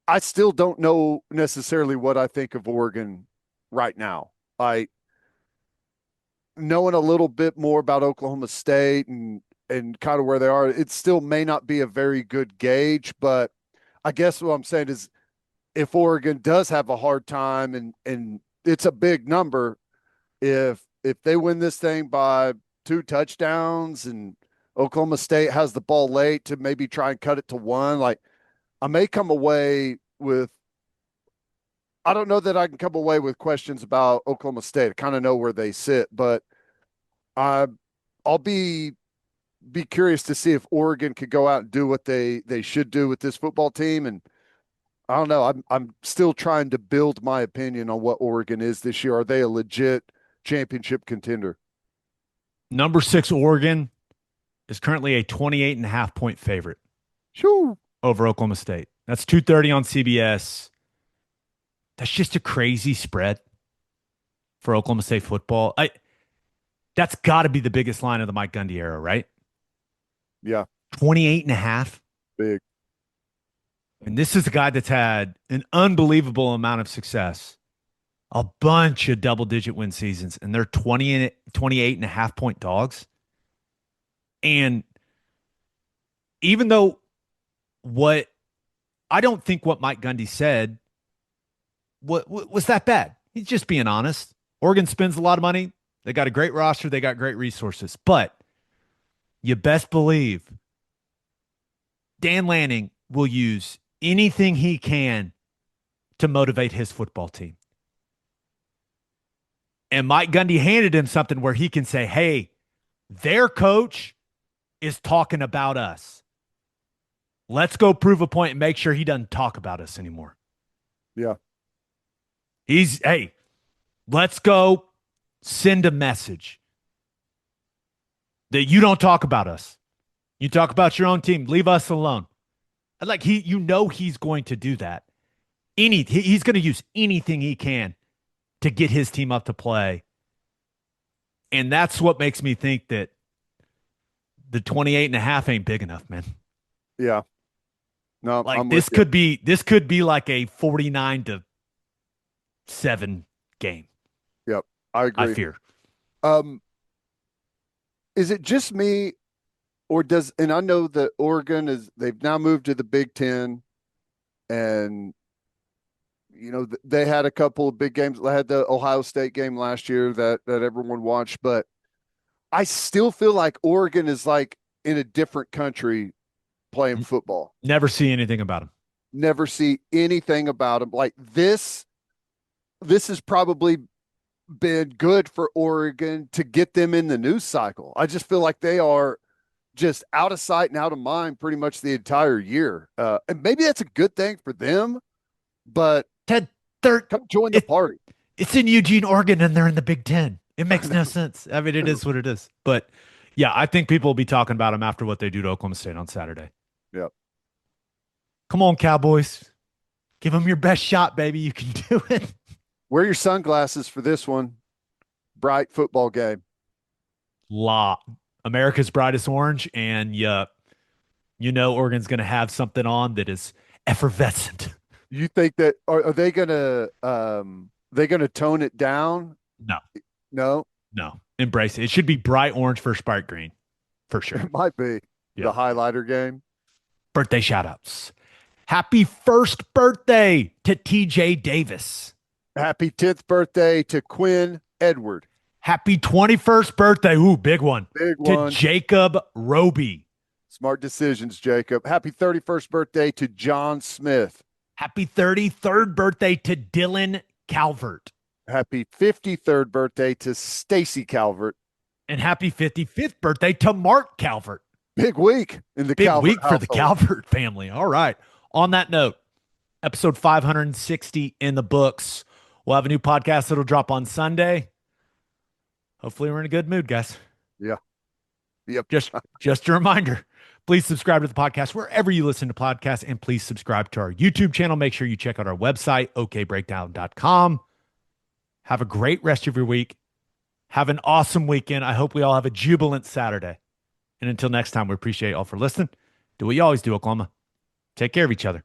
B: I still don't know necessarily what I think of Oregon right now. Knowing a little bit more about Oklahoma State and kind of where they are, it still may not be a very good gauge, but I guess what I'm saying is if Oregon does have a hard time and it's a big number, if they win this thing by 2 touchdowns and Oklahoma State has the ball late to maybe try and cut it to 1, like I may come away with, I don't know that I can come away with questions about Oklahoma State. I kind of know where they sit, but I'll be curious to see if Oregon could go out and do what they should do with this football team. And I don't know. I'm still trying to build my opinion on what Oregon is this year. Are they a legit championship contender?
A: Number 6 Oregon is currently a 28.5-point favorite.
B: Shoo.
A: Over Oklahoma State. That's 2:30 on CBS. That's just a crazy spread for Oklahoma State football. That's got to be the biggest line of the Mike Gundy era, right?
B: Yeah.
A: 28.5.
B: Big.
A: And this is a guy that's had an unbelievable amount of success. A bunch of double-digit win seasons, and they're 28.5-point dogs. And even though what I don't think what Mike Gundy said was that bad. He's just being honest. Oregon spends a lot of money. They got a great roster. They got great resources. But you best believe Dan Lanning will use anything he can to motivate his football team. And Mike Gundy handed him something where he can say, hey, their coach is talking about us. Let's go prove a point and make sure he doesn't talk about us anymore.
B: Yeah.
A: Hey, let's go send a message that you don't talk about us. You talk about your own team. Leave us alone. Like he's going to do that. He's going to use anything he can to get his team up to play. And that's what makes me think that the 28.5 ain't big enough, man.
B: Yeah. No,
A: like this could be like a 49-7 game.
B: Yep. I agree.
A: I fear.
B: Is it just me or and I know that Oregon they've now moved to the Big Ten, and they had a couple of big games. They had the Ohio State game last year that everyone watched, but I still feel like Oregon is like in a different country playing football.
A: Never see anything about them.
B: Never see anything about them. Like this has probably been good for Oregon to get them in the news cycle. I just feel like they are just out of sight and out of mind pretty much the entire year. And maybe that's a good thing for them, but
A: Ted,
B: come join the party.
A: It's in Eugene, Oregon, and they're in the Big Ten. It makes no sense. I mean, it is what it is. But yeah, I think people will be talking about them after what they do to Oklahoma State on Saturday.
B: Yep.
A: Come on, Cowboys. Give them your best shot, baby. You can do it.
B: Wear your sunglasses for this one. Bright football game.
A: America's brightest orange, and Oregon's going to have something on that is effervescent.
B: You think that are they going to tone it down? No.
A: Embrace it. It should be bright orange for spark green, for sure.
B: It might be the highlighter game.
A: Birthday shout outs. Happy first birthday to TJ Davis.
B: Happy 10th birthday to Quinn Edward.
A: Happy 21st birthday. Ooh, big one. To Jacob Roby.
B: Smart decisions, Jacob. Happy 31st birthday to John Smith.
A: Happy 33rd birthday to Dylan Calvert.
B: Happy 53rd birthday to Stacy Calvert.
A: And happy 55th birthday to Mark Calvert.
B: Big week in the Calvert
A: week
B: household.
A: For the Calvert family. All right. On that note, episode 560 in the books. We'll have a new podcast that'll drop on Sunday. Hopefully we're in a good mood, guys.
B: Yeah. Yep.
A: Just a reminder, please subscribe to the podcast wherever you listen to podcasts, and please subscribe to our YouTube channel. Make sure you check out our website, okbreakdown.com. Have a great rest of your week. Have an awesome weekend. I hope we all have a jubilant Saturday. And until next time, we appreciate you all for listening. Do what you always do, Oklahoma. Take care of each other.